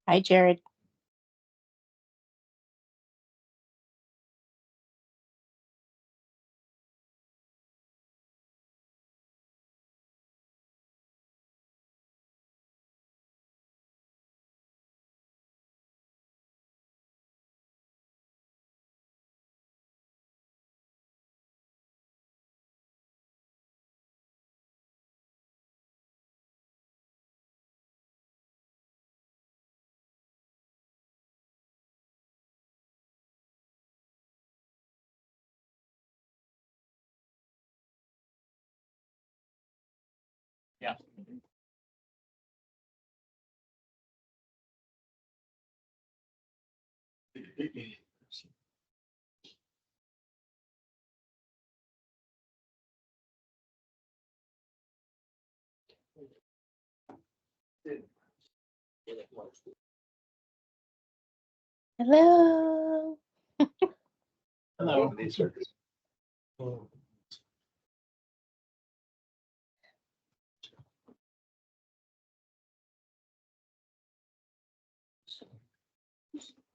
Hi, Jared. Yeah. Hello. Hello.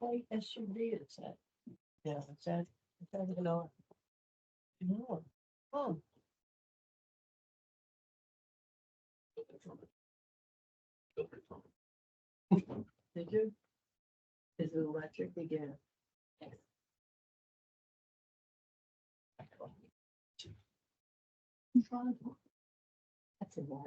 White SUV is that? Yeah, is that an R? No. Oh. Did you? Is it electric again? That's a lot.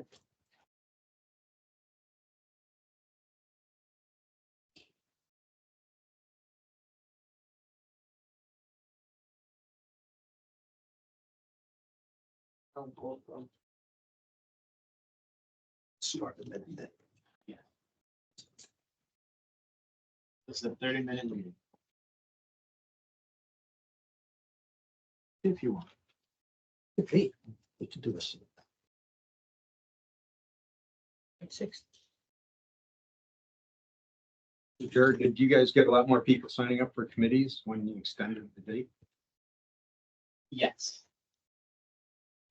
Start a minute. This is a 30-minute meeting. If you want. Okay, we can do this. At 6. Jared, did you guys get a lot more people signing up for committees when you extended the date? Yes.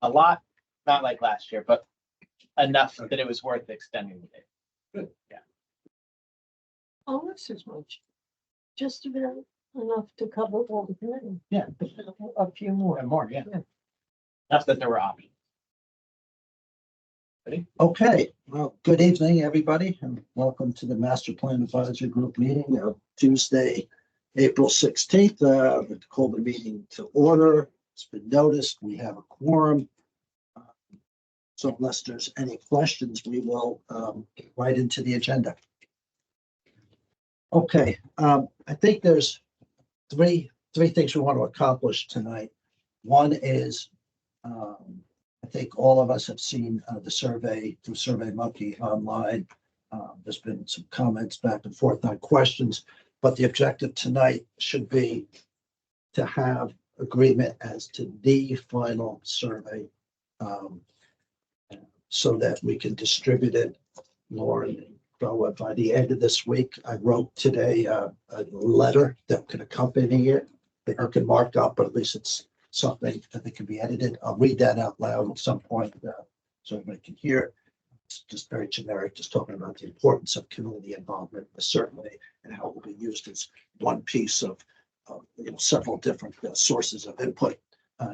A lot, not like last year, but enough that it was worth extending the date. Good. Yeah. Almost as much. Just about enough to cover all the committee. Yeah. A few more. And more, yeah. Yeah. Enough that there were options. Okay, well, good evening, everybody, and welcome to the Master Plan Advisory Group meeting of Tuesday, April 16th. We'll call the meeting to order. It's been noticed. We have a quorum. So unless there's any questions, we will get right into the agenda. Okay, I think there's three things we want to accomplish tonight. One is, I think all of us have seen the survey through SurveyMonkey online. There's been some comments back and forth on questions, but the objective tonight should be to have agreement as to the final survey, so that we can distribute it, Lauren. So by the end of this week, I wrote today a letter that can accompany it, that you can mark up, but at least it's something that can be edited. I'll read that out loud at some point so everybody can hear it. It's just very generic, just talking about the importance of community involvement, certainly, and how it will be used as one piece of several different sources of input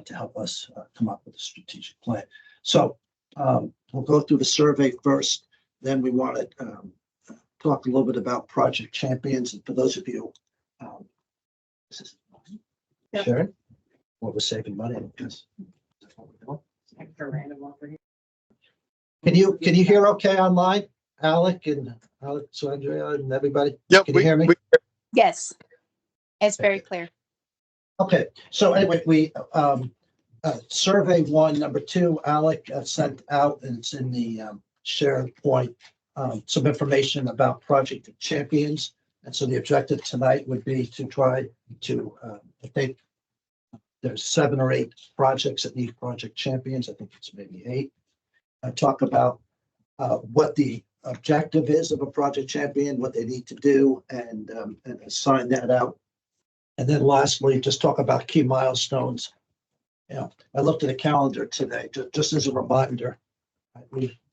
to help us come up with a strategic plan. So we'll go through the survey first. Then we want to talk a little bit about Project Champions. And for those of you, this is Sharon, what we're saving money. Because can you hear okay online, Alec and Andrea and everybody? Yep. Can you hear me? Yes, it's very clear. Okay, so anyway, we survey 1, number 2, Alec sent out, and it's in the shared point, some information about Project Champions. And so the objective tonight would be to try to, I think there's 7 or 8 projects that need Project Champions. I think it's maybe 8. Talk about what the objective is of a Project Champion, what they need to do, and assign that out. And then lastly, just talk about key milestones. I looked at the calendar today, just as a reminder.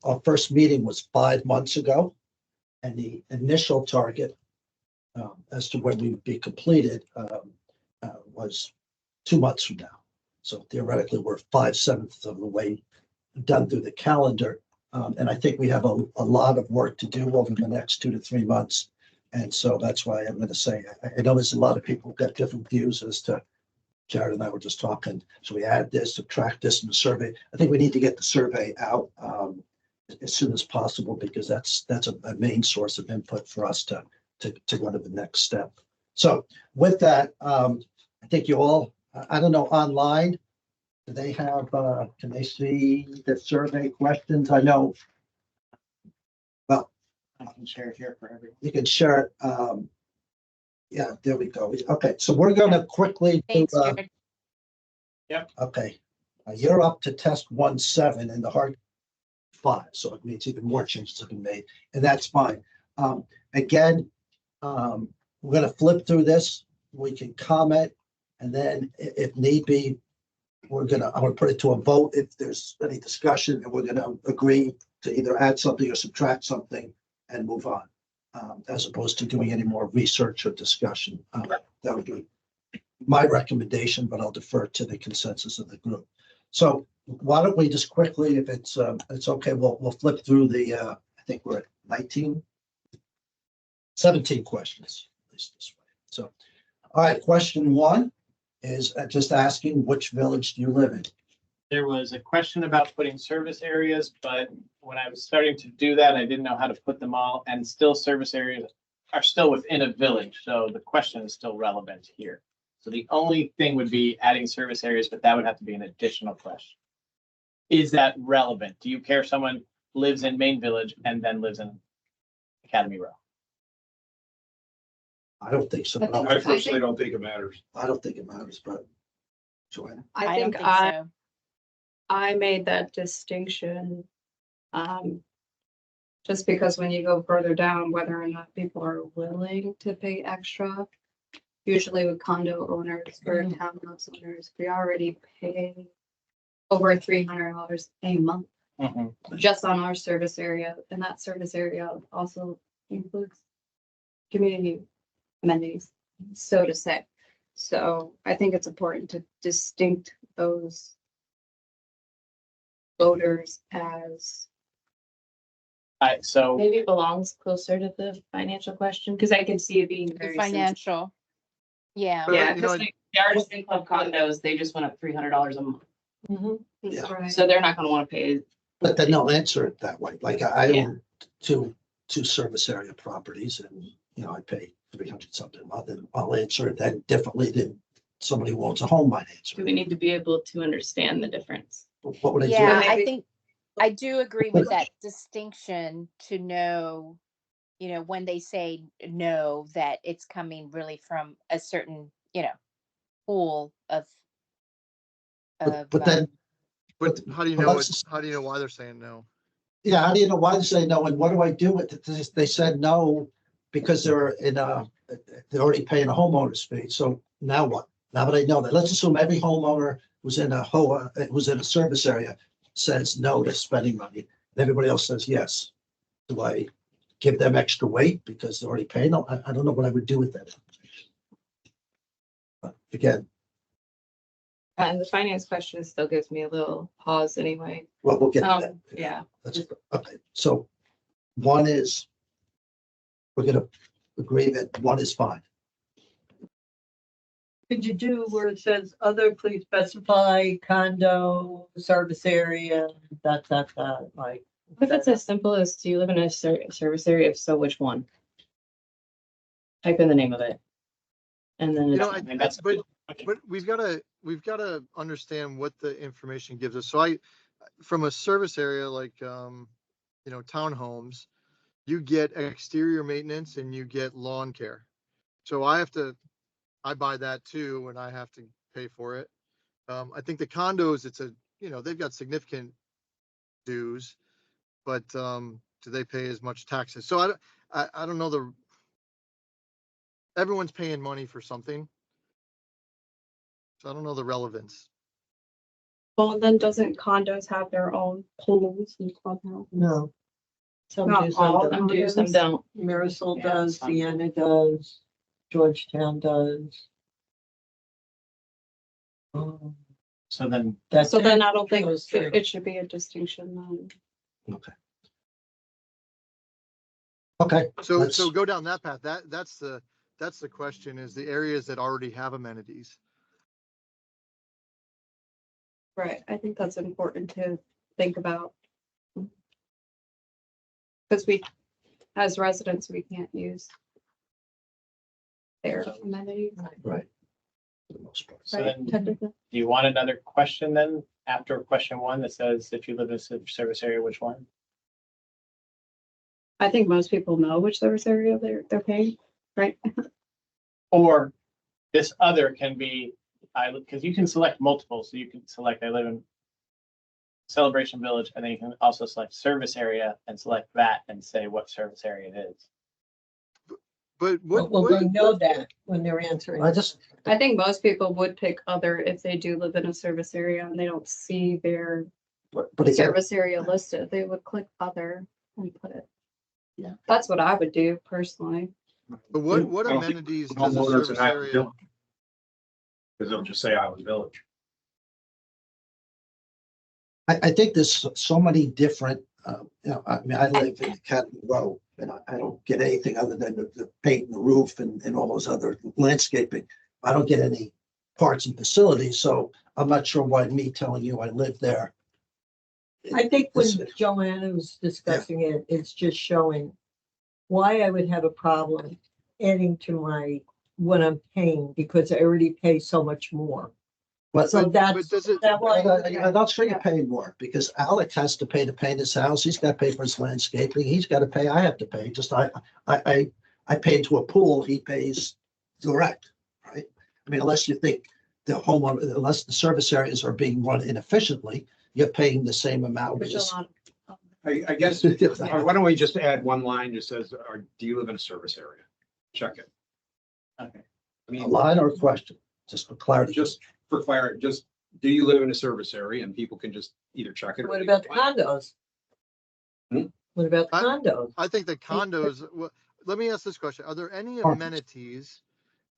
Our first meeting was 5 months ago, and the initial target as to when we would be completed, was 2 months from now. So theoretically, we're 5/7 of the way done through the calendar. And I think we have a lot of work to do over the next 2 to 3 months. And so that's why I'm going to say, I know there's a lot of people who've got different views as to, Jared and I were just talking, so we add this, subtract this in the survey. I think we need to get the survey out as soon as possible, because that's a main source of input for us to go to the next step. So with that, I think you all, I don't know, online, do they have, can they see the survey questions? I know. Well, I can share it here for everyone. you can share it. Yeah, there we go. Okay, so we're gonna quickly do, Thanks, Jared. okay. You're up to test 1.7 and the hard 5, so it means even more changes have been made, and that's fine. Again, we're gonna flip through this. We can comment, and then if need be, I'm gonna put it to a vote if there's any discussion, and we're gonna agree to either add something or subtract something and move on, as opposed to doing any more research or discussion. That would be my recommendation, but I'll defer to the consensus of the group. So why don't we just quickly, if it's okay, we'll flip through the, I think we're at 17 questions, at least this way. So, all right, question 1 is just asking, which village do you live in? There was a question about putting service areas, but when I was starting to do that, I didn't know how to put them all, and still service areas are still within a village, so the question is still relevant here. So the only thing would be adding service areas, but that would have to be an additional question. Is that relevant? Do you care if someone lives in Main Village and then lives in Academy Row? I don't think so. I but think- I personally don't think it matters. I don't think it matters, but Joanna, I I don't think think so. I made that distinction. Just because when you go further down, whether or not people are willing to pay extra. Usually with condo owners or townhouse owners, we already pay over $300 a month just on our service area. And that service area also includes community amenities, so to say. So I think it's important to distinct those voters as So Maybe belongs closer to the financial question, because I can see it being The very sensitive. financial. Yeah. Yeah, You know, because like the artisan club condos, they just went up $300 a month, Yeah. right. so they're not gonna wanna pay. but then they'll answer it that way. Like I Yeah. own two service area properties, and I pay 300 something a month, and I'll answer it that differently than somebody who owns a home might answer. Do we need to be able to understand the difference? What would I do? Yeah, So I maybe- think, I do agree with that distinction to know, when they say no, that it's coming really from a certain, pool of. But then, but how do you Well, know, let's just- how do you know why they're saying no? yeah, how do you know why they say no, and what do I do with it? They said no because they're they're already paying a homeowner's fee. So now what? Now that I know that, let's assume every homeowner who's in a who's in a service area says no to spending money, and everybody else says yes. Do I give them extra weight because they're already paying? I don't know what I would do with that information. But again, And the finance question still gives me a little pause anyway. well, we'll get to that. Yeah. Okay, so one is, we're gonna agree that one is fine. Could you do where it says other, please specify condo, service area, that, like. What if it's as simple as, do you live in a service area? If so, which one? Type in the name of it. And then You know, it's, I mean, that's, but okay. we've gotta understand what the information gives us. So from a service area like, townhomes, you get exterior maintenance and you get lawn care. So I buy that too, and I have to pay for it. I think the condos, they've got significant dues, but, do they pay as much taxes? So I don't know everyone's paying money for something. So I don't know the relevance. Well, then doesn't condos have their own pools and clubhouse? No, Some Not do, some all. don't. Some do, some don't. Marisol Yeah, does, some- Sienna does, Georgetown does. So then, That's So then it. I don't think Those three. it should be a distinction then. Okay, So, let's, so go down that path. That's the question, is the areas that already have amenities. Right, I think that's important to think about. Because we, as residents, we can't use their amenities. right. For the most part. so Right, then, technically. do you want another question then after question one that says if you live in a service area, which one? I think most people know which service area they're paying, right? Or this other can be, because you can select multiple, so you can select, I live in Celebration Village, and then you can also select service area and select that and say what service area it is. But Well, what, they know that when they're answering. I just, I think most people would pick other if they do live in a service area and they don't see their but again, service area listed, they would click other and put it. Yeah. That's what I would do personally. but what I don't think amenities does a homeowners in service Island area? Village. Because they'll just say Island Village. I think there's so many different, I mean, I live in Academy Row and I don't get anything other than the paint and the roof and all those other landscaping. I don't get any parts and facilities, so I'm not sure why me telling you I live there. I think when This- Joanna was discussing it, it's just showing why I would have a problem adding to what I'm paying, because I already pay so much more. But So But that's, does it, that why. I'm not sure you pay more because Alec has to pay to paint his house. He's got to pay for his landscaping. He's got to pay. I have to pay. Just I pay into a pool. He pays direct, right? I mean, unless you think the homeowner, unless the service areas are being run inefficiently, you're paying the same amount. Which a lot of. I guess, or why don't we just add one line that says, or do you live in a service area? Check it. Okay. I A mean, line or a question, just for clarity. just for clarity, just, do you live in a service area? And people can just either check it. or What they about the can- condos? Hmm? What about the condos? I think the condos, well, let me ask this question. Are there any Apartments. amenities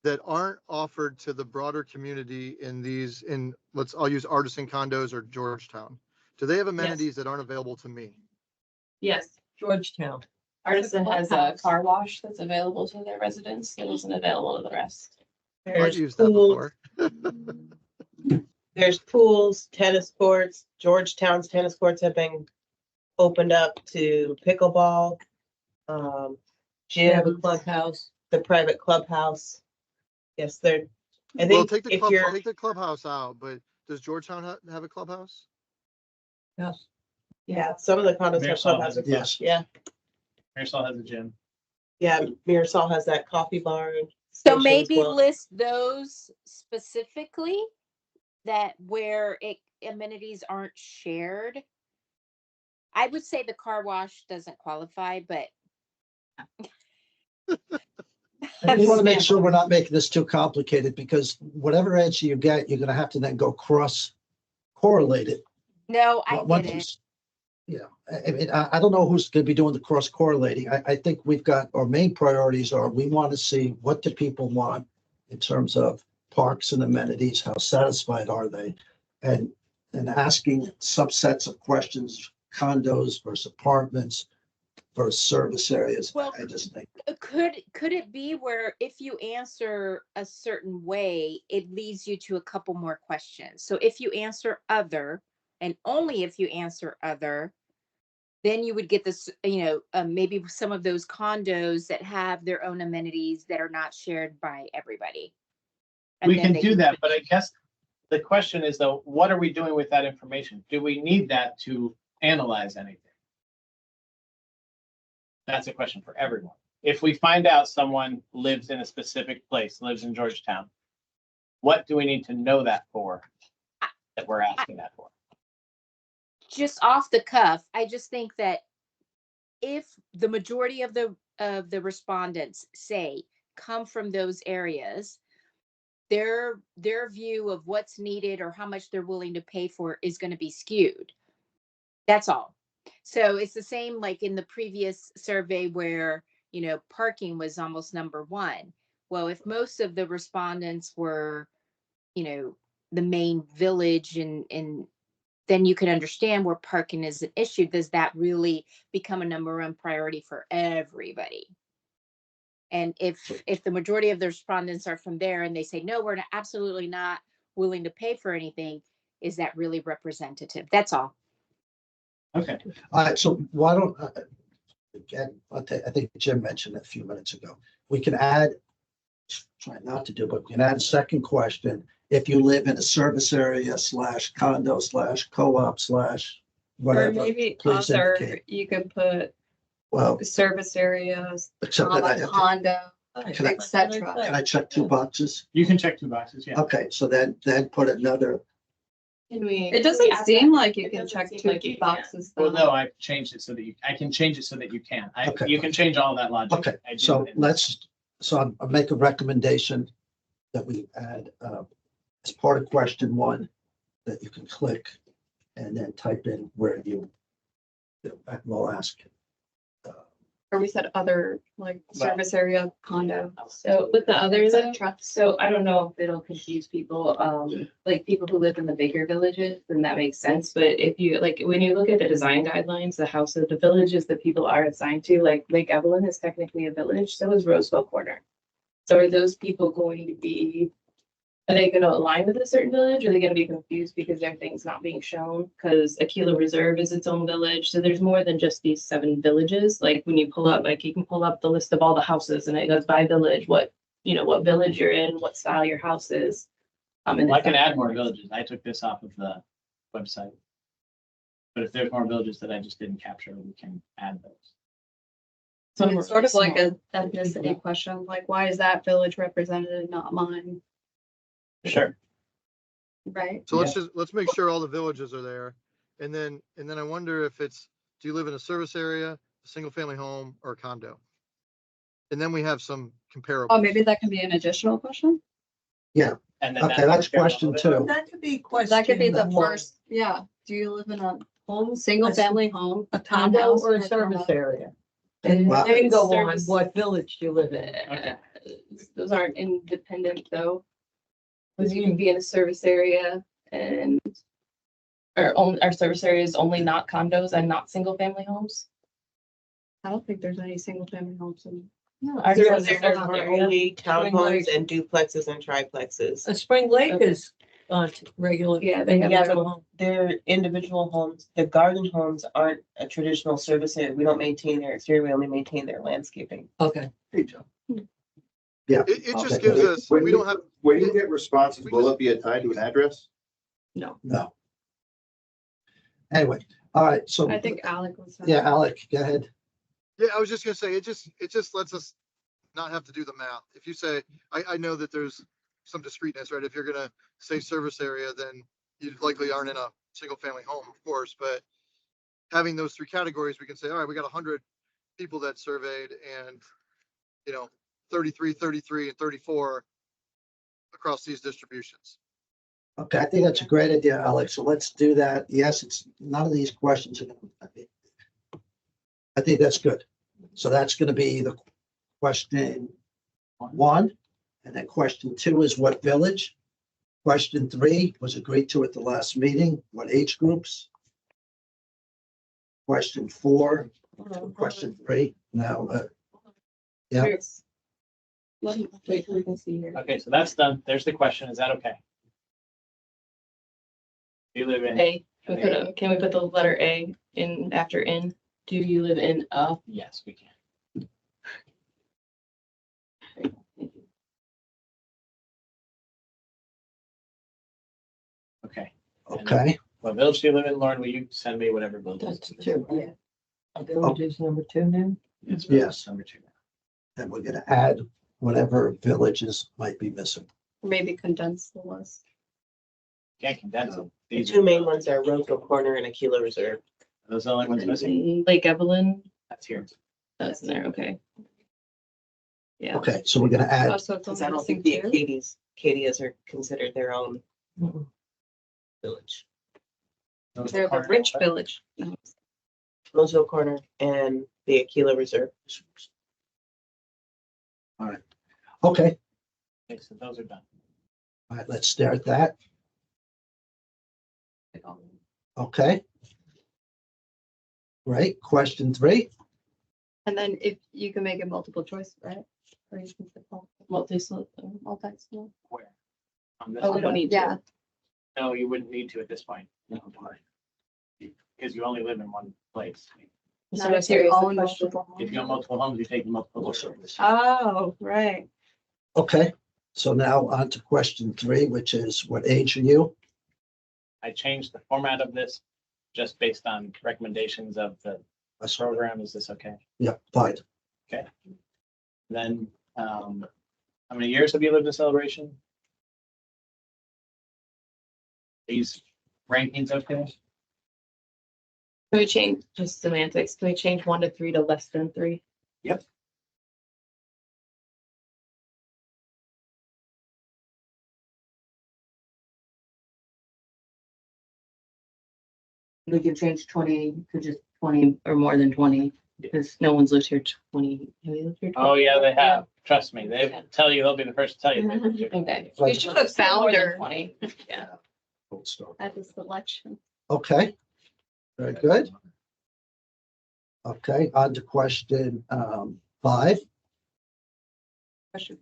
that aren't offered to the broader community I'll use Artisan condos or Georgetown? Do they have amenities that aren't available to me? Yes, Georgetown. Artisan has a car wash that's available to their residents that isn't available to the rest. I've There's used that pools, before. there's pools, tennis courts. Georgetown's tennis courts have been opened up to pickleball. They have a Gym, clubhouse. the private clubhouse. Yes, they're, I Well, think take if you're, the clubhouse out, but does Georgetown have a clubhouse? Yes. yeah, some of the condos have Marisol has a clubhouses. Yes. Yeah, Marisol has a gym. yeah, Mirasol has that coffee bar. and So station as maybe well. list those specifically that where amenities aren't shared. I would say the car wash doesn't qualify, but I just want to make sure we're not making this too complicated because whatever answer you get, you're going to have to then go cross correlate it. no, I Once get you it. s- Yeah, I mean, I don't know who's going to be doing the cross correlating. I think we've got our main priorities are we want to see what do people want in terms of parks and amenities, how satisfied are they? And asking subsets of questions, condos versus apartments versus service areas. Well, I just think, Could it be where if you answer a certain way, it leads you to a couple more questions? So if you answer other, and only if you answer other, then you would get this, maybe some of those condos that have their own amenities that are not shared by everybody. And We then can they do that, but I guess the question is though, what are we doing with that information? Do we need that to analyze anything? That's a question for everyone. If we find out someone lives in a specific place, lives in Georgetown, what do we need to know that for? That we're asking that for? Just off the cuff, I just think that if the majority of the respondents say come from those areas, their view of what's needed or how much they're willing to pay for is going to be skewed. That's all. So it's the same like in the previous survey where, parking was almost number one. Well, if most of the respondents were, the main village and then you can understand where parking is an issue. Does that really become a number one priority for everybody? And if the majority of the respondents are from there and they say, no, we're absolutely not willing to pay for anything, is that really representative? That's all. Okay, All right, so why don't, again, I think Jim mentioned it a few minutes ago. We can add, try not to do, but we can add a second question. If you live in a service area / condo / co-op / Or whatever, maybe please other, indicate. you could put Well, service areas, except that I have to, condo, Can I- etc. can I check 2 boxes? you can check 2 boxes, yeah. Okay, so then put another, Can we? It doesn't seem like you It can doesn't check seem 2 like you can. boxes Well, though. no, I've changed it so that I can change it so that you can. Okay. You can change all that logic. okay, I did so it. I'll make a recommendation that we add, as part of question 1, that you can click and then type in where we'll ask. Or we said other, like service area, condo. So with the other though, etc. so I don't know if it'll confuse people, like people who live in the bigger villages, then that makes sense. But if you, like, when you look at the design guidelines, the houses, the villages that people are assigned to, like Lake Evelyn is technically a village, so is Roseville Corner. So are those people going to be, are they gonna align with a certain village? Or are they gonna be confused because their thing's not being shown? Because Aquila Reserve is its own village, so there's more than just these 7 villages. Like when you pull up, like you can pull up the list of all the houses and it goes by village, what village you're in, what style your house is. And Well, I can add more villages. I took this off of the website. But if there's more villages that I just didn't capture, we can add those. So it's sort of like a ethnicity question, like why is that village represented and not mine, Sure. right? So let's make sure all the villages are there. And then I wonder if it's, do you live in a service area, a single family home, or a condo? And then we have some comparables. Oh, maybe that can be an additional question? And then Okay, that's fair question level. 2. That could be question. That could be the 1. first, yeah. Do you live in a Home, single family home? a condo townhouse, or a condo? service area? And Well- then go on, Service- what village you live in. Okay. Those aren't independent though. Because you can be in a service area and our service area is only not condos and not single family homes. I don't think there's any single family homes in. Our There service are area- only townhomes Lake. and duplexes and triplexes. Spring Lake is regular. Yeah, they have Yeah, their but own. they're individual homes. The garden homes aren't a traditional service area. We don't maintain their exterior. We only maintain their landscaping. Okay. Yeah. It just Okay. gives us, we don't have, When you get responses, will it be tied to an address? No. No. Anyway, all right, so. I think Alec was. Yeah, Alec, go ahead. yeah, I was just gonna say, it just lets us not have to do the math. If you say, I know that there's some discreteness, right? If you're gonna say service area, then you likely aren't in a single family home, of course, but having those 3 categories, we can say, all right, we got 100 people that surveyed and, 33, 33, and 34 across these distributions. Okay, I think that's a great idea, Alex. So let's do that. Yes, it's, none of these questions are gonna, I think that's good. So that's gonna be the question 1. And then question 2 is what village? Question 3 was agreed to at the last meeting, what age groups? Question 4, question 3, now, yeah. Wait, we can see here. Okay, so that's done. There's the question. Is that okay? You live in, A, can we put the letter A in after in? Do you live in a? yes, we can. Okay. Okay, What village do you live in, Lauren? Will you send me whatever village? That's 2, right? Village is number 2 now? It's Yes. number 2. and we're gonna add whatever villages might be missing. Maybe condense the list. Can't condense them. The These 2 main ones are Roseville Corner and Aquila Reserve. Those are the only ones missing. Lake Evelyn, That's here. that's in there, okay. Yeah. Okay, so we're gonna add, Oh, so it's Because I only don't missing think the 2? Acadias are considered their own Mhm. village. Those They're the corner- rich village. No. Moselle Corner, and the Aquila Reserve. Okay, Okay, so those are done. all right, let's stare at that. Okay. Great. Question 3. And then if you can make it multiple choice, right? Or you can put multi-select, multi-select. Where? On this Oh, we one? don't need. Yeah. No, you wouldn't need to at this point. Because you only live in one place. Not So if serious you own question. multiple If you own homes. multiple homes, you take multiple services. Oh, right. Okay, so now on to question 3, which is what age are you? I changed the format of this just based on recommendations of the program. Is this okay? Yeah, fine. Then, how many years have you lived in Celebration? These rankings okay? Can we change just semantics? Can we change 1 to 3 to less than 3? Yep. We can change 20 to just 20 or more than 20 because no one's lived here 20. Have you lived here? 20? Oh, yeah, they have. Trust me. They tell you, they'll be the first to tell you. they lived here. Okay. We should put More than founder 20. Yeah. at the selection. Okay, very good. Okay, on to question 5. Question.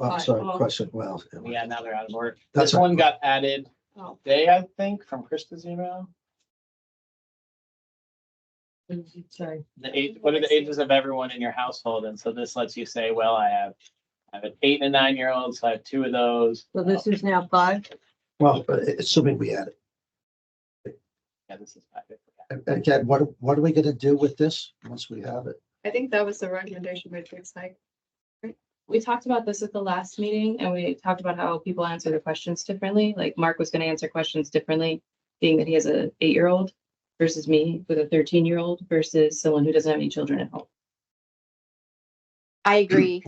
Oh, Five. sorry, Oh. question, well. Yeah, now they're out of order. That's This right. one got added Oh. today, I think, from Krista's email. Sorry. The age, what are the ages of everyone in your household? And so this lets you say, well, I have an 8 and a 9-year-old, so I have 2 of those. So this is now 5? Well, assuming we add it. Yeah, this is 5. And again, what are we gonna do with this once we have it? I think that was the recommendation matrix, like, We talked about this at the last meeting and we talked about how people answer the questions differently. Like Mark was going to answer questions differently, being that he has an 8-year-old versus me with a 13-year-old versus someone who doesn't have any children at home. I agree.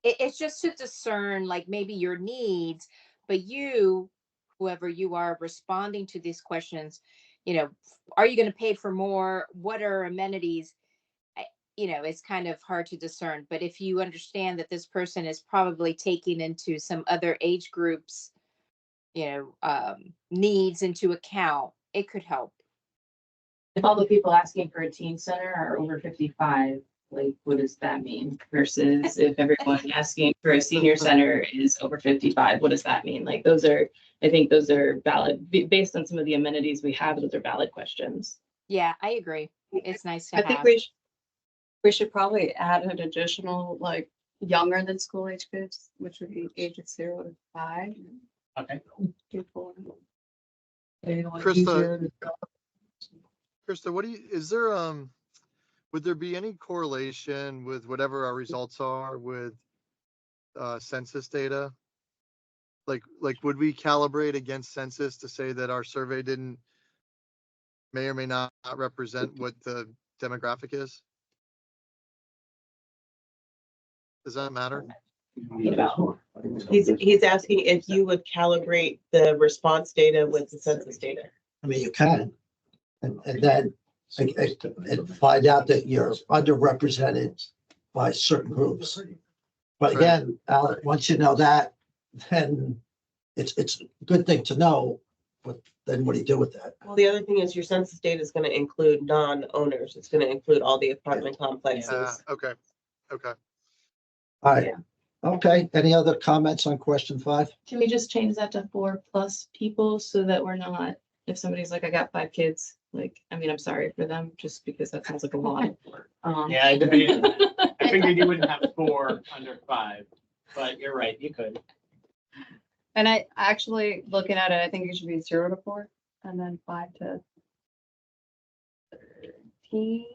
It's just to discern like maybe your needs, but you, whoever you are responding to these questions, are you going to pay for more? What are amenities? It's kind of hard to discern. But if you understand that this person is probably taking into some other age groups, needs into account, it could help. If all the people asking for a teen center are over 55, like what does that mean? Versus if everyone asking for a senior center is over 55, what does that mean? Like I think those are valid, based on some of the amenities we have, those are valid questions. Yeah, I agree. It's nice to I think have. we should probably add an additional, like, younger than school age kids, which would be ages 0 to 5. Okay. Krista, what would there be any correlation with whatever our results are with census data? Like would we calibrate against census to say that our survey may or may not represent what the demographic is? Does that matter? He's asking if you would calibrate the response data with the census data. I mean, you can. And then and find out that you're underrepresented by certain groups. But again, Alec, once you know that, then it's a good thing to know, but then what do you do with that? Well, the other thing is your census data is going to include non-owners. It's going to include all the apartment complexes. Okay. All right. Okay, any other comments on question 5? Can we just change that to 4+ people so that we're not, if somebody's like, I got 5 kids, like, I mean, I'm sorry for them, just because that sounds like a lot. Yeah, I figured you wouldn't have 4 under 5, but you're right, you could. And I actually, looking at it, I think it should be 0 to 4 and then 5 to 13.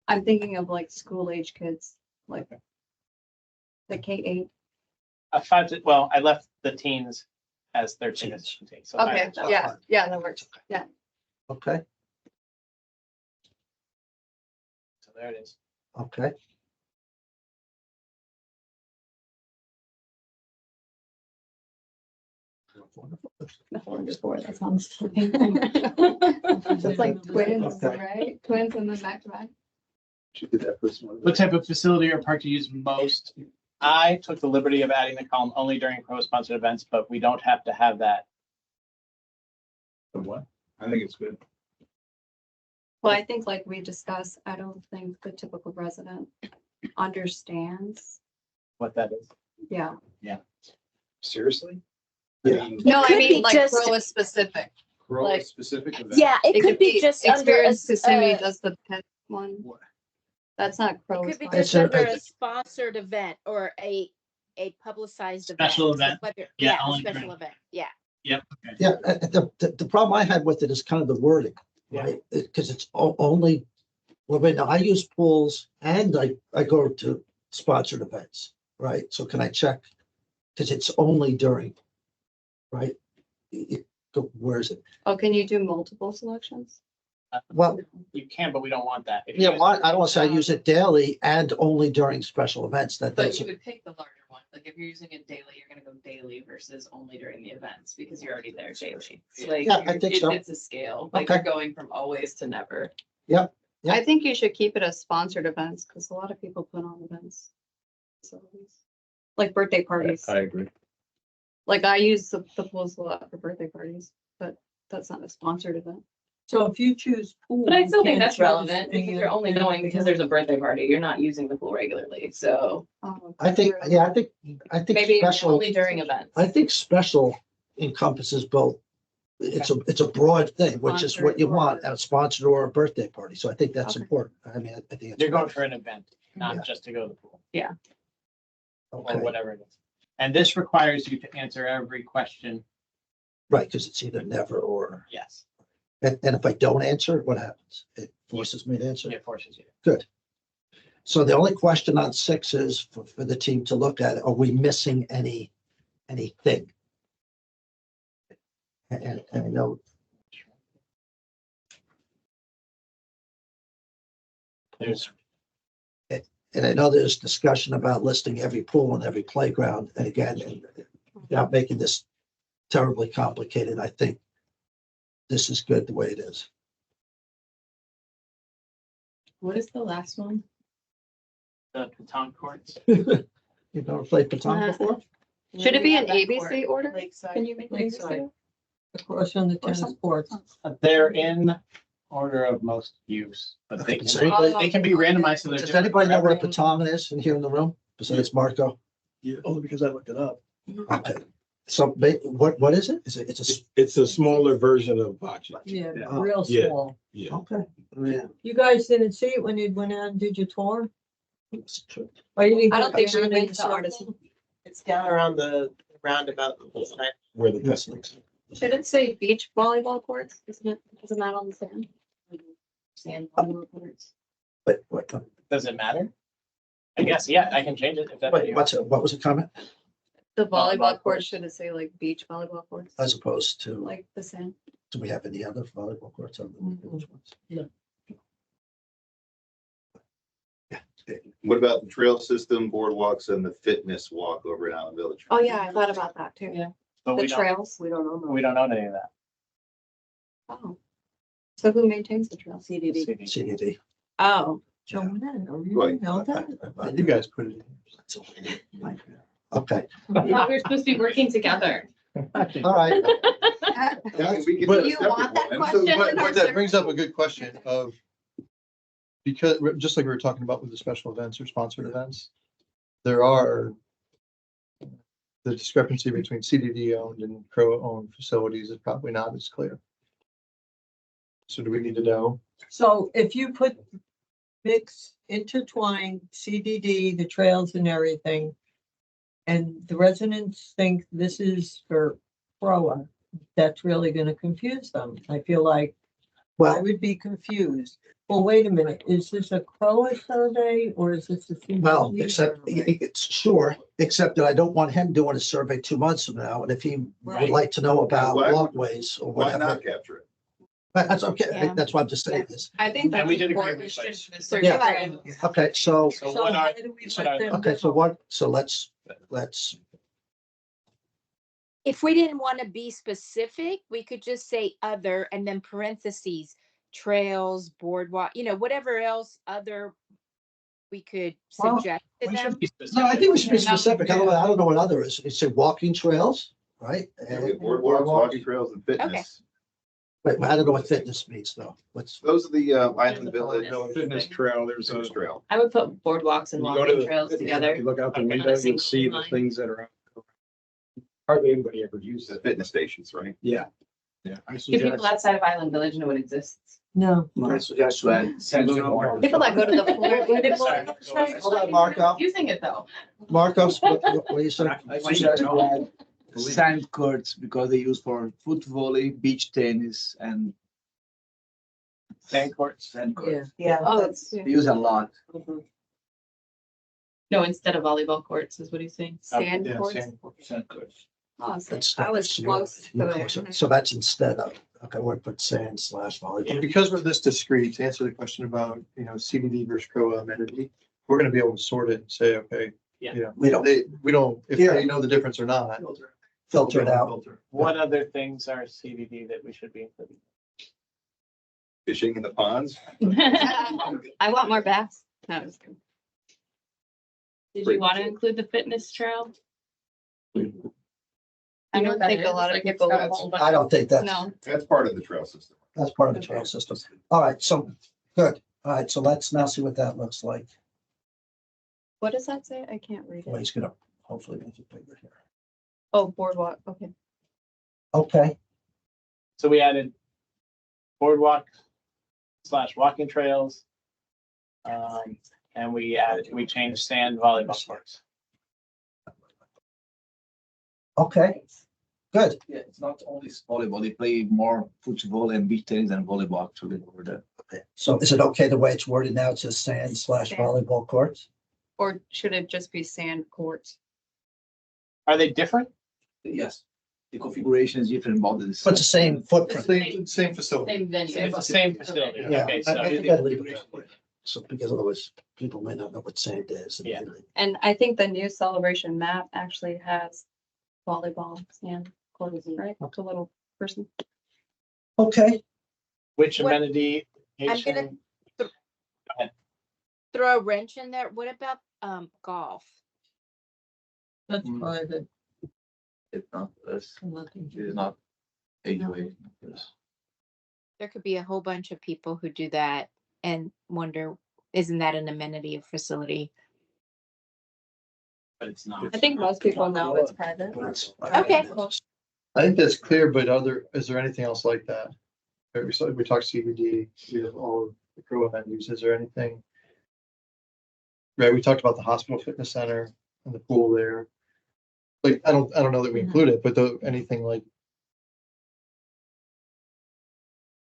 I'm thinking of like school age kids, like the K-8. 5 to, well, I left the teens as 13 as 17. So Okay, 5 to 12. yeah, that works. Yeah. Okay, So there it is. okay. Wonderful. The under four, that sounds. It's like twins, right? Twins and then back to back. Should do that first one. What type of facility or park do you use most? I took the liberty of adding the column only during pro-sponsored events, but we don't have to have that. What? I think it's good. Well, I think like we discussed, I don't think the typical resident understands. What that is. Yeah. Seriously? Yeah. No, I could mean, be like just- pro is specific. Like Like- specific event? Yeah, it could be just under a, Experience Kissimmee uh, does the pet one. What? That's not it pro. could be it's just a- under I- a sponsored event or a publicized event. Special So event? whether- Yeah, Yeah, a only special during- event, yeah. Yep. Okay. Yeah, the problem I had with it is kind of the wording, Yeah. right? Because it's only, well, right now I use pools and I go to sponsored events, right? So can I check? Because it's only during, right? Where is it? Oh, can you do multiple selections? Well, You can, but we don't want that. If you yeah, use- well, I don't want to say I use it daily and only during special events. That But you doesn't, would pick the larger one. Like if you're using it daily, you're gonna go daily versus only during the events because you're already there daily. So, like, Yeah, I think so. It's a scale, like Okay. you're going from always to never. Yeah. I think you should keep it as sponsored events because a lot of people put on events. Facilities. Like birthday parties. I agree. Like I use the pools a lot for birthday parties, but that's not a sponsored event. So if you choose pool. But I still you think can't that's choose relevant because the, you're only going because there's a birthday party. You're not using the pool regularly. So I think, yeah, I think maybe special, only during events. I think special encompasses both. It's a broad thing, which is what you Sponsored want or- at a sponsored or a birthday party. So I think that's Okay. important. I mean, I think. it's You're going right. for an event, Yeah. not just to go to the pool or Okay, whatever it is. And this requires you to answer every question. right, because it's either never or, Yes, and if I don't answer, what happens? It forces me to answer. it forces you. Good. So the only question on 6 is for the team to look at, are we missing anything? And I know, There's, and I know there's discussion about listing every pool and every playground. And again, and without making this terribly complicated, I think this is good the way it is. What is the last one? the petanque courts. You've never played petanque before? Should it be an That ABC court, order? Lakeside. Can you make it Lakeside. ABC? Across from the tennis courts. They're in order of most use, but they Does can, anybody- they can be randomized. So they're Does different anybody for know what a everyone. petanque is in here in the room? Besides Marco? Yeah, only because I looked it up. Okay. So what is it? It's It's a smaller version of bocce. Yeah, Yeah. real Yeah. small. Yeah. okay. Yeah. You guys didn't see it when you went out and did your tour? It's true. Or you didn't I go don't think around we've in been the to circle? Artisan. It's down around the roundabout. side. Where the Westlakes. Should it say beach volleyball courts? Isn't that on the sand? Sand volleyball courts. But what, Does it matter? I guess, yeah, I can change it if that's. what was the comment? The Volleyball volleyball courts, courts. should it say like beach volleyball courts? As opposed to, Like the sand? do we have any other volleyball courts on the village ones? Yeah. What about the trail system, boardwalks and the fitness walk over in Allen Village? Oh, yeah, I thought about that too. Yeah. But The we don't, trails. We don't know. we don't own any of that. Oh. So who maintains the trails? CDD. CDD. Oh, Joanna, you Right. know that? You guys put it Okay, Yeah, we're supposed to be working together. all right. Yeah, we can But- do a You want that separate one. question? But that brings up a good question of, because, just like we were talking about with the special events or sponsored events, there are the discrepancy between CDD owned and Crow owned facilities is probably not as clear. So do we need to know? So if you put mix, intertwine CDD, the trails and everything, and the residents think this is for Proa, that's really gonna confuse them. I feel like I Well, would be confused. Well, wait a minute, is this a Proa survey or is this a? well, CDD except, survey? it's sure, except that I don't want him doing a survey 2 months from now. And if he would Right. like to know about Why- walkways or Why whatever. not capture it? But that's okay. Yeah. That's why I'm just saying this. I think And that's we did agree important. with this. Yeah. Okay, so, So So what are, why do we so let them okay, so know? what, so let's, if we didn't want to be specific, we could just say other and then parentheses, trails, boardwalk, whatever else other we could Well, suggest to We them. should be No, I think we should be Yeah, no, specific. I don't know what other is. It's a walking trails, right? Yeah, we have boardwalks, walking trails and fitness. Wait, I don't know what fitness means though. What's, Those are the Island Village Fitness trail, there's a. fitness trail. I would put boardwalks and You go to walking the- trails if together. You look out the on a window, you'll single see the line. things that are. Hardly anybody ever uses The it. fitness stations, right? Yeah. Yeah. I Do people suggest. outside of Island Village know it exists? No. I suggest that. People that go to the pool. Hold on, Marco. Using it though. Marcos, what do you say? I suggest to add sand courts because they use for foot volley, beach tennis, and Sand courts. sand courts. Yeah. Oh, that's. They use a lot. No, instead of volleyball courts is what he's saying. Sand Yeah, courts. Sand courts. Awesome. That's- I was close to there. So that's instead of, okay, we're put sand / volleyball. And because we're this discreet, to answer the question about, CBD versus CROA amenity, we're gonna be able to sort it and say, okay, Yeah. We don't we don't, if Yeah. they know the difference or not. filter it out. filter. What other things are CBD that we should be including? Fishing in the ponds. I want more bass. No, I'm just kidding. Did you want to include the fitness trail? I don't think a lot of people. I don't think that's, No. That's part of the trail system. that's part of the trail system. All right, so, good. All right, so let's now see what that looks like. What does that say? I can't read Well, it. he's gonna hopefully make it bigger here. Oh, boardwalk. Okay. Okay, So we added boardwalk / walking trails. And we changed sand volleyball courts. okay, good. Yeah, it's not only volleyball, they play more football and beach tennis and volleyball actually over there. Okay. So is it okay the way it's worded now? It says sand / volleyball courts? Or should it just be sand courts? Are they different? Yes, the configuration is different about this. But it's the same footprint. Same facility. Same venue. It's the same facility. Yeah, Okay, I so think I'd leave it that way. So because otherwise people may not know what sand is. Yeah. And I think the new celebration map actually has volleyball sand courts, right? The little person. Okay, which What- amenity? I'm gonna throw a wrench in there. What about golf? That's private. It's not us, it is not HOA. Yes. There could be a whole bunch of people who do that and wonder, isn't that an amenity or facility? But it's not. I think most people know it's private. Okay. I think that's clear, but is there anything else like that? We talked CBD, we have all of the CROA venues. Is there anything? Right, we talked about the hospital fitness center and the pool there. Like, I don't know that we include it, but anything like,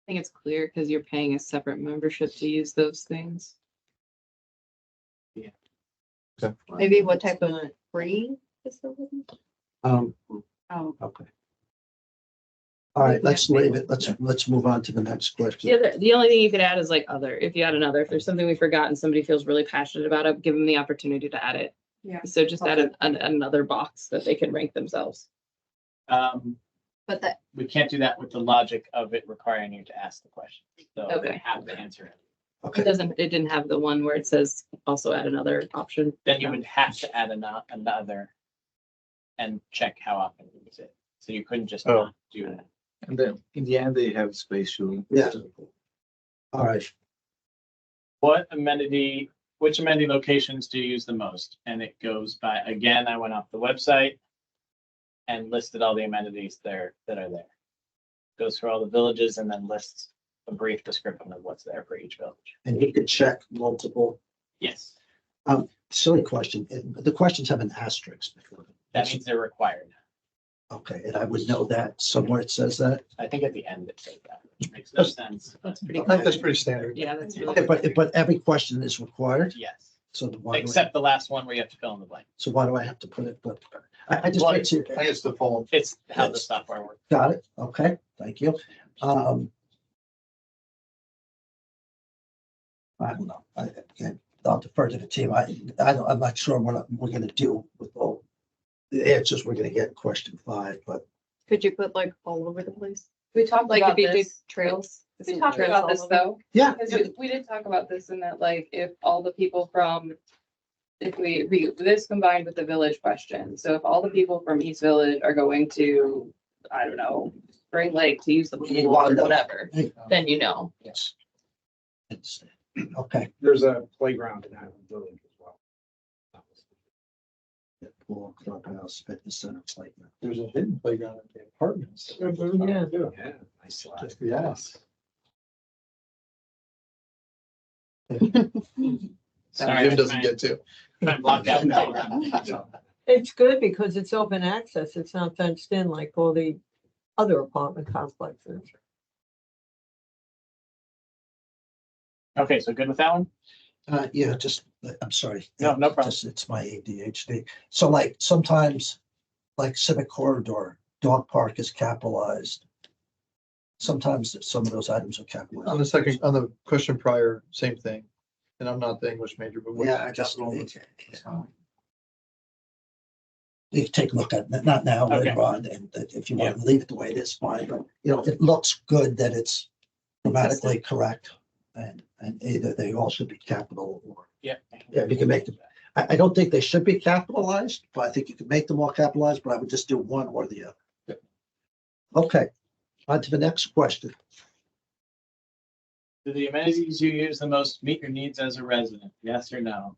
I think it's clear because you're paying a separate membership to use those things. Maybe what type of free facility? um, Oh, okay. All right, let's leave it. Let's move on to the next question. The only thing you could add is like other, if you add another, if there's something we forgot and somebody feels really passionate about it, give them the opportunity to add it. yeah. So just add another box that they can rank themselves. But that, We can't do that with the logic of it requiring you to ask the question. So they Okay. have to answer it. Okay, It didn't have the one where it says also add another option. Then you would have to add another and check how often you use it. So you couldn't just Oh. not do that. And then in the end, they have space to. Yeah. all right. Which amenity locations do you use the most? And it goes by, again, I went off the website and listed all the amenities there that are there. Goes through all the villages and then lists a brief description of what's there for each village. And you could check multiple. Yes, Silly question. The questions have an asterisk before them. that means they're required. Okay, and I would know that somewhere it says that. I think at the end it says that, which makes no sense. That's I pretty. think that's pretty standard. Yeah, that's really. Okay, but every question is required. Yes, So why do I, except the last one where you have to fill in the blank. so why do I have to put it? But I just Well, like to, I think it's the full. It's how the Yes. software works. got it. Okay, thank you. I don't know. Again, I'll defer to the team. I'm not sure what we're gonna do with all the answers we're gonna get in question 5, but Could you put like all over the place? We talked Like about if you did this. trails. We isn't talked trails about all this over? though. yeah, Because we did talk about this in that, like, if all the people from, if we, this combined with the village question. So if all the people from East Village are going to, I don't know, Spring Lake to use the You pool wanna or know. whatever, then you know. yes. It's, okay. There's a playground in Island Village as well. Pool, clubhouse, fitness center, playground. There's a hidden playground at the apartments. Yeah. Yeah, nice slide. Yes. Sorry, Jim I'm doesn't trying- get to. trying to block out the playground. It's good because it's open access. It's not fenced in like all the other apartment complexes. Okay, so good with that one? Yeah, just, I'm sorry. No, no problem. Just, it's my ADHD. So like sometimes, like Civic Corridor, dog park is capitalized. Sometimes some of those items are capitalized. On the second, on the question prior, same thing. And I'm not the English major, but. what's Yeah, I just. capital? You can take a look at it, not now, Okay. later on, and if you want to leave it the way it is, fine, but, you know, it looks good that it's grammatically correct. And either they all should be capital or, Yeah. yeah, you can make them. I don't think they should be capitalized, but I think you can make them all capitalized, but I would just do one or the other. Okay, on to the next question. Do the amenities you use the most meet your needs as a resident? Yes or no?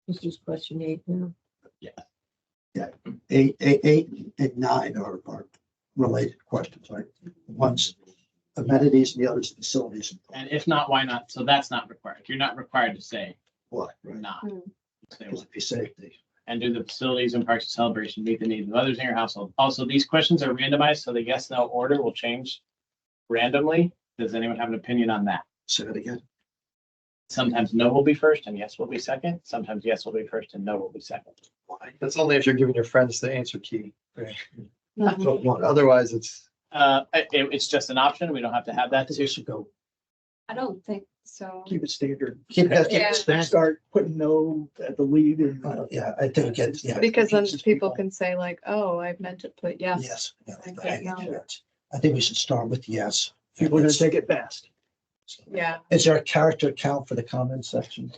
This is question 8 now. Eight and 9 are related questions, right? One's amenities and the other's facilities. And if not, why not? So that's not required. You're not required to say What, right? not. Hmm. Say Because what. if you say they, And do the facilities and parks of celebration meet the needs of others in your household? Also, these questions are randomized, so the yes, no order will change randomly. Does anyone have an opinion on that? say that again. Sometimes no will be first and yes will be second. Sometimes yes will be first and no will be second. Why? That's only if you're giving your friends the answer key. Mhm. So what, Otherwise, it's, It's just an option. We don't have to have I that think too. we should go. I don't think so. Keep it standard. Keep it, Yeah. Start putting no at the lead and. yeah, I think it, yeah. Because then people can say like, oh, I meant to put yes. Yes. Yeah, I the think hanging no. chance. I think we should start with yes. People are gonna take it fast. Yeah. Is there a character count for the comment section?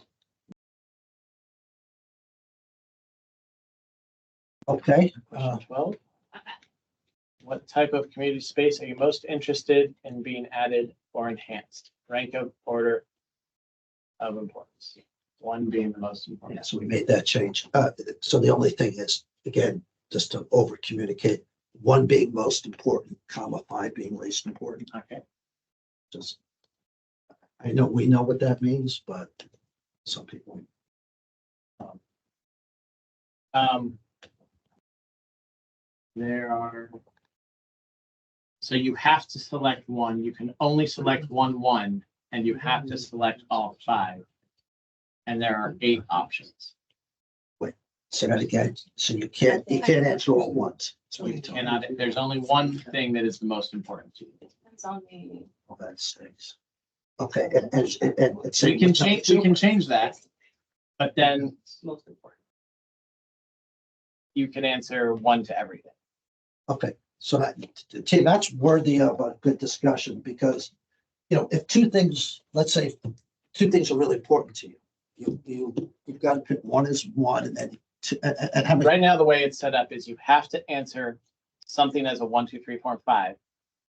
Okay, Question 12. What type of community space are you most interested in being added or enhanced? Rank of order of importance. One being the most yeah, important. so we made that change. So the only thing is, again, just to over communicate, 1 being most important, comma, 5 being least important. Okay. Just, I know, we know what that means, but some people. There are. So you have to select one. You can only select one, and you have to select all 5. And there are 8 options. Say that again. So you can't answer all at once. That's what you're telling me. And there's only one thing that is the most important to you. Depends on the. Well, that stinks. Okay, and. So we can change that. But then Most important. you can answer 1 to everything. Okay, so that, Tim, that's worthy of a good discussion because, you know, if 2 things, let's say 2 things are really important to you, you've got to pick one is one and then two, and how many? Right now, the way it's set up is you have to answer something as a 1, 2, 3, 4, and 5.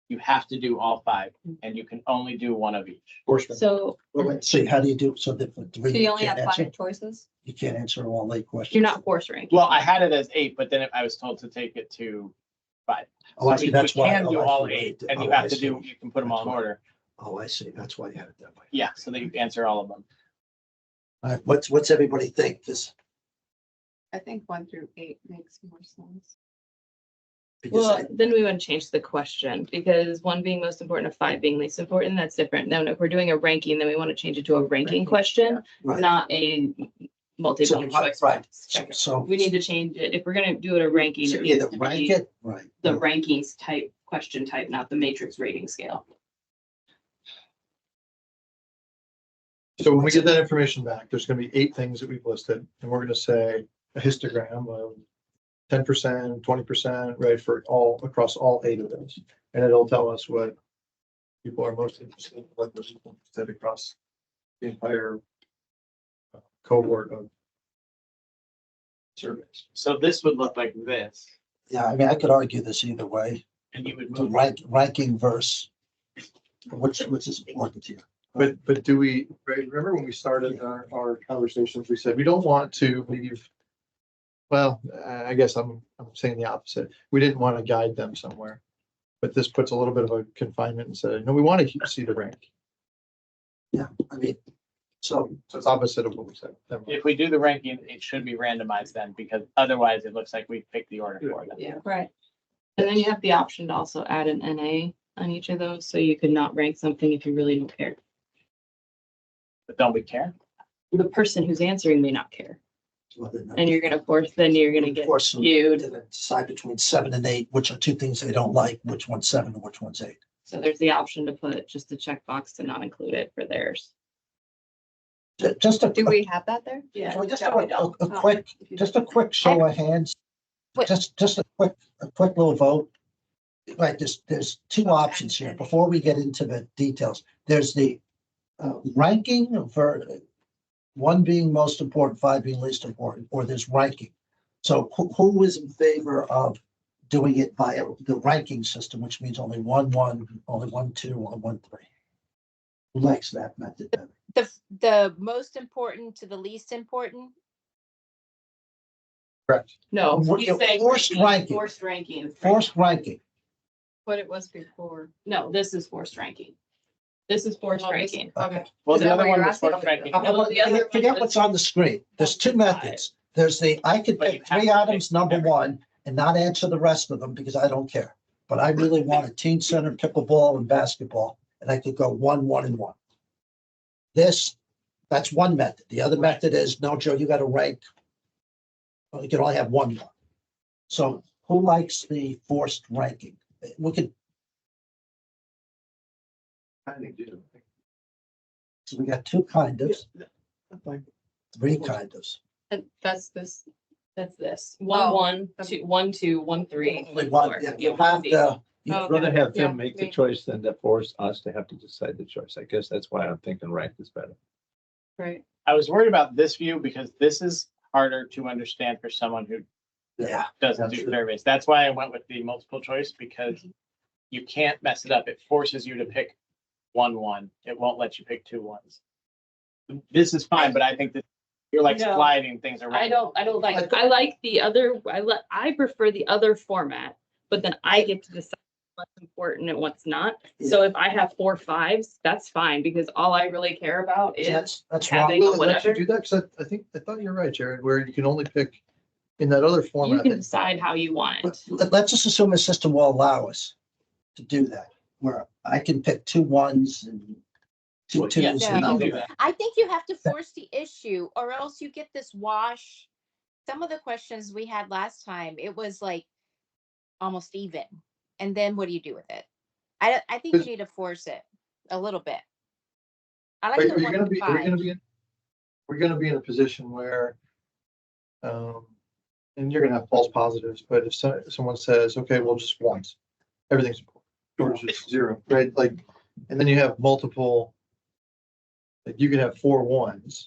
You have to do all 5, and you can only do 1 of each. horseman. So So how do you do, so that for 3? so you only can't have answer? 5 choices? You can't answer all 8 questions? You're not force ranking. Well, I had it as 8, but then I was told to take it to 5. Oh, I So see, we that's why. can oh, do I all see. 8, and you Oh, I have to see. you can put them all in That's why. order. Oh, I see, that's why you had it that way. Yeah, so that you can answer all of them. All right, what's everybody think? This, I think 1 through 8 makes more sense. because Well, then we want to change the question because 1 being most important and 5 being least important, that's different. Now, if we're doing a ranking, then we want to change it to a ranking question, right. not a multiple choice. Right, question. so. We need to change it. If we're gonna do it a ranking, So it either needs to rank be it, right. the rankings type, question type, not the matrix rating scale. So when we get that information back, there's gonna be 8 things that we've listed, and we're gonna say a histogram of 10%, 20%, right, for all, across all 8 of those. And it'll tell us what people are most interested in, what those people said across the entire cohort of surveys. So this would look like this, Yeah, I mean, I could argue this either way, and you would the move. ranking versus which is important to you. But do we, right, remember when we started our conversations, we said we don't want to leave. Well, I guess I'm saying the opposite. We didn't want to guide them somewhere. But this puts a little bit of a confinement and said, no, we want to see the rank. Yeah, I mean, so So it's opposite of what we said. Never mind. If we do the ranking, it should be randomized then, because otherwise it looks like we picked the order for them. Yeah. Right. And then you have the option to also add an NA on each of those, so you could not rank something if you really don't care. But don't we care? The person who's answering may not care, whether or not- and you're gonna get Force them skewed. to decide between 7 and 8, which are 2 things they don't like, which one's 7 and which one's 8. So there's the option to put just a checkbox to not include it for theirs. Just a, Do we have that there? so just a quick show of hands. Wait. Just a quick little vote. Right, there's 2 options here before we get into the details. There's the ranking for 1 being most important, 5 being least important, or there's ranking. So who is in favor of doing it via the ranking system, which means only 1, 1, only 1, 2, only 1, 3? Who likes that method better? The most important to the least important. Correct. No, What- he's saying forced ranking. Forced ranking. Forced ranking. What it was before. No, this is forced ranking. This is forced ranking. Okay. Well, Is the that other what one you're was asking? forced ranking. No, the other Forget one what's was- on the screen. There's 2 methods. There's I could But you pick have 3 to items, pick number everything. 1, and not answer the rest of them because I don't care. But I really want a teen center, pickleball, and basketball, and I could go 1, 1, and 1. That's one method. The other method is, no, Joe, you got to rank. Well, you can only have 1 more. So who likes the forced ranking? We could, I think you do. so we got 2 kind of, 3 kind of. And that's this. That's this. Oh. 1, 1, 2, 1, 2, 1, 3. Only one, 4. yeah, You you have the, you- Oh, I'd rather have Yeah, them make the me. choice than to force us to have to decide the choice. I guess that's why I'm thinking ranked is better. Right. I was worried about this view because this is harder to understand for someone who yeah. doesn't do surveys. That's why I went with the multiple choice, because you can't mess it up. It forces you to pick 1, 1. It won't let you pick 2 1s. This is fine, but I think that you're like No. sliding things around. I don't like, I like the other, I prefer the other format, but then I get to decide what's important and what's not. So if I have 4 5s, that's fine, because all I really care about is That's having wrong. Will it let you whatever. do that? Because I thought you're right, Jared, where you can only pick in that other You format. can decide how you want it. Let's just assume the system will allow us to do that, where I can pick 2 1s and 2 Well, 2s. yes, Yeah. we and can I'll do do that. I think you have to force the issue, or else you get this wash. Some of the questions we had last time, it was like almost even. And then what do you do with it? I think you need to force it a little bit. I like Are the you 1 gonna to be, are we 5. gonna be in? We're gonna be in a position where, and you're gonna have false positives, but if someone says, okay, well, just once, everything's important, or it's just 0, right? Like, and then you have multiple, like you can have 4 1s.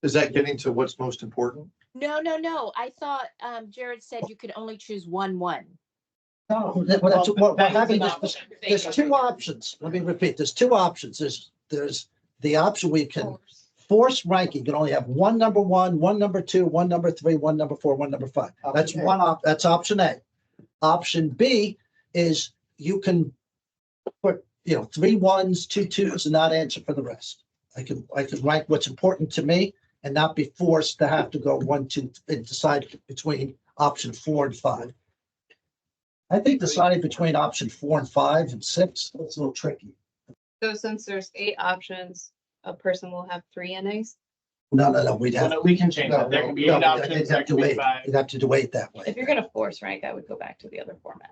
Is that getting to what's most important? No. I thought Jared said you could only choose 1 1. No, we're that is having an this, option. there's 2 options. Let me repeat, there's 2 options. There's the option we can force ranking. You can only have 1 number 1, 1 number 2, 1 number 3, 1 number 4, 1 number 5. That's Option A. that's option A. Option B is you can put, 3 1s, 2 2s, and not answer for the rest. I can rank what's important to me and not be forced to have to go 1, 2, and decide between option 4 and 5. I think deciding between option 4 and 5 and 6, that's a little tricky. So since there's 8 options, a person will have 3 NAs? No, we'd Well, have. no, we can change that. There can be 8 options, You'd there have can to be wait. 5. You'd have to do 8 that way. If you're gonna force rank, I would go back to the other format.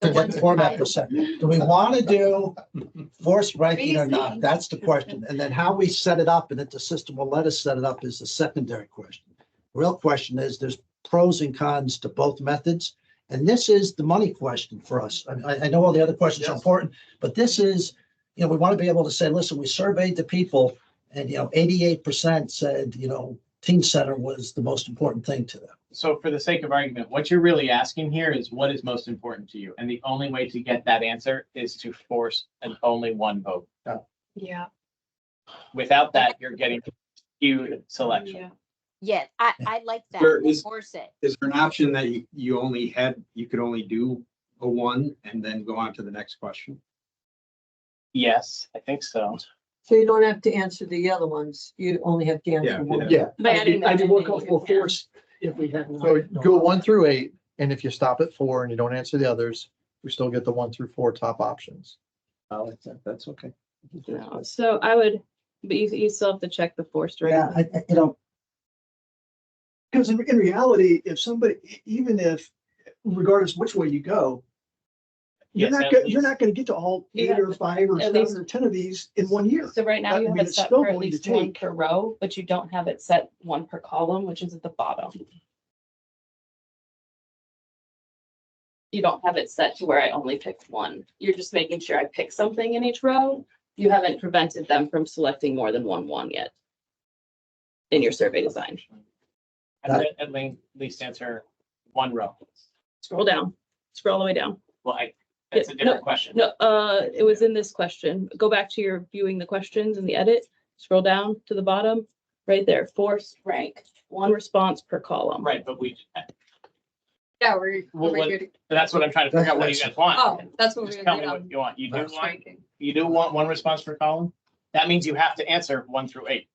What format percent? Do we want to do forced ranking or not? That's the question. And then how we set it up and if the system will let us set it up is the secondary question. The real question is there's pros and cons to both methods. And this is the money question for us. I know all the other questions are important, but this is, we want to be able to say, listen, we surveyed the people and, 88% said, teen center was the most important thing to them. So for the sake of argument, what you're really asking here is what is most important to you? And the only way to get that answer is to force an only one vote. Yeah. Without that, you're getting skewed selection. Yeah, I like that. There is- Force it. Is there an option that you could only do a one and then go on to the next question? Yes, I think so. So you don't have to answer the other ones. You only have to answer one. Yeah. By adding I that did in, more you comfortable can. force if we had. So go 1 through 8, and if you stop at 4 and you don't answer the others, we still get the 1 through 4 top options. Oh, that's okay. No, so I would, but you still have to check the forced rate. Yeah, Because in reality, if somebody, even if, regardless which way you go, Yes, at you're least. not gonna get to all You 8 have or 5 or at 7 least- or 10 of these in 1 year. So right now I you have mean, it it's set still for at going to least one take- per row, but you don't have it set one per column, which is at the bottom. You don't have it set to where I only pick one. You're just making sure I pick something in each row. You haven't prevented them from selecting more than one yet in your survey design. At least answer one row. Scroll down, scroll all the way down. Well, that's a different question. No, it was in this question. Go back to your viewing the questions in the edit, scroll down to the bottom, right there, force rank, one response per column. Right, but Yeah, we're What- here to, that's what I'm trying to figure out. What do you guys want? oh, that's what Just we're tell agreed me what on. you want. Force ranking. You do want one response per column? That means you have to answer 1 through 8.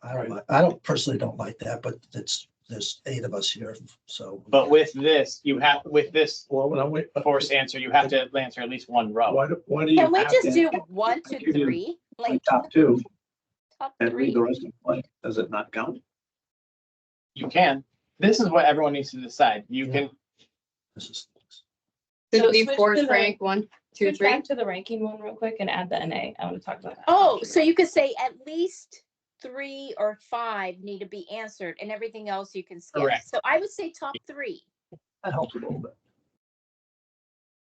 I don't personally don't like that, but there's 8 of us here, so. But with this, with this Well, when I wait, forced answer, you have to answer at least one row. why do you? Can we have just to do 1 to You do 3? Like Top 2 top and read 3? the rest of the play. Does it not count? You can. This is what everyone needs to decide. You can, This is- Should So we switch force to the- rank 1, 2, Switch 3? back to the ranking one real quick and add the NA. I want to talk about that. Oh, so you could say at least 3 or 5 need to be answered and everything else you can skip. Correct. So I would say top 3. That helps a little bit.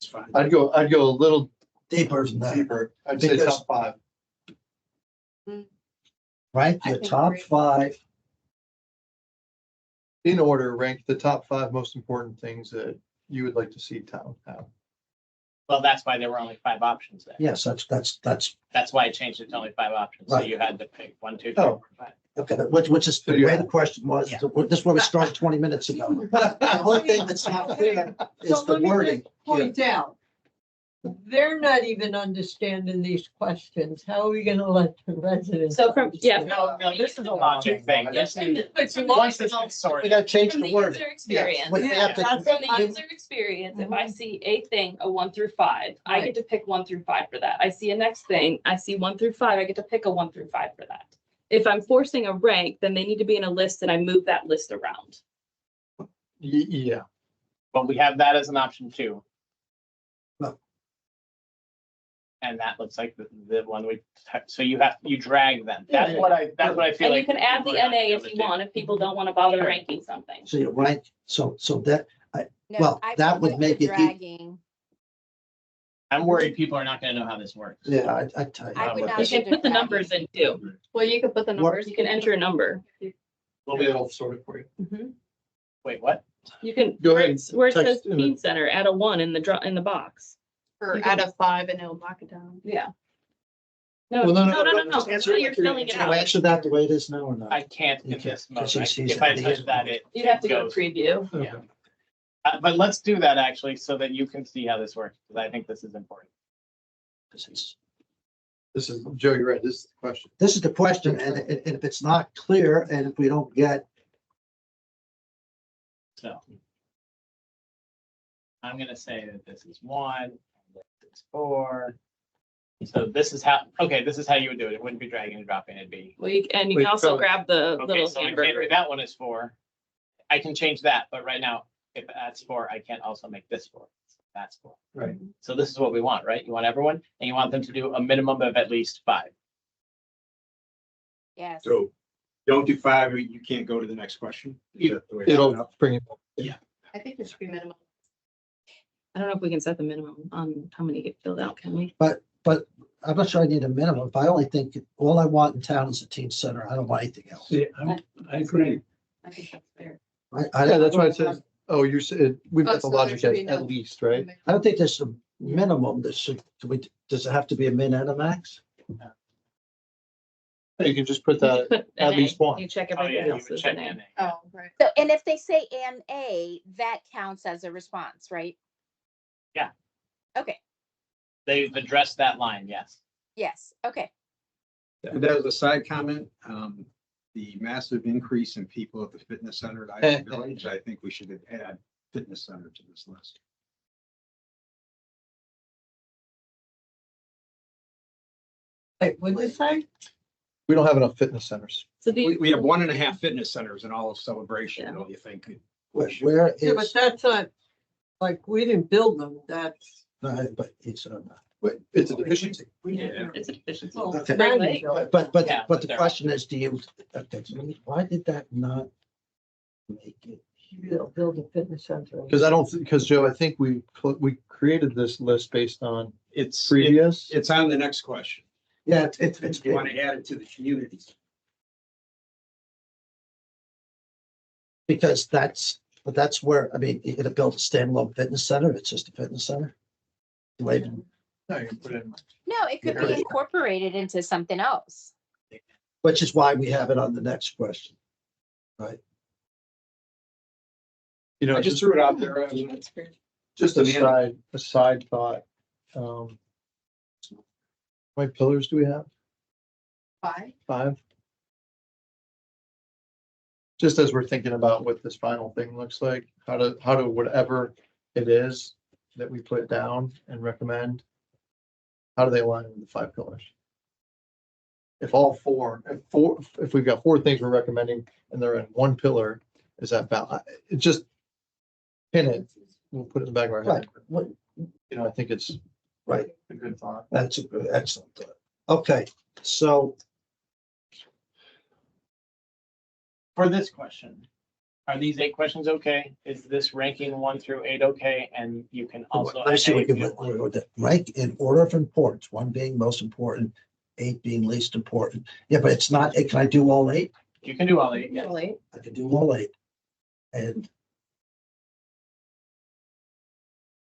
It's fine. I'd go a little Deeper than that, deeper. I'd say Because- top 5. right? I Your think top 3. 5, In order, rank the top 5 most important things that you would like to see town have. well, that's why there were only 5 options there. yes, That's why I changed it to only 5 options. So Right. you had to pick 1, 2, 3, Oh. 4, 5. okay, which is So the you way have- the question was. Yeah. This is where we started 20 minutes ago. The only thing that's not clear is So the let me wording. just point out, they're not even understanding these questions. How are we gonna let the residents? So from, yeah. No, this is a logic thing. This is, But from once the this gets sorted. We gotta change from the the wording. user experience. We have to- That's From the what user experience, if I see a thing, a 1 through 5, I get to pick 1 through 5 for that. I see a next thing, I see 1 through 5, I get to pick a 1 through 5 for that. If I'm forcing a rank, then they need to be in a list and I move that list around. Yeah, But we have that as an option too. No. And that looks like the one so you drag them. That's what I feel And like. you can add the people are not NA able if to you do. want, if people don't want to bother Sure. ranking something. So you're right, so that, No, Well, I that put would the make it dragging. I'm worried people are not gonna know how this works. yeah, I tell you. I would not You do can put the dragging. numbers in too. Well, you could put the numbers. You can enter a number. Well, it'll sort it for you. wait, what? You can, Go where ahead, where it text says in the- teen center, add a 1 in the box. Or You can- out of 5 and it'll knock it down. Yeah. No, Well, no, just answer no, it you're like you're filling it Can I out. answer that the way it is now or not? I can't You in can't, this mode. because he sees If I it in touch the- that, it You'd have to go goes. to preview. Yeah. But let's do that actually, so that you can see how this works, because I think this is important. This This is, Joe, you're right. This is the question. is the question, and if it's not clear, and if we don't get, So. I'm gonna say that this is 1, and this is 4. So this is how you would do it. It wouldn't be dragging and dropping, it'd be. Well, and you Wait, can also so- grab the Okay, little so I can't hamburger. do that one is 4. I can change that, but right now, if that's 4, I can't also make this 4. That's cool. Right. So this is what we want, right? You want everyone, and you want them to do a minimum of at least 5. Yes. So don't do 5 or you can't go to the next question. Is that the way it's set It'll up? bring it. I think there should be minimum. I don't know if we can set the minimum on how many get filled out, can we? But I'm not sure I need a minimum. If I only think all I want in town is a teen center, I don't want anything else. Yeah, I agree. I think that's fair. Yeah, that's why it says, oh, you said, we've Oh, got the so there logic should be at no- least, right? I don't think there's a minimum. Does it have to be a min and a max? You can just put that Put at NA. least one. You check Oh, yeah, everything you else would as check an A. NA. Oh, right. So, and if they say NA, that counts as a response, right? Yeah. Okay, They've addressed that line, yes. yes, okay. And that was a side comment. The massive increase in people at the fitness center at Ivy Village, I think we should add fitness center to this list. Wait, what did you say? We don't have enough fitness centers. So do We you, have 1.5 fitness centers in all of Celebration, Yeah. don't you think? Where Yeah, but is, that's not, like, we didn't build them, that's. no, but it's, It's a deficiency. Yeah. it's a deficiency. Oh, Okay. Maggie built it. but Yeah, the they're- question is, do you, okay, so why did that not make it? Build a fitness center. Because because Joe, I think we created this list based on It's, previous. it's on the next question. Yeah, it's. You want to add it to the communities. Because that's where, I mean, you're gonna build a standalone fitness center, it's just a fitness center. Do I even- No, you can put it in. No, it could be incorporated into something else. Which is why we have it on the next question. You know, I just threw it out there. I mean, just a side thought. How many pillars do we have? 5. 5? Just as we're thinking about what this final thing looks like, how to whatever it is that we put down and recommend, how do they align with the 5 pillars? If all if we've got 4 things we're recommending and they're in one pillar, is that valid? It just pin it, we'll put it in the back of our Right, head. what, You know, I think it's right, a good thought. that's a good, excellent thought. Okay, so For this question, are these 8 questions okay? Is this ranking 1 through 8 okay? And you can also. let me see what NA you if you want. rank in order of importance, 1 being most important, 8 being least important. Yeah, but it's not, can I do all 8? You can do all 8, yes. I can do all 8. And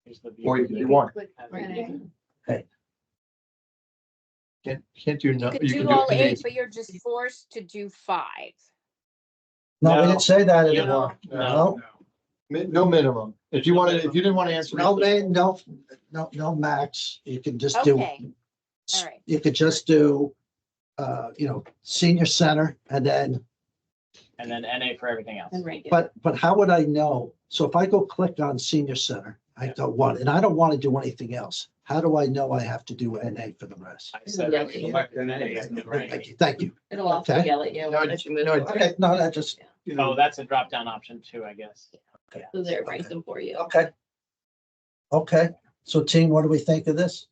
Here's the view. Or you can do 1. Can't do You no, could you can do do all 8, any. but you're just forced to do 5. no, we No. didn't say that No. anymore. No, No minimum. If you wanted, if you didn't want to answer. no, no max. You can just do. Okay, all right. You could just do, senior center and then, And then NA for everything else. And regular. but how would I know? So if I go click on senior center, I go 1, and I don't want to do anything else. How do I know I have to do NA for the rest? I said. Yeah. Select an A. Thank you, thank you. It'll also Okay. yell at you as you move No, forward. Okay, no, that just, Oh, that's a drop down option too, I guess. So there it ranks them for you. okay. Okay, so team, what do we think of this?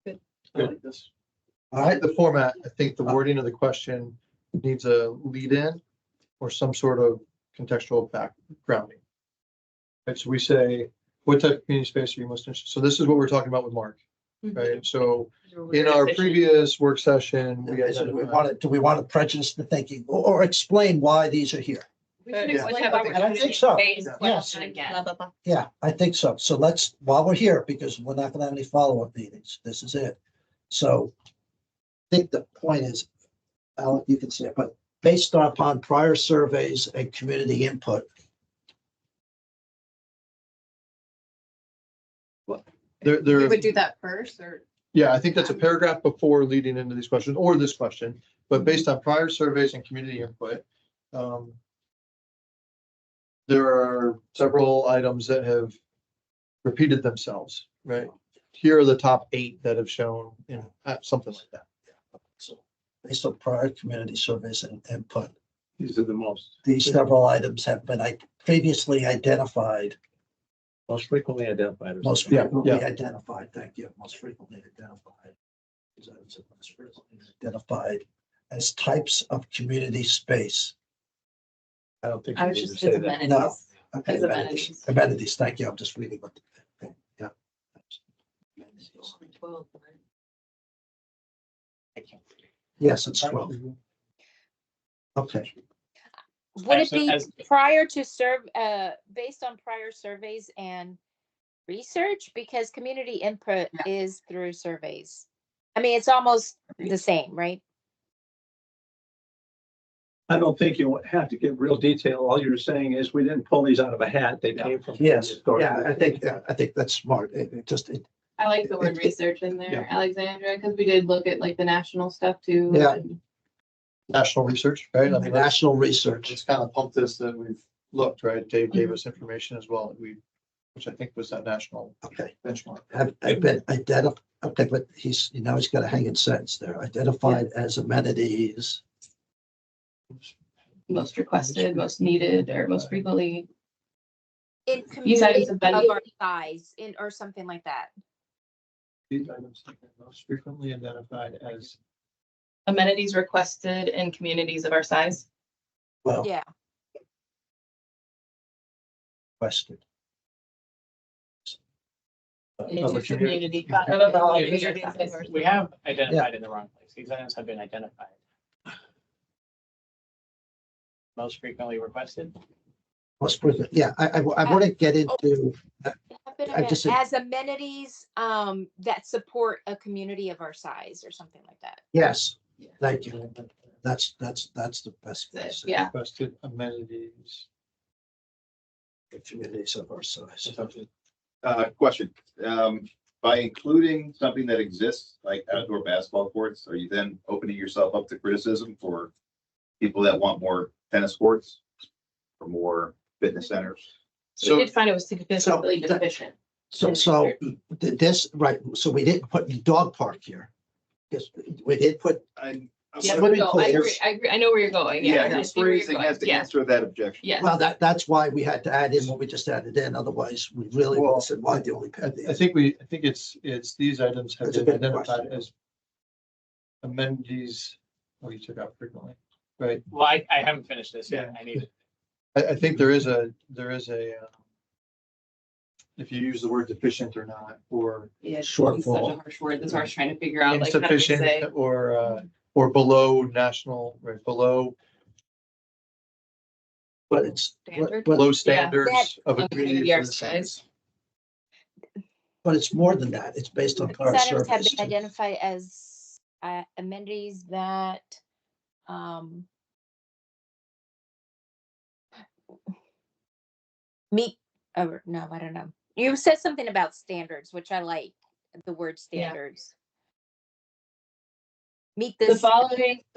Good. All right, The format, I think the wording of the question needs a lead in or some sort of contextual backgrounding. Right, so we say, what type of community space are you most interested? So this is what we're talking about with Mark, right? So in our previous work session, we okay, so identified. do we want to prejudice the thinking or explain why these are here? We should Yeah. explain And I opportunity think so. based Yes. question again. Blah, blah, blah. Yeah, I think so. So let's, while we're here, because we're not gonna have any follow-up meetings, this is it. So I think the point is, Alec, you can say it, but based upon prior surveys and community input, There, You would do that first or? yeah, I think that's a paragraph before leading into these questions or this question, but based on prior surveys and community input. There are several items that have repeated themselves, right? Here are the top 8 that have shown, something like that. so based on prior community surveys and input, These are the most. these several items have been previously identified Most frequently identified. Most frequently identified, thank you, most frequently identified. These items are most frequently identified as types of community space. I don't think I you was need to just, say it's that. amenities. Okay, As amenities. amenities, thank you, I'm just reading what, okay, yeah. Yes, it's 12. Okay, Would it So be as- prior to based on prior surveys and research? Because community input is through surveys. I mean, it's almost the same, right? I don't think you have to give real detail. All you're saying is we didn't pull these out of a hat. They came from. yes, yeah, I think that's smart, I like the word research in there, Alexandra, because we did look at like the national stuff too. Yeah. and- National research, right? I mean, that's, national research. it's kind of pumped this that we've looked, right? Dave gave us information as well. Which I think was that national Okay, benchmark. have been identified, okay, but he's got a hanging sentence there, identified as amenities. Most requested, most needed, or most frequently. In These items community have been- of our size, or something like that. These items have been most frequently identified as. Amenities requested in communities of our size. Well, Yeah. requested. Into community. We have identified in the wrong place. These items have been identified. Most frequently requested. Most frequent, yeah, I wouldn't get into, I just- As amenities, that support a community of our size or something like that. yes, thank you. That's the best. way to say it. Yeah. Requested amenities. The communities of our size. Question, by including something that exists, like outdoor basketball courts, are you then opening yourself up to criticism for people that want more tennis courts? Or more fitness centers? We did find it was significantly So- deficient. So this, right, so we didn't put the dog park here. Yes, we did put, Yeah, swimming no, I agree, pools. I agree, I know where you're going, yeah. Yeah, I your see where you're phrasing going. has to Yeah, answer that objection. yeah. well, that's why we had to add in what we just added in, otherwise we really would have said, why the only pet I think it's these items have That's a been good identified question. as amenities. Oh, you took out frequently, right? Well, I haven't finished this yet. I need. I think there is a, if you use the word deficient or not, or Yeah, it's Shortfall. such a harsh word, that's why I was trying to figure out, like, how do we say? insufficient or below national, right, below but it's, Standard? below Yeah. standards of a Of community. community our of this size. size. but it's more than that. It's based on These prior items have surveys. been too. identified as amenities that meet, or no, I don't know. You said something about standards, which I like, the word Yeah. standards. Meet The this.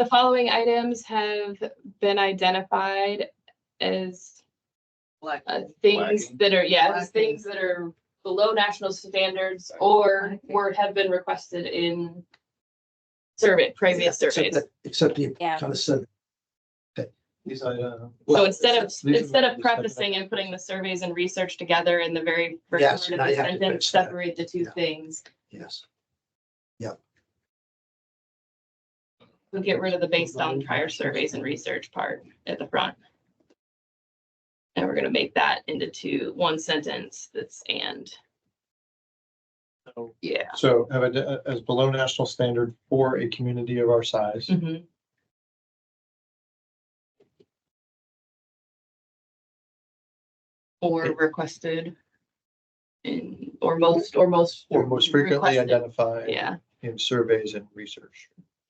following items have been identified as things Flagging. that are, as things that are below national standards or have been requested in previous Except surveys. except you Yeah. kind of said, These items. So well, instead of these are- prefacing and putting the surveys and research together in the very first Yes, word now of the you have to sentence, fix that. separate the two Yeah. things. yes, We'll get rid of the based on prior surveys and research part at the front. And we're gonna make that into one sentence that's and, So yeah. So have it as below national standard for a community of our size. Mhm. Or requested. Or most Or most frequently requested. identified. Yeah, In surveys and research.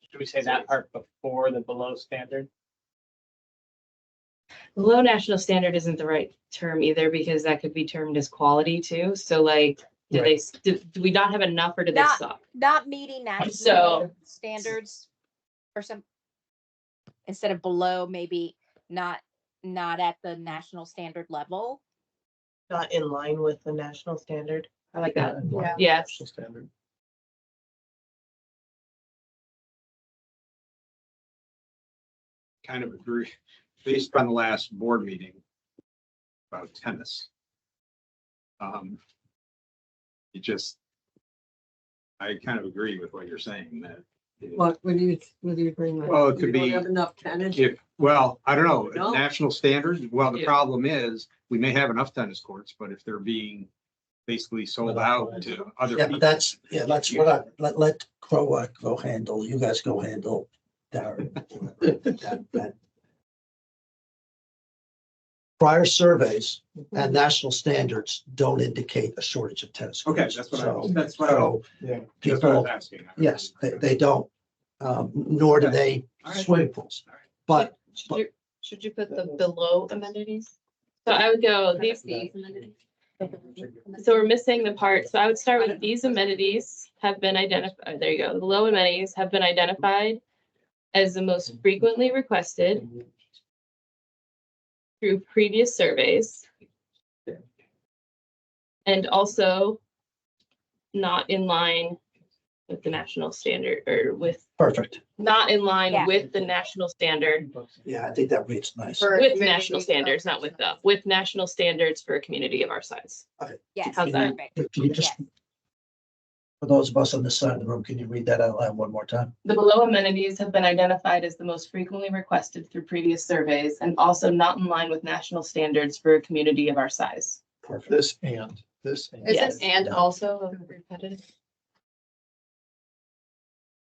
should we say that part before the below standard? below national standard isn't the right term either, because that could be termed as quality too, so like, do we not have enough, or do they Not- suck? Not meeting national So- standards or some, instead of below, maybe not at the national standard level. Not in line with the national standard. I like that, And what yes. national standard. Kind of agree, based on the last board meeting about tennis. It just, I kind of agree with what you're saying that. What do you bring? Well, it could We don't be- have enough tenants. Well, I don't know, No. national standards, well, the Yeah. problem is, we may have enough tennis courts, but if they're being basically sold out to other Yeah, but people. that's what let Crow go handle, you guys go handle Darren. That. Prior surveys and national standards don't indicate a shortage of tennis Okay, courts. that's what So- that's what So yeah, that's what I people, was asking. yes, they don't, nor do they All right. swimming pools. But Should you put the below amenities? So I would go these. So we're missing the part. So I would start with these amenities have been identified. There you go. The low amenities have been identified as the most frequently requested through previous surveys. And also not in line with the national standard or perfect. not in line Yeah. with the national standard, Yeah, I think that reads nice. For with community national standards, not with national standards for a community of our size. Yes, How's that? perfect. Can you just, Yes. for those of us on this side of the room, can you read that out loud one more time? The below amenities have been identified as the most frequently requested through previous surveys and also not in line with national standards for a community of our size. Perfect. This and. Is Yes. it and also repetitive?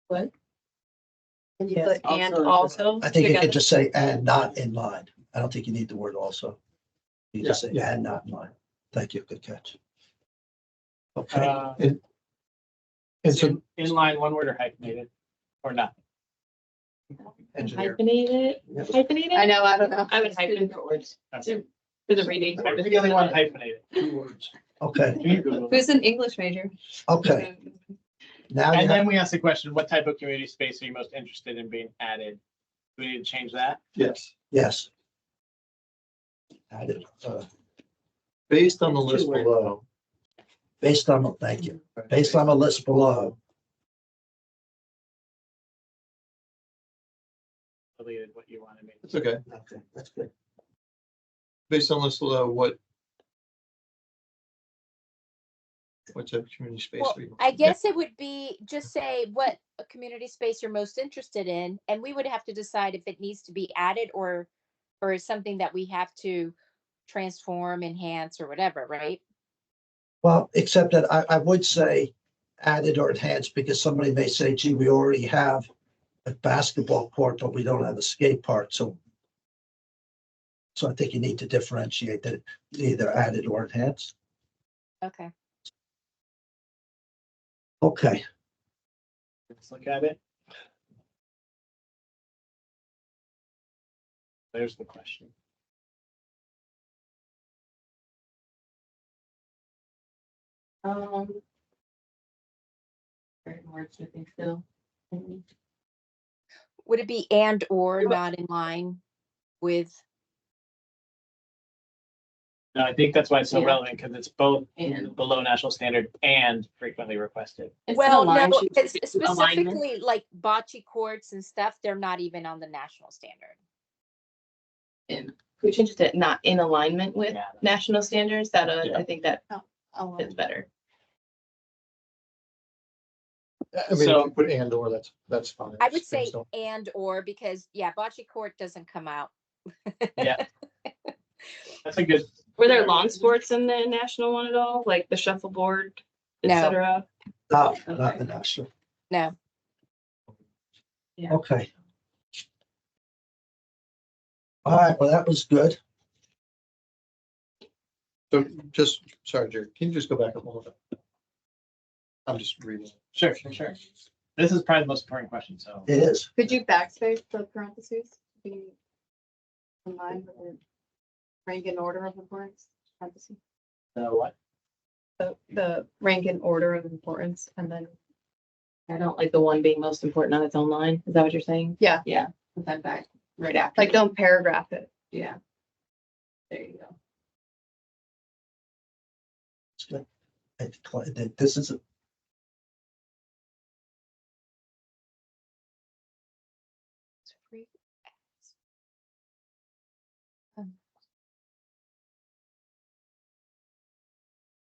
What? Can you Yes, put and also. also? I think you together? could just say and not in line. I don't think you need the word also. You just say and not in line. Thank you, good catch. Okay, And so, Inline, one word or hyphenated, or not? engineer. Hyphenated, Yep. hyphenate I it know, I don't know. I would hyphen Okay. for the reading. Maybe the only one hyphenated. 2 words. Okay, Who's an English major? okay. Now you And have, then we asked the question, what type of community space are you most interested in being added? Do we need to change that? yes, yes. Added, based on the list below, based on, thank you, based on the list below, Deleted what you wanted me. it's okay. okay, that's good. Based on the list below, what type of community space Well, are you? I guess it would be just say what a community space you're most interested in, and we would have to decide if it needs to be added or is something that we have to transform, enhance, or whatever, right? Well, except that I would say added or enhanced, because somebody may say, gee, we already have a basketball court, but we don't have a skate park, so I think you need to differentiate that either added or enhanced. Okay. Okay, Let's look at it. There's the question. Very wordsmithing still. Would it be and or not in line with? No, I think that's why it's so Yeah. relevant, because it's both And below national standard and frequently requested. Well, no, it's it's specifically like bocce courts and stuff, they're not even on the national standard. we changed it not in alignment with Yeah. national standards, that Yeah. I think that Oh, fits better. I mean, if So- you put and or, that's fine. I would say Things don't- and or because, yeah, bocce court doesn't come out. Yeah. That's a good, Were there lawn sports in the national one at all, like the shuffleboard, No. et cetera? no, not the national. No. Yeah. Okay. All right, well, that was good. So just, sorry, Jerry, can you just go back a little bit? I'm just reading. sure. This is probably the most important question, so. It is. Could you backspace the parentheses? Be in line with the rank and order of importance? Parentheses. What? The rank and order of importance, and then I don't like the one being most important on its own line. Is that what you're saying? Yeah. Yeah, put that back right after. like don't paragraph it. Yeah. There you go. It's good. I declare that this is a It's free.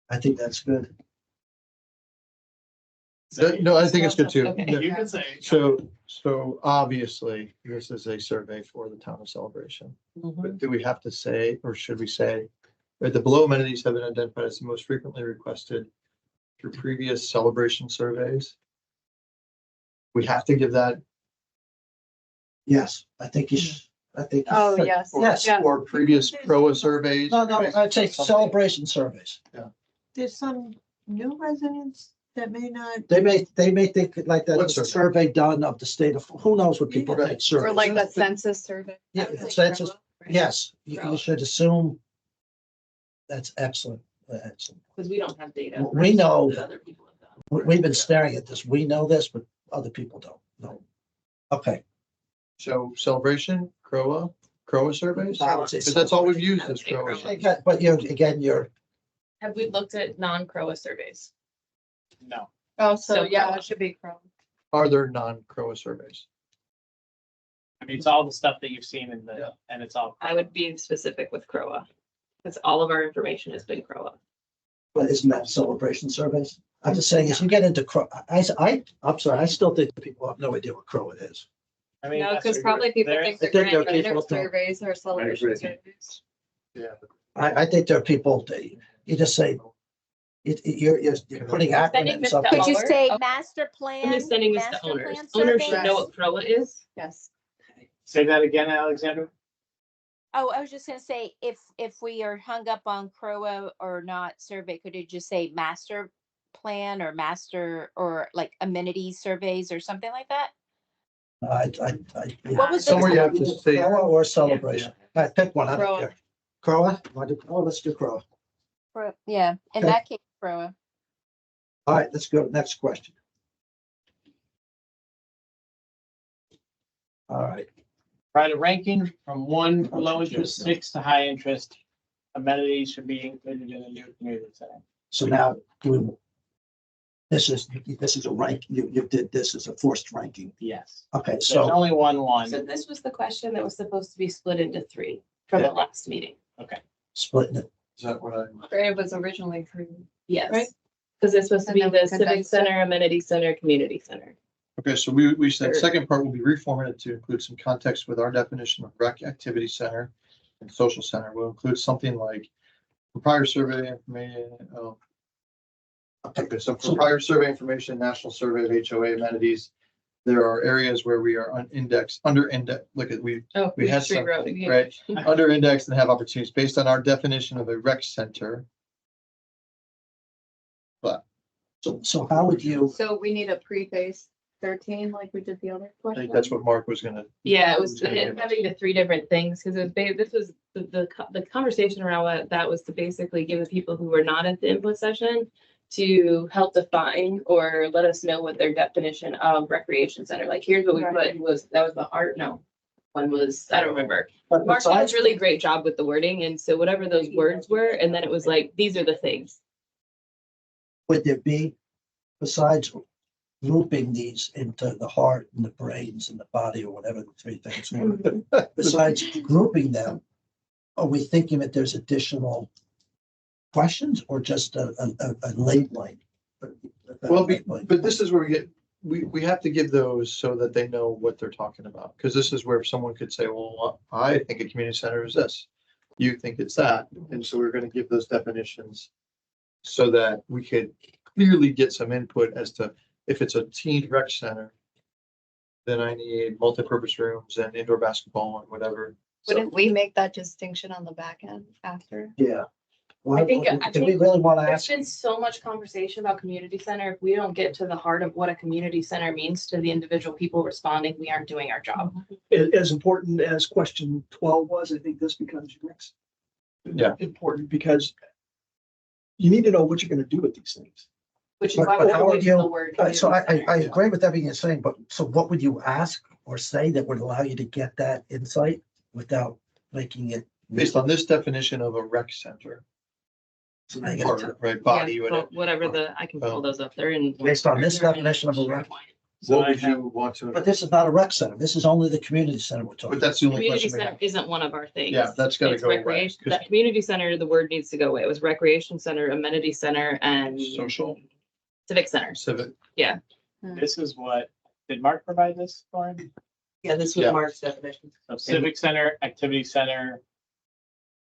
I think that's good. No, I think it's good too. Okay. Yeah. You can say. So obviously, this is a survey for the town of Celebration. But do we have to say, or should we say, that the below amenities have been identified as the most frequently requested through previous celebration surveys? We have to give that, Yes, I think you should, I think. you Oh, should. yes. Yes. Yeah. or previous PROA surveys? No, I'd say celebration surveys. There's some new residents that may not. They may think like that, What it's a survey? survey done of the state of, who knows what people Right. think surveys. Or like the census survey. Yeah, That was like census, Trello, right? yes, you should assume. That's excellent, excellent. Because we don't have data. We know, that other people have done. we've been staring at this, we know this, but other people don't know. Okay. So celebration, CROA surveys? I would say Because that's all we've used I would is say CROA. CROA. But you're, Have we looked at non-CROA surveys? No. Oh, so So yeah, Chrome. it should be Chrome. Are there non-CROA surveys? I mean, it's all the stuff that you've seen in Yeah. the, and it's all. I would be specific with CROA. Because all of our information has been CROA. but isn't that celebration surveys? I'm just saying, as you get into I'm sorry, I still think people have no idea what crow it is. I mean, No, that's because what probably people there think is- the I think there are grand people dinner that- surveys are celebration agree. surveys. Yeah. I think there are people, you just say, you're putting Sending acronyms this up. to Could you Owners? say Oh, master plan? I'm just sending this to master owners. plan Owners should survey? know what CROA is. Yes. Say that again, Alexander? Oh, I was just gonna say, if we are hung up on CROA or not survey, could you just say master plan or master or like amenity surveys or something like that? What was the Somewhere you have to say, Crow or celebration. I pick one, I don't Crow. care. Crow, let's do crow. Yeah, in Okay. that case, CROA. All right, let's go, next question. All right, Right, a ranking from one low interest, 6 to high interest. Amenities should be included in the new community center. so now, this is a rank, you did this as a forced ranking. Yes. Okay, There's so, only one. So this was the question that was supposed to be split into 3 from the last meeting. splitting it. is that what I? It was originally 3. Right. Yes. Because it's supposed to And be then the we civic condensed it. center, amenity center, community center. Okay, so we said Or- second part will be reformatted to include some context with our definition of rec activity center and social center. Will include something like for prior survey information. Okay, so for prior survey information, national survey of HOA amenities, there are areas where we are under index, look at, we Oh, We had some, rewrote it. right, under indexed and have opportunities based on our definition of a rec center. So how would you, So we need a preface 13 like we did the other I question. think that's what Mark was gonna. Yeah, it was gonna give us. having the 3 different things, because this was the conversation around what that was to basically give the people who were not at the input session to help define or let us know what their definition of recreation center, like, here's what we Right. put, that was the heart, no. One was, I don't remember. but Mark did a besides, really great job with the wording, and so whatever those words were, and then it was like, these are the things. would there be, besides grouping these into the heart and the brains and the body or whatever the 3 things were, besides grouping them, are we thinking that there's additional questions or just a labeling? Well, but this is where we have to give those so that they know what they're talking about. Because this is where someone could say, well, I think a community center is this. You think it's that. And so we're going to give those definitions so that we could clearly get some input as to if it's a teen rec center, then I need multipurpose rooms and indoor basketball and whatever. Wouldn't we make that distinction on the back end after? Yeah. Well, I think- do we really want to There's ask? been so much conversation about community center. If we don't get to the heart of what a community center means to the individual people responding, we aren't doing our job. As important as question 12 was, I think this becomes next. Yeah. Important because you need to know what you're gonna do with these things. Which is But- why but we're how away would from the you- word. So community I center. agree with everything you're saying, but so what would you ask or say that would allow you to get that insight without making it? Based on this definition of a rec center, So now you part, gotta- right, Yeah, body, well, whatever. whatever I can pull those up there and. Based on this definition of a rec, So What I would have, you want But to, this is not a rec center. This is only the community center we're talking. but that's the only Community question we center have. isn't one of our things. Yeah, that's gotta It's go away, recreation. 'cause- That community center, the word needs to go away. It was recreation center, amenity center, and Social, civic center. civic. this is what, did Mark provide this, Lauren? Yeah, this was Yeah. Mark's definition. So civic center, activity center,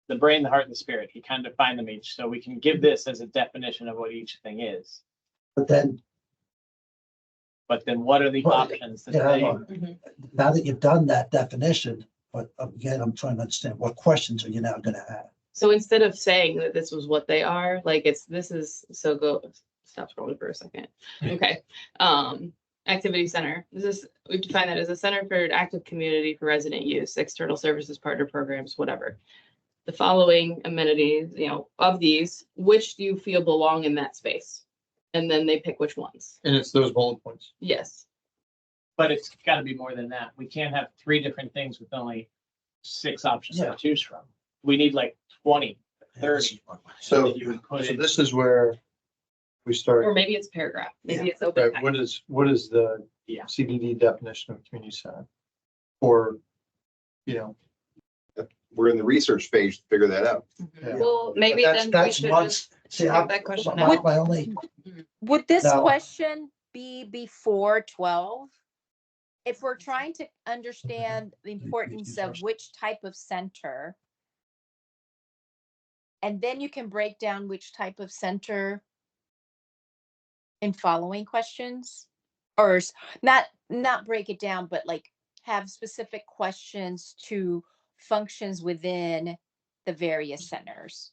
the brain, the heart, and the spirit. He kind of defined them each, so we can give this as a definition of what each thing is. But then, But then what are the Well, options that yeah, they, Mhm. now that you've done that definition, but again, I'm trying to understand what questions are you now gonna have? So instead of saying that this was what they are, like stop scrolling for a second. Okay. Activity center. We define that as a center for an active community for resident use, external services, partner programs, whatever. The following amenities, of these, which do you feel belong in that space? And then they pick which ones. And it's those bullet points. Yes. but it's gotta be more than that. We can't have 3 different things with only 6 options Yeah. to choose from. We need like 20, 30. So, that you would put so in. this is where we start, Or maybe it's paragraph. Maybe it's open. right, text. what is the Yeah. CBD definition of community center? Or, We're in the research phase to figure that out. Yeah. Well, But maybe that's, then we that's should once, just see, take that question my, out. my only, Would this No. question be before 12? If we're trying to understand the importance of which type of center, and then you can break down which type of center in following questions, or not break it down, but like have specific questions to functions within the various centers.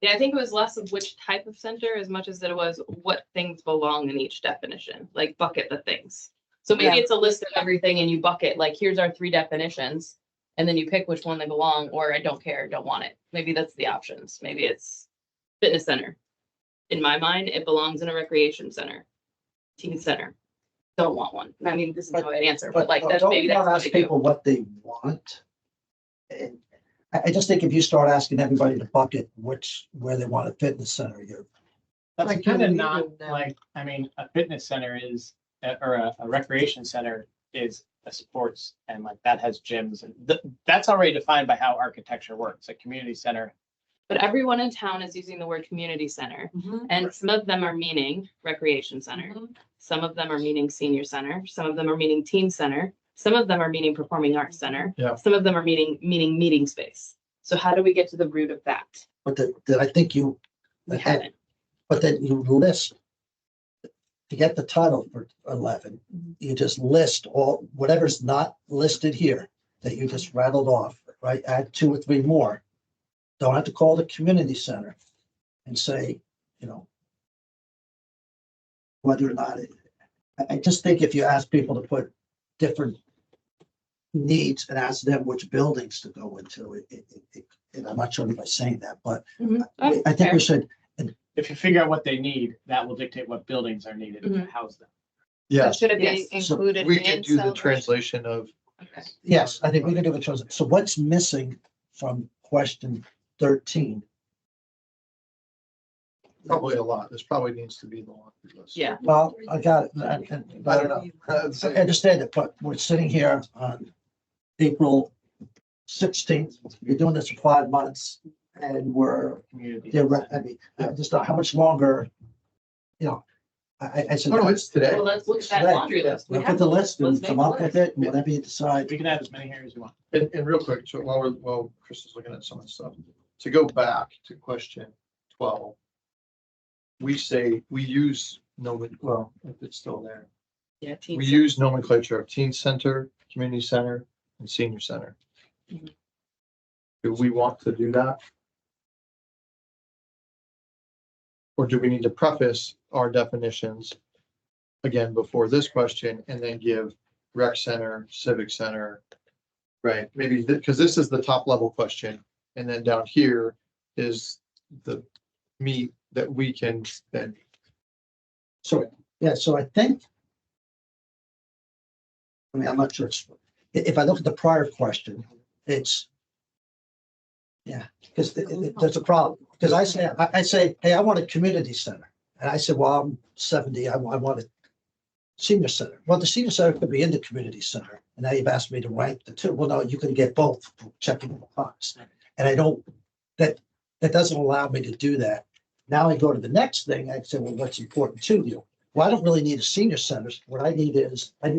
Yeah, I think it was less of which type of center as much as that it was what things belong in each definition, like bucket the things. So maybe Yeah. it's a list of everything and you bucket, like, here's our 3 definitions. And then you pick which one they belong, or I don't care, don't want it. Maybe that's the options. Maybe it's fitness center. In my mind, it belongs in a recreation center, teen center. Don't want one. I mean, this is how I'd answer, but like, that's don't maybe we that's wanna what ask they do. people what they want? And I just think if you start asking everybody to bucket where they want a fitness center, you're, That's Like kind of you not do now. like, I mean, a fitness center is, or a recreation center is a sports and like that has gyms and that's already defined by how architecture works. A community center. But everyone in town is using the word community center. Mhm. And some of them are meaning recreation center. Some of them are meaning senior center. Some of them are meaning teen center. Some of them are meaning performing arts center. Yeah. Some of them are meaning meeting space. So how do we get to the root of that? but that I think you, We haven't. but then you list, to get the title for 11, you just list all, whatever's not listed here, that you just rattled off, right? Add 2 or 3 more. Don't have to call the community center and say, whether or not I just think if you ask people to put different needs and ask them which buildings to go into, and I'm not sure if I'm saying that, but Oh, I think fair. we should, If you figure out what they need, that will dictate what buildings are needed to Mhm. house them. yeah, So should it be Yes. So included we in can do the celebration? translation of, Okay. yes, I think we can do the chosen. So what's missing from question 13? probably a lot. This probably needs to be the laundry list. Yeah. Well, I got it. I don't know. I understand it, but we're sitting here on April 16th. You're doing this for 5 months and we're, Community. I mean, I just don't, how much longer, I said. Oh, no, it's today. Well, let's look at that Today. laundry list. We Look have at the list let's and make come the up with list. it, and whatever you decide. We can add as many here as you want. And real quick, so while Chris is looking at some of the stuff, to go back to question 12. We use if it's still there, Yeah, teen we center. use nomenclature of teen center, community center, and senior center. Mhm. Do we want to do that? Or do we need to preface our definitions again before this question and then give rec center, civic center? Right, maybe, because this is the top level question, and then down here is the meat that we can then. So, yeah, so I think. I mean, I'm not sure. If I look at the prior question, it's. Yeah, because there's a problem, because I say, hey, I want a community center. And I said, well, I'm 70, I want it senior center. Well, the senior center could be in the community center. And now you've asked me to rank the two. Well, no, you can get both, checking the box. And I don't, that doesn't allow me to do that. Now I go to the next thing. I say, well, what's important to you? Well, I don't really need a senior center. What I need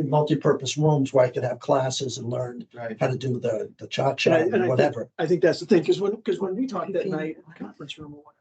multi-purpose rooms where I can have classes and learn Right. how to do the cha-cha And I and think- whatever. I think that's the thing, because when we talked that night in the conference room or whatever,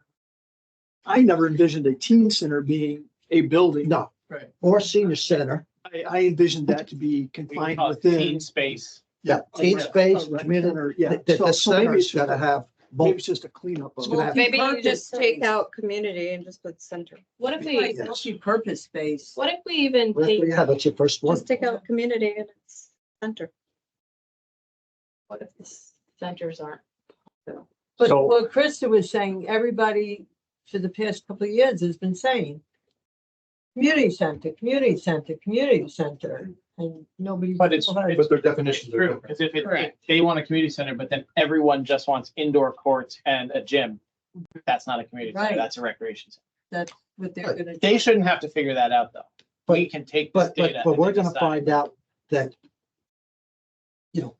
I never envisioned a teen center being a building. No, Right. or senior center. I envisioned that to be We can confined call it within. teen space. Yeah, a teen rec- space, a rec community. center, Yeah. The So maybe center's it's just gotta have maybe both. it's just a cleanup It's of. gonna have- Maybe you just take Multi-purpose out community and just put center. What if we, Like multi-purpose space. what if we even Well, take, yeah, that's your first one. Just take out community and it's center. what if the centers aren't? But So- what Krista was saying, everybody for the past couple of years has been saying community center, community center, community center, and nobody. But it's- But their definitions are True, different. because if Correct. they want a community center, but then everyone just wants indoor courts and a gym, that's not a community center, Right. that's a recreation center. That's what they're gonna. They shouldn't have to figure that out, though. We can take this But data. but and we're then gonna decide. find out that,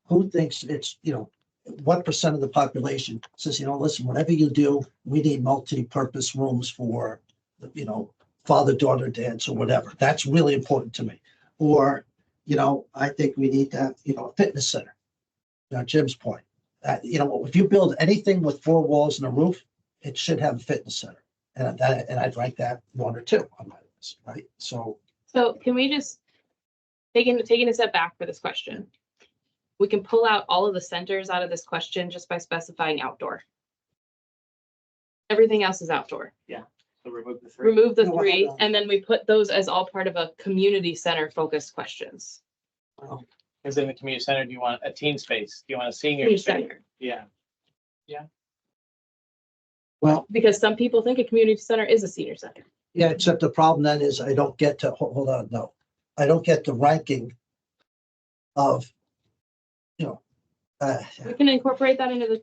who thinks it's, what percent of the population says, listen, whatever you do, we need multi-purpose rooms for, father-daughter dance or whatever. That's really important to me. Or, I think we need to have, a fitness center. Jim's point. If you build anything with 4 walls and a roof, it should have a fitness center. And I'd rank that 1 or 2 on my list, right? So. So can we just, taking a step back for this question? We can pull out all of the centers out of this question just by specifying outdoor. Everything else is outdoor. So remove the 3. Remove the No, 3, hold on. and then we put those as all part of a community center focused questions. Because in the community center, do you want a teen space? Do you want a senior Community space? center. Yeah. Well, Because some people think a community center is a senior center. yeah, except the problem then is I don't get to, hold on, no. I don't get the ranking of, We can incorporate that into the,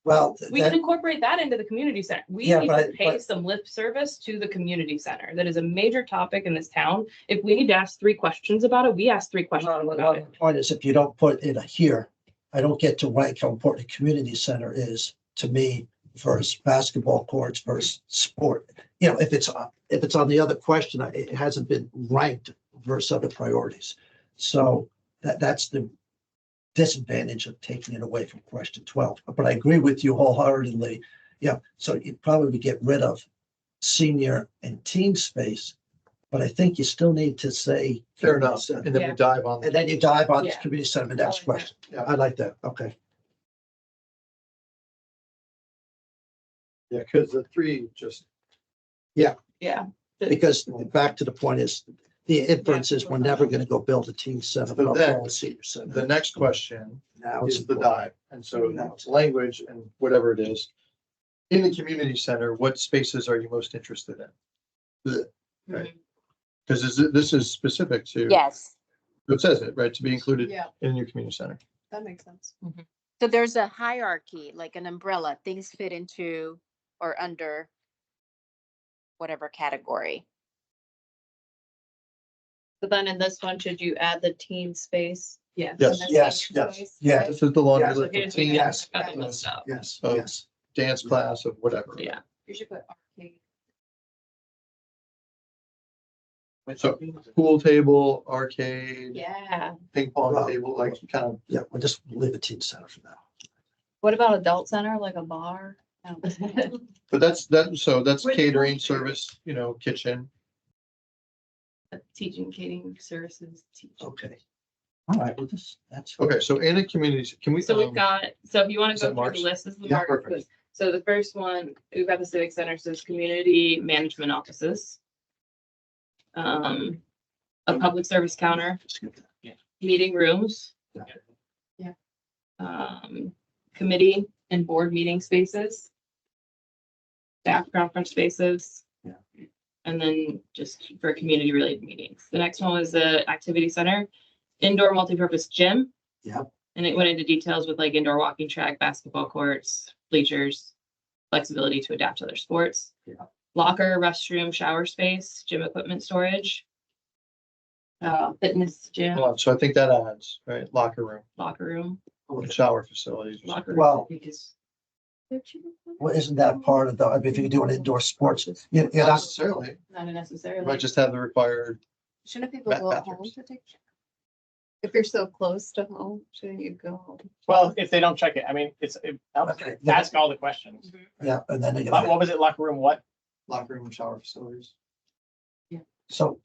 well, we can incorporate that into the community center. We Yeah, need but to I- pay but- some lip service to the community center. That is a major topic in this town. If we need to ask 3 questions about it, we ask 3 questions about it. the point is if you don't put it here, I don't get to rank how important a community center is to me versus basketball courts versus sport. If it's on the other question, it hasn't been ranked versus other priorities. So that's the disadvantage of taking it away from question 12. But I agree with you wholeheartedly. Yeah, so you'd probably get rid of senior and teen space, but I think you still need to say. Fair enough. And then we Yeah. dive on. And then you dive on the Yeah. community center, the next I like that. question. Yeah, I like that. Okay. Yeah, because the 3 just, Yeah. Because back to the point is, the inference is we're never gonna go build a teen center, So but then- a senior center. the next question Now it's is the dive. And so now it's language and whatever it is. In the community center, what spaces are you most interested in? Right. Because this is specific to. Yes. It says it, right, to be included Yeah. in your community center. That makes sense. So there's a hierarchy, like an umbrella, things fit into or under whatever category. So then in this one, should you add the teen space? Yes. Yes, And the yes, senior yes, space? yes, This is the laundry Yes. list Okay, of so teams, yes, got it messed up. yes, Oh. yes. dance class of whatever. Yeah. You should put arcade. So pool table, arcade, Yeah. ping pong Wow. table, like kind of, Yeah, we'll just leave a teen center for now. What about adult center, like a bar? No. but so that's Which catering pool service, kitchen. Teaching, catering services. Okay. All right, well, that's. Okay, so in a community, can we? So we've got, so if you want is to that go through Mark's? the list, this is the Yeah, mark. perfect. So the first one, we've got the civic center, says community management offices. A public service counter, meeting rooms. Yeah. Committee and board meeting spaces. Staff conference spaces. Yeah. And then just for community related meetings. The next one was the activity center, indoor multipurpose gym. Yeah. And it went into details with like indoor walking track, basketball courts, bleachers, flexibility to adapt to other sports. Yeah. Locker, restroom, shower space, gym equipment storage. Fitness gym, So I think that adds, right, locker room, locker room, shower facilities. locker room. Well, Because well, isn't that part of the, I mean, if you can do an indoor sports, you Not know, necessarily, not you necessarily. might just have the required, Shouldn't people go home bathrooms. to take? If you're so close to home, shouldn't you go home? Well, if they don't check it, I mean, Okay. ask all the questions. yeah, and then they're What gonna, was it, locker room, what? locker room and shower facilities. so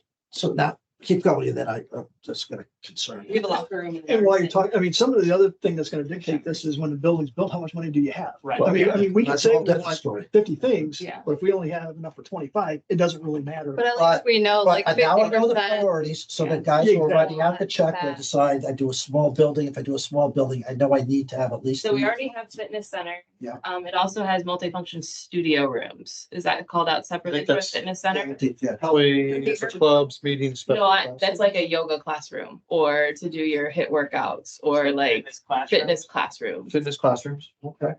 now keep going, and then I'm just gonna concern. We have a locker room. And while you're talking, I mean, some of the other thing that's gonna dictate this is when the building's built, how much money do you have? Right. I mean, we can That's say a whole we different want story. 50 things, Yeah. but if we only have enough for 25, it doesn't really matter. But at But- least we know But like now I know the 50%. priorities, so Yeah. the guys who are Yeah, writing out the check, they exactly. decide, I do a small building, if I do a small building, I know I need to have at least. So we three- already have fitness center. Yeah. It also has multifunction studio rooms. Is that called out separately for a that's- fitness center? Yeah, Probably for clubs, meetings. No, special that's like a yoga classroom or to do your HIIT workouts or like fitness classroom. Fitness classrooms. okay.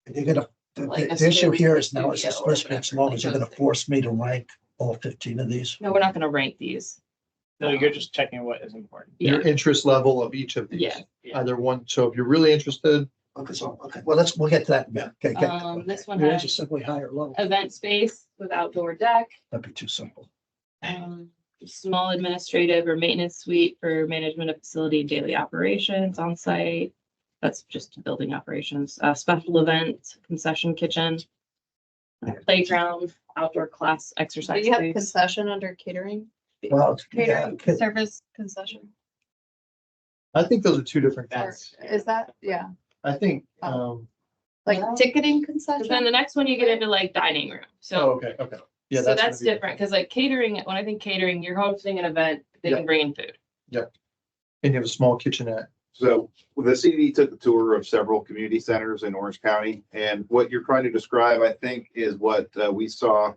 And you're gonna, Like a the issue here is studio now, is this or list gets long, is you're gonna force me to rank all 15 of these? No, we're not gonna rank these. No, you're just checking what is important. Your interest level of each of these. Yeah. Either one. So if you're really interested, Okay, so, okay, well, we'll get to that in a minute. Okay, This I one mean, it's has just simply higher level. event space with outdoor deck. That'd be too simple. Small administrative or maintenance suite for management of facility and daily operations on site. That's just building operations, special event, concession kitchen. Playground, outdoor class Do exercise you have space. concession under catering? Well, yeah, Catering, service concession? I think those are two different Or things. is that, yeah, I think, like Yeah. ticketing But then concession? the next one you get into like dining room, oh, so. okay, okay. Yeah, So that's that's gonna be- different, cause like catering, when I think catering, you're hosting an event, they Yeah. can bring in food. And you have a small kitchenette. So the CD took a tour of several community centers in Orange County, and what you're trying to describe, I think, is what we saw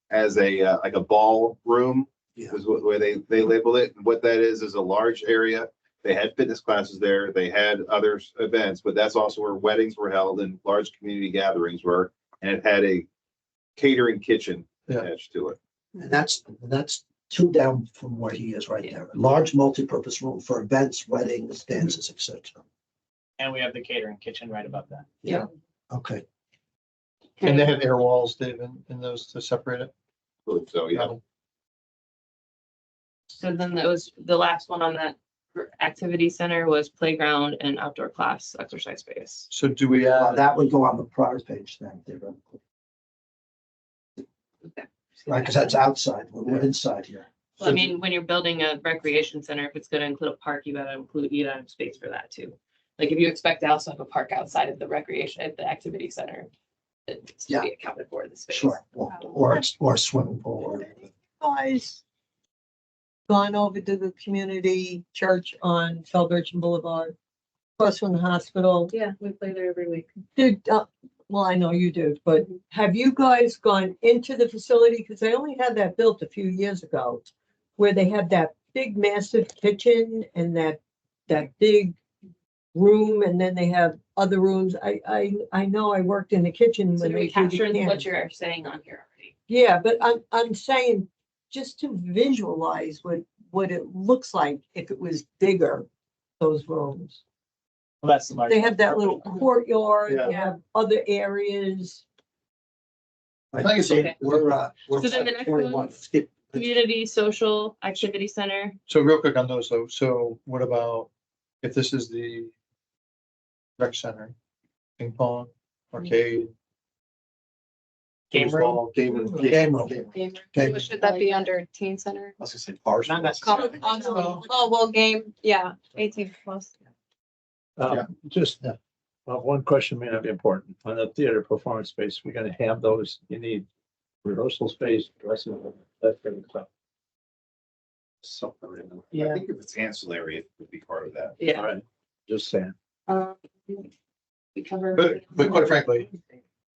as a like a ballroom. Yeah. Is what where they labeled it. And what that is a large area. They had fitness classes there. They had other events, but that's also where weddings were held and large community gatherings were. And it had a catering kitchen Yeah. attached to it. and that's two down from where he is right there. Large multipurpose room for events, weddings, dances, etc. And we have the catering kitchen right above that. Yeah, okay. And they have air walls, Dave, in those to separate it. So, yeah. So then that was, the last one on that activity center was playground and outdoor class exercise space. So do we Well, add, that would go on the prior page then, theoretically. Right, because that's outside, we're inside here. Well, I mean, when you're building a recreation center, if it's gonna include a park, you gotta have space for that too. Like if you expect to also have a park outside of the recreation, at the activity center, it's to be accounted for in the space. Sure, or it's, or a swimming pool, or Guys gone over to the community church on Celebration Boulevard, across from the hospital. Yeah, we play there every week. Did, well, I know you did, but have you guys gone into the facility? Because they only had that built a few years ago, where they have that big massive kitchen and that big room, and then they have other rooms. I know I worked in the kitchen So when do they we did the capture what camp. you're saying on here already? Yeah, but I'm saying, just to visualize what it looks like if it was bigger, those rooms. Well, that's the large. They have that little courtyard, Yeah. they have other areas. I think it's, Okay. we're. So then the next 41. one- Skip. Community social activity center. so real quick on those though, so what about if this is the rec center, ping pong, arcade? Game room? baseball, Game room. Game room. Okay. Should that be under teen center? I was gonna say bars. Not necessarily. Oh, well, game, yeah, 18 plus. Yeah. Just, one question may not be important. On the theater performance space, we're gonna have those, you need rehearsal space, dressing room, that kind of stuff. Something. I Yeah. think if it's ancillary, it would be part of that. Yeah. All right, just saying. We cover. But quite frankly,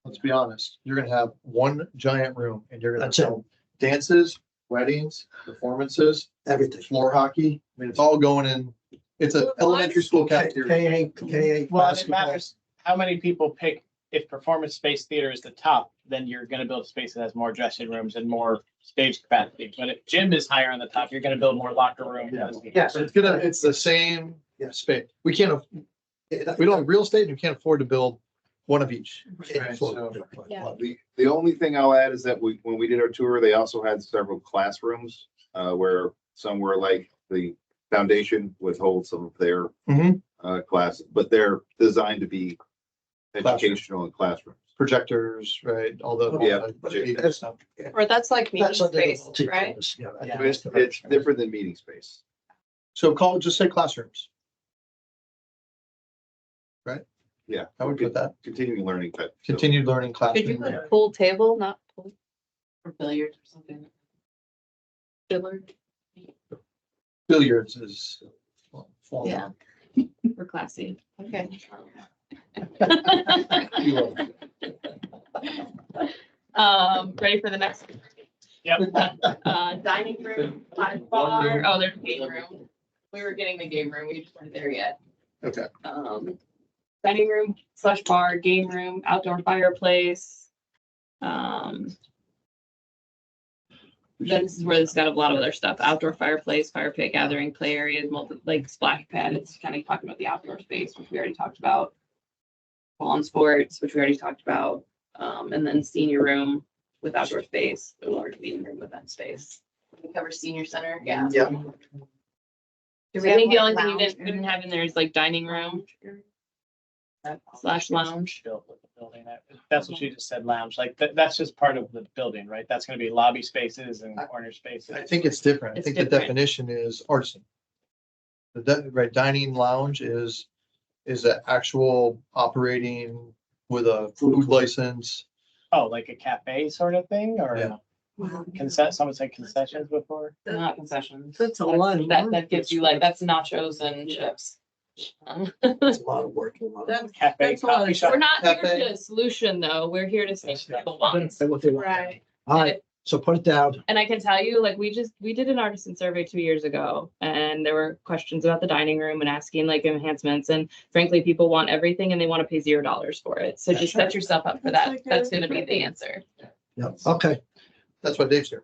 let's be honest, you're gonna have one giant room and you're gonna That's it. have dances, weddings, performances, Everything. floor hockey. I mean, it's all going in, it's an elementary school cafeteria. K8, Well, it basketball. matters how many people pick if performance space theater is the top, then you're gonna build a space that has more dressing rooms and more stage capacity. But if gym is higher on the top, you're gonna build more locker room. Yeah, so it's the same space. We don't have real estate and we can't afford to build one of each. Right, so- Yeah. The only thing I'll add is that when we did our tour, they also had several classrooms, where some were like the foundation would hold some of their Mhm. classes, but they're designed to be educational in classrooms. Projectors, right, all the. Yeah. the stuff. Or that's like meeting That's under the space, right? multi-purpose, yeah. I Yeah. think It's, that's the it's right- different than meeting space. So just say classrooms. Right? Yeah. I would put that, Continuing learning type. continued learning Could you classroom. put pool table, not pool? Or billiards or something. Billard? Billiards is. formal. Yeah. We're classy. Okay. You will. Ready for the next? Yep. Dining room, bar, oh, there's a game room. We were getting the game room, we just weren't there yet. Okay. Dining room slash bar, game room, outdoor fireplace. Then this is where it's got a lot of other stuff, outdoor fireplace, fire pit gathering, play areas, like splash pad, it's kind of talking about the outdoor space, which we already talked about. Lawn sports, which we already talked about, and then senior room with outdoor space, the large meeting room with that space. We cover senior center, yeah. Yeah. I think the only thing you couldn't have in there is like dining room slash lounge. Built with the building. That's what she just said, lounge. Like, that's just part of the building, right? That's gonna be lobby spaces and corner spaces. I think it's different. I It's think the different. definition is artisan. Right, dining lounge is an actual operating with a food license. Oh, like a cafe sort of thing, Yeah. or someone said concessions before? Not concessions. That's a lot of That gives you like, that's nachos and chips. It's a lot of work. That's, Cafe, that's a lot coffee of. shop. We're not here Cafe. to solution though, we're here to say people want. Say what they want. Right. All right, so put it down. And I can tell you, like, we did an artisan survey 2 years ago and there were questions about the dining room and asking like enhancements. And frankly, people want everything and they want to pay $0 for it. So just set yourself up for That's that. like That's a- gonna be the answer. Yep, okay. That's what Dave's here.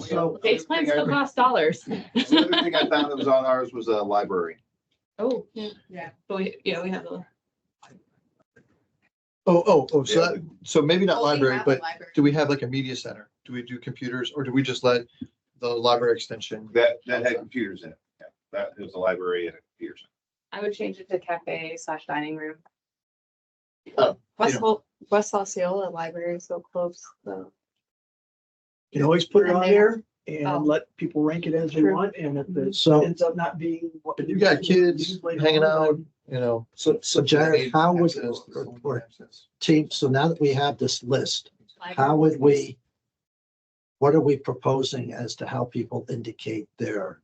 So, Face plans still cost dollars. The other thing I found that was on ours was a library. Oh, yeah. But we have the. So maybe not Oh, we library, have a but library. do we have like a media center? Do we do computers or do we just let the library extension? That had computers in it. Yeah, that was a library and a computer center. I would change it to cafe slash dining room. West Osceola Library is so close, so. You can always put it And on they- there Oh. and let people rank it as they True. want, and if it So- ends up not being what. If you got kids later hanging on, out, you know. so Jared, how would, Access, or team, so now that we have this list, how would we, what are we proposing as to how people indicate their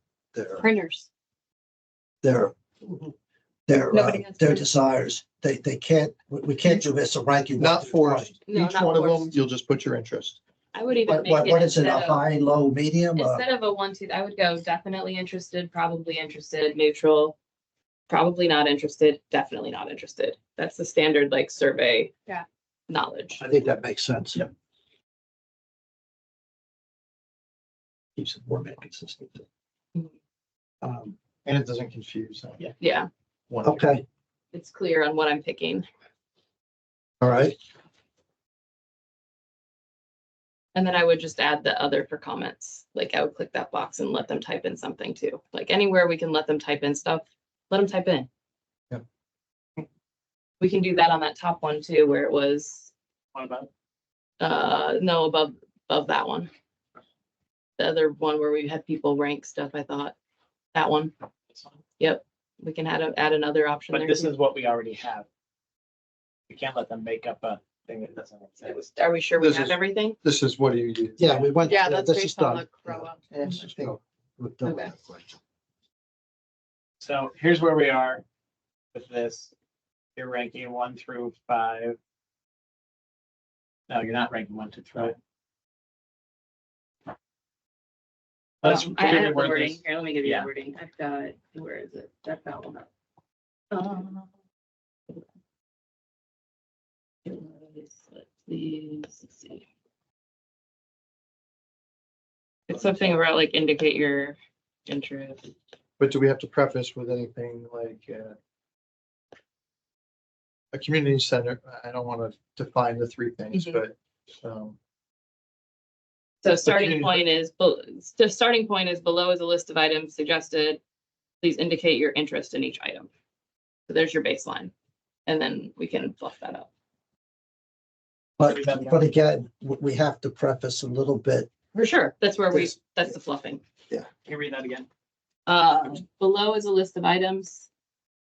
Printers. their Nobody has their to. desires? They can't, we can't do this a ranking. Not forced. No, Each not one of them, forced. you'll just put your interest. I would even make What it is it, instead a of, high, low, medium? instead of a 1, 2, I would go definitely interested, probably interested, neutral. Probably not interested, definitely not interested. That's the standard like survey. Yeah. Knowledge. I think that makes sense. Yep. Keeps the format consistent. Mhm. And it doesn't confuse. Yeah, One. Okay, it's clear on what I'm picking. all right. And then I would just add the other for comments. Like I would click that box and let them type in something too. Like anywhere we can let them type in stuff, let them type in. Yep. We can do that on that top one too, where it was, What about? no, above that one. The other one where we had people rank stuff, I thought. That one. Yep. We can add another option But there. this too. is what we already have. We can't let them make up a thing that doesn't exist. Are we sure we This have is- everything? This is what do you do? Yeah, we went. Yeah, that's this is based on done. the CROA. This is done. We're done with Okay. that question. So here's where we are with this. You're ranking 1 through 5. No, you're not ranking 1 to 3. Let's I have the reword wording. this. Here, let me give you Yeah. the wording. I've got, where is it? I've got one up. Let's see. It's something about like indicate your interest. But do we have to preface with anything like a community center? I don't want to define the three things, Mhm. but So starting community- point is, the starting point is below is a list of items suggested. Please indicate your interest in each item. So there's your baseline. And then we can fluff that up. But again, we have to preface a little bit. For sure. That's where Yes. that's the fluffing. Can you read that again? Below is a list of items.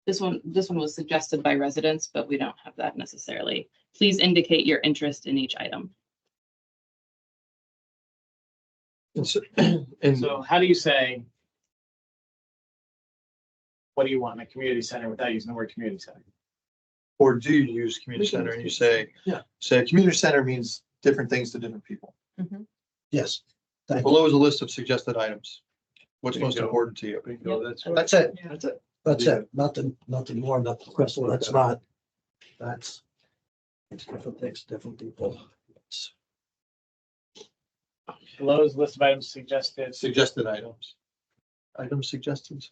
This one was suggested by residents, but we don't have that necessarily. Please indicate your interest in each item. and So how do you say, what do you want in a community center without using the word community center? or do you use community center and you say, say community center means different things to different people. Yes. Thank you. Below is a list of suggested items. What's most Bingo. important to you? Bingo, that's right. That's it. That's it. That's it. Nothing more, nothing less. That's not, that's it's different things, different people. It's- Below is list of items suggested. Suggested items. Items suggested.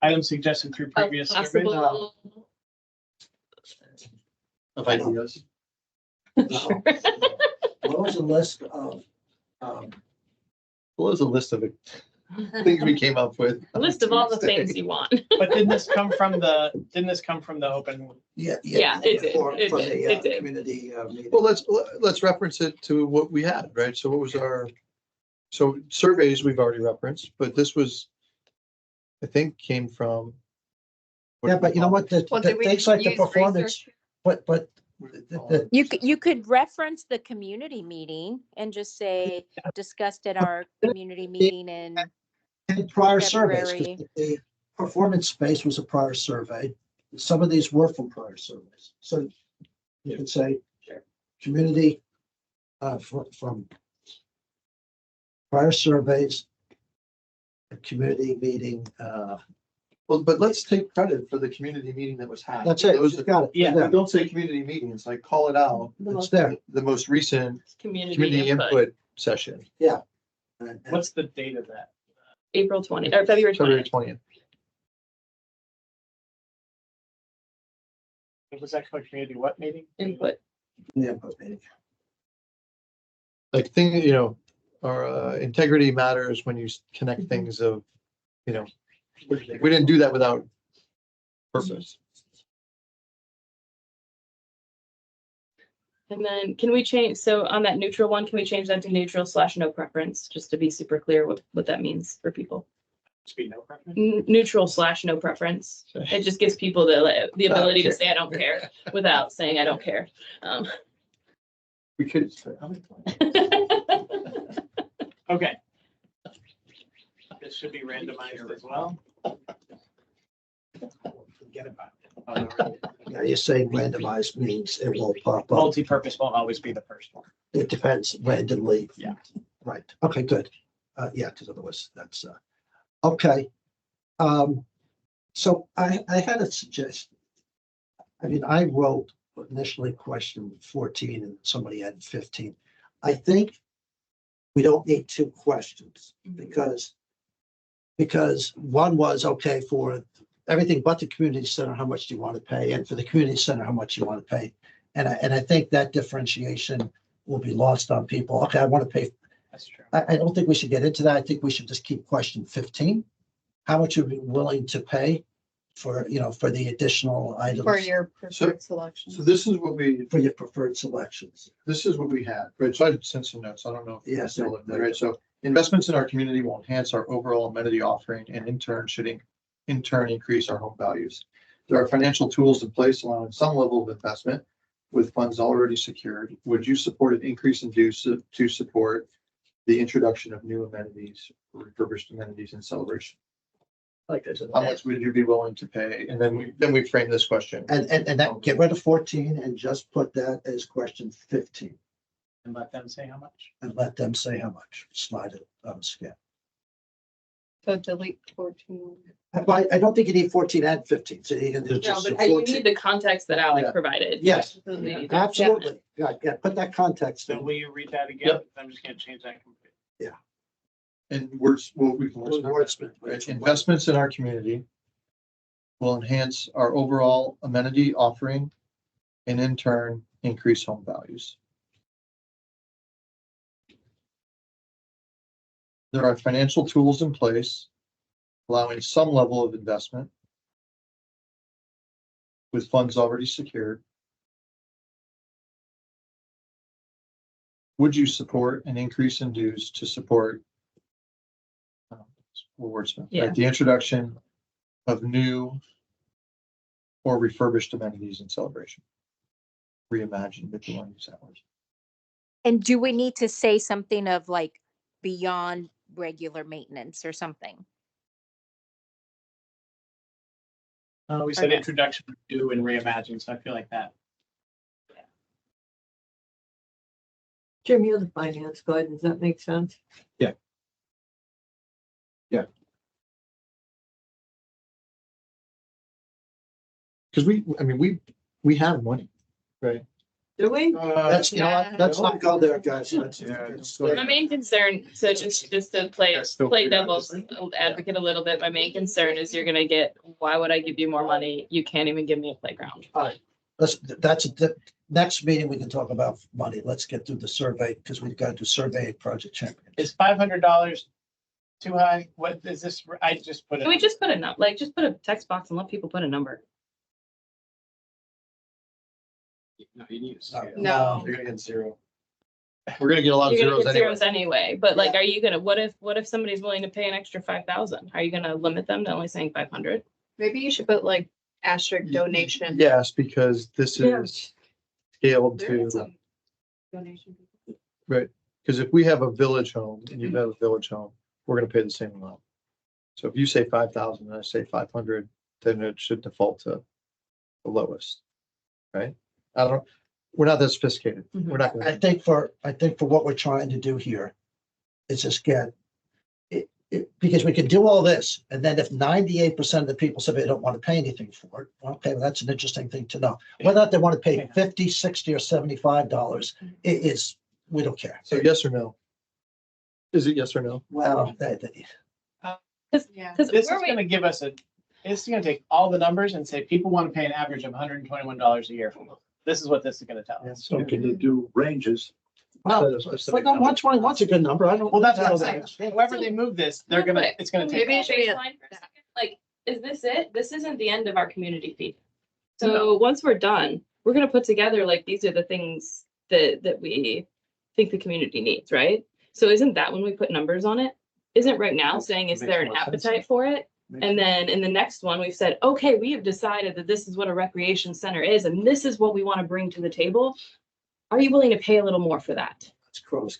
Items suggested through previous surveys. Possible. Of ideas. no. What was the list of, Below is a list of things we came up with. A list of all the things you want. But didn't this come from the open? Yeah, it did. for It the did. It did. community meeting. Well, let's reference it to what we had, right? So what was so surveys we've already referenced, but this was, I think, came from. Yeah, but you know what, Well, did we things like the use performance, research? but You could reference the community meeting and just say discussed at our community meeting and in prior surveys, 'cause February. the performance space was a prior survey. Some of these were from prior surveys. So you could say community from prior surveys, a community meeting, Well, but let's take credit for the community meeting that was had. that's it. Those You got it. Yeah. Don't say community meetings, like call it out. It's there. The most recent Community community input. input session, And- What's the date of that? April 20 or February February 20th. 20th. Was that called community what meeting? Input. Yeah, but maybe. Like our integrity matters when you connect things of, we didn't do that without purpose. And then can we change, so on that neutral one, can we change that to neutral/no preference, just to be super clear what that means for people? Must be no preference. Neutral/no preference. It just gives people the ability to say, I don't care, without saying I don't care. We could. Okay. This should be randomized as well. Forget about it. Oh, no, right. Yeah, you're saying randomized means it will pop up. Multi-purpose won't always be the first one. It depends randomly. Yeah. Right. Okay, good. Yeah, because otherwise that's, okay. So I had a suggestion. I mean, I wrote initially question 14 and somebody added 15. I think we don't need two questions because one was, okay, for everything but the community center, how much do you want to pay? And for the community center, how much you want to pay? And I think that differentiation will be lost on people. Okay, I want to pay. That's true. I don't think we should get into that. I think we should just keep question 15. How much are we willing to pay for the additional items? For your preferred selections. So this is what we For your preferred selections. had, right? So I sent some notes. I don't know. If Yes. still in there, right? So investments in our community will enhance our overall amenity offering and in turn increase our home values. There are financial tools in place allowing some level of investment with funds already secured. Would you support an increase in dues to support the introduction of new amenities, refurbished amenities and celebration? Like this. How much would you be willing to pay? And then we frame this question. And that, get rid of 14 and just put that as question 15 And let them say how much. and let them say how much. Slide it on the scale. So delete 14. I don't think you need 14 and 15. So you can do No, just but the you 14. need the context that Alex Yeah. provided. Yes. Absolutely need that. Absolutely. Yeah, put that context So in. will you read that again? Yep. I'm just gonna change that. completely. And words, well, we can Wordsmith. right? Investments in our community will enhance our overall amenity offering and in turn, increase home values. There are financial tools in place allowing some level of investment with funds already secured. Would you support an increase in dues to support wordsmith, Yeah. right? The introduction of new or refurbished amenities in celebration? Reimagined, if you want to use that word. And do we need to say something of like beyond regular maintenance or something? We said Okay. introduction, do, and reimagine, so I feel like that. Jim, you're the finance guy. Does that make sense? Because we have money, right? Do we? Let's not go there, guys. My main concern, so just to play devil's advocate a little bit, my main concern is you're gonna get, why would I give you more money? You can't even give me a playground. Next meeting, we can talk about money. Let's get through the survey because we've got to do survey project champions. Is $500 too high? What is this? I just put it. Can we just put a number, like, just put a text box and let people put a number? No, you need a scale. No. You're gonna get zero. We're gonna get a lot of You're gonna zeros get anyway. zeros anyway, but like, are you gonna, what if somebody's willing to pay an extra 5,000? Are you gonna limit them to only saying 500? Maybe you should put like asterisk donation. Yes, because this is scaled There is to, some donation. right, because if we have a village home and you have a village home, we're gonna pay the same amount. So if you say 5,000 and I say 500, then it should default to the lowest, right? We're not that sophisticated. We're not. I think for what we're trying to do here is just get it, because we can do all this. And then if 98% of the people say they don't want to pay anything for it, okay, well, that's an interesting thing to know. Whether or not they want to pay $50, $60, or $75, it is, we don't care. So yes or no? Is it yes or no? Well, Because This is gonna give us it's gonna take all the numbers and say people want to pay an average of $121 a year. This is what this is gonna tell us. So can you do ranges? well, Instead of specific no, numbers? 121's a good number. I don't. Well, that's what I'm saying. However they move this, they're gonna, it's gonna take. Maybe it should be like, is this it? This isn't the end of our community fee. So once we're done, we're gonna put together, like, these are the things that we think the community needs, right? So isn't that when we put numbers on it? Isn't right now saying, is Makes there an more sense. appetite for it? And then in the next one, we've said, okay, we have decided that this is what a recreation center is, and this is what we want to bring to the table. Are you willing to pay a little more for that? It's gross.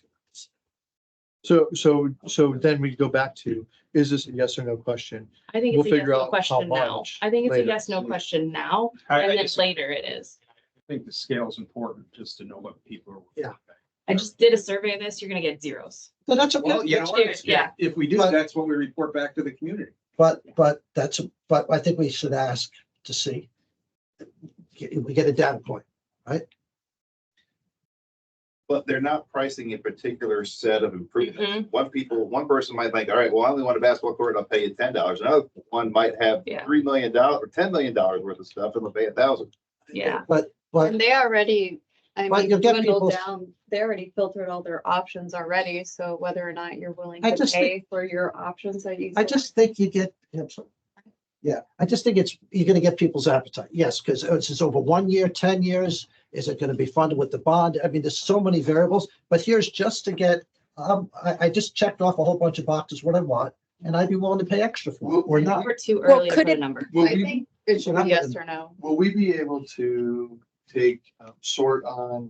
So then we go back to, is this a yes or no question? I think We'll it's a yes, figure no out how question now. much I think it's a later. yes, no question now, I and then just- later it is. I think the scale is important just to know what people are. Yeah. I just did a survey of this, you're gonna get zeros. So that's okay. Well, you know, what? Yeah. If we do, But- that's what we report back to the community. But I think we should ask to see. We get a data point. But they're not pricing a particular set of improvements. One person might think, all right, well, I only want a basketball court, I'll pay you $10. Another one might have Yeah. $3 million or $10 million worth of stuff and they'll pay $1,000. Yeah. But And they already, I But mean, you'll get dwindled people- down, they already filtered all their options already, so whether or not you're willing I to just pay for your options that you. I just think you get, yeah, I just think you're gonna get people's appetite. Yes, because it's over 1 year, 10 years. Is it gonna be funded with the bond? I mean, there's so many variables, but here's just to get, I just checked off a whole bunch of boxes, what I want, and I'd be willing to pay extra for it or not. We're too Well, early to could put a it- number. Will I we, think it should Well, be that yes or no. will we be able to take, sort on,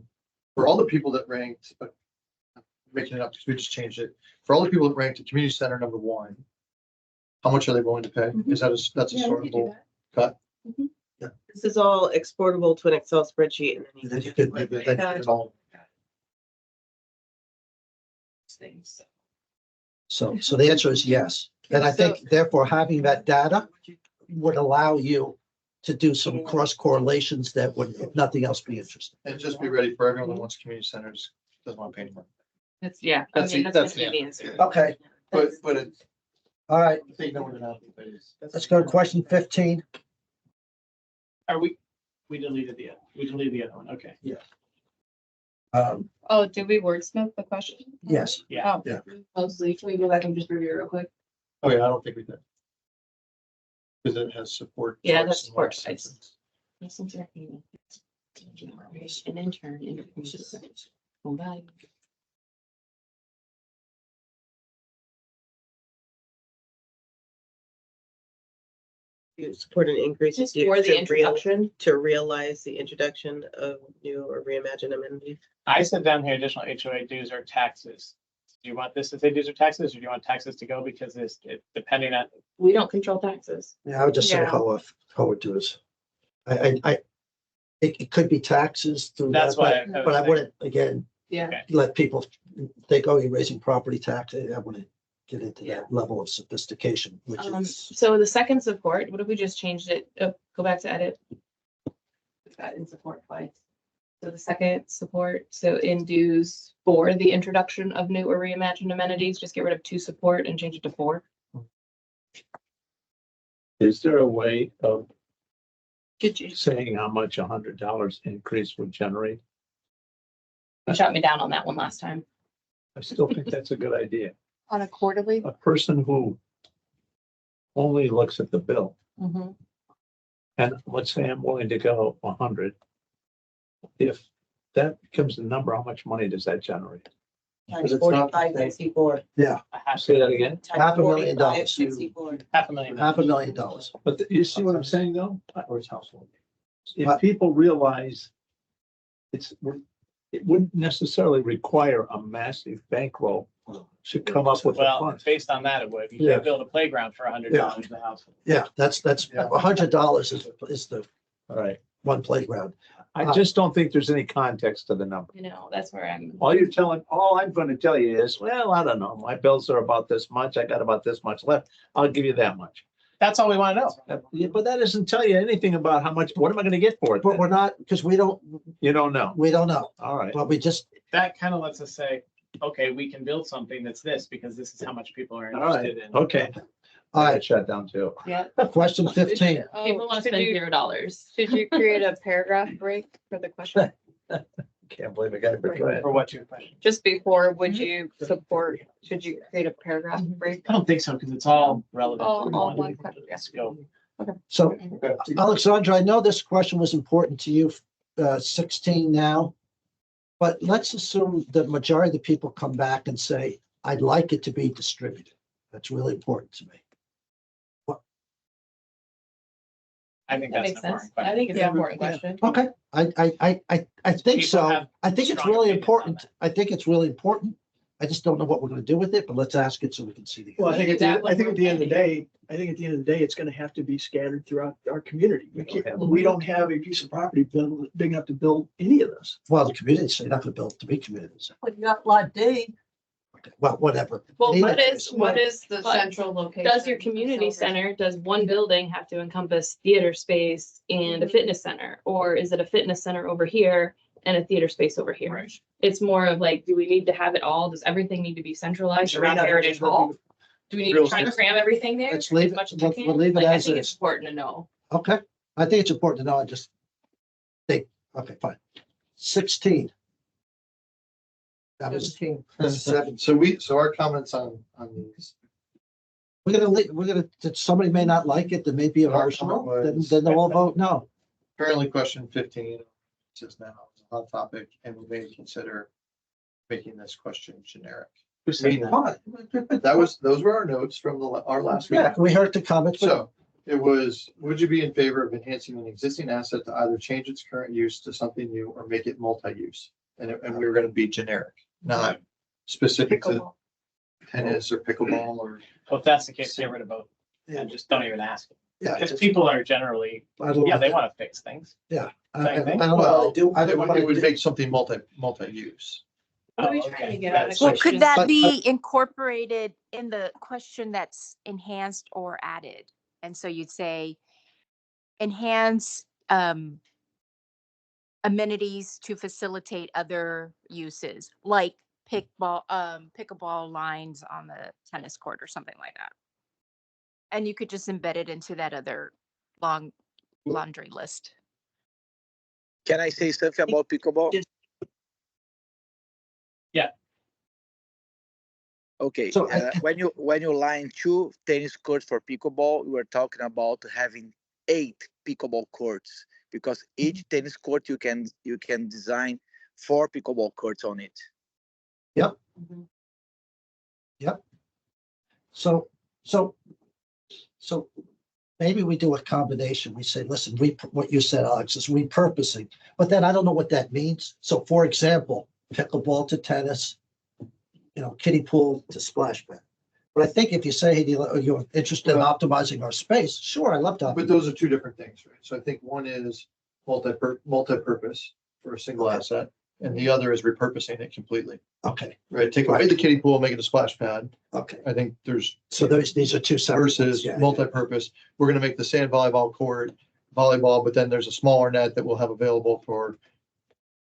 for all the people that ranked, making it up because we just changed it, for all the people that ranked at community center number 1, how much are they willing to pay? Is that that's a Yeah, we could do sortable that. cut? This is all exportable to an Excel spreadsheet. And then you Then can you could maybe, It's all- Things. so the answer is yes. And I So- think therefore having that data would allow you to do some cross correlations that would, if nothing else, be interesting. And just be ready for everyone that wants community centers, doesn't want to pay anymore. That's, yeah, I That's mean, the- that's that's gonna be the the- answer. Okay, But it's, all right, I think no one else is. let's go to question 15. Are we deleted the other one, okay. Oh, did we wordsmith the question? Yes, Yeah. Oh. Yeah. Mostly, can we go back and just review it real quick? Oh, yeah, I don't think we did. Because it has support. Yeah, choice that's and support life choice. sentence. Listen to our email. And in turn, introduce own value. You support an increase Just to- for the to real- introduction. To realize the introduction of new or reimagined amenities. I said down here, additional HOA dues or taxes. Do you want this to say dues or taxes, or do you want taxes to go because depending on, We don't control taxes. yeah, I would just say Yeah. how it does. It could be taxes through That's that, why. but I wouldn't, again, Yeah. let people think, oh, you're raising property tax. I wouldn't get into Yeah. that level of sophistication, which is, So the second support, what if we just changed it? Go back to edit. We've got in support twice. So the second support, so in dues for the introduction of new or reimagined amenities, just get rid of to support and change it to for. Is there a way of Did you? saying how much $100 increase would generate? You shot me down on that one last time. I still think that's a good idea. On a quarterly? A person who only looks at the bill, Mm-hmm. and let's say I'm willing to go 100. If that becomes the number, how much money does that generate? Because it's not the same. 4564. yeah, Say that again? $500,000, $500,000. But you see what I'm saying though? Or it's household. If What? people realize it wouldn't necessarily require a massive bankroll to come up with the Well, funds. based on that, it would. You Yeah. can't build a playground for $100 in the house. yeah, that's $100 is the All right. one playground. I just don't think there's any context to the number. You know, that's where I'm. All I'm going to tell you is, well, I don't know. My bills are about this much. I got about this much left. I'll give you that much. That's all we want to know. Yeah, but that doesn't tell you anything about how much, what am I going to get for it? But then? we're not, because You don't know. we don't know, All right. but we just, That kind of lets us say, okay, we can build something that's this because this is how much people are All right. interested in. Okay. all I right, got shut down too. Yeah. question 15. People want to spend $0. Should you create a paragraph break for the question? Can't believe I got it. Go ahead. For what's your question? Just before, would you support, should you create a paragraph break? I don't think so, because it's all relevant. All to one question, yeah. scope. So Alexandra, I know this question was important to you, 16 now. But let's assume the majority of the people come back and say, I'd like it to be distributed. That's really important to me. I think That that's makes an important sense. I question. think it's an important question. Okay, I think People so. have I think it's strong really opinions on important. that. I think it's really important. I just don't know what we're gonna do with it, but let's ask it so we can see the. Well, I think That I think one at the end of the we're day, it's gonna have to be scattered throughout our community. We don't have a piece of property big enough to build any of this. Well, the communities, they're not gonna build to be communities. But you got lot D. Okay, well, whatever. Well, Either what case. is the But central location? Does your community center, does one building have to encompass theater space and a fitness center? Or is it a fitness center over here and a theater space over here? Right. It's more of like, do we need to have it all? Does everything need to be centralized So around right now, Heritage it's gonna Hall? be- Do we need to try to cram everything there? Let's leave as it- much as we'll- we we'll can? leave it Like, I as think is. it's important to know. Okay, I think it's important to know. I just think, okay, fine. 16. That was 7. So our comments on these. We're gonna, somebody may not like it, there may be emotional, then they'll all vote no. Currently, question 15 is now a hot topic, and we may consider making this question generic. Who said that? Those were our notes from our last meeting. Yeah, we heard the comments, but So it was, would you be in favor of enhancing an existing asset to either change its current use to something new or make it multi-use? And we were gonna be generic, not specific to Pickleball. tennis or pickleball or. Well, if that's the case, get rid of both and just don't even ask. yeah, Because it's- people are generally, I don't yeah, know. they want to fix things. Yeah. Same thing. I don't know. what I do. I It don't know what I would do. make something multi-use. What are we Oh, trying to okay. get out of Well, question? could that But- be incorporated in the question that's enhanced or added? And so you'd say enhance amenities to facilitate other uses, like pickleball lines on the tennis court or something like that. And you could just embed it into that other long laundry list. Can I say something about pickleball? Just- Yeah. Okay, So when you line 2 tennis courts for pickleball, we were talking about having 8 pickleball courts because each tennis court you can design 4 pickleball courts on it. So, so maybe we do a combination. We say, listen, what you said, Alex, is repurposing, but then I don't know what that means. So for example, pickleball to tennis, kiddie pool to splash pad. But I think if you say, hey, you're interested in optimizing our space, sure, I love to. But those are two different things, right? So I think one is multi-purpose for a single asset, and the other is repurposing it completely, Okay, right? Take away the kiddie pool, make it a splash pad. okay. I think there's So these are two separate. versus ones, yeah. multi-purpose. We're gonna make the sand volleyball court volleyball, but then there's a smaller net that we'll have available for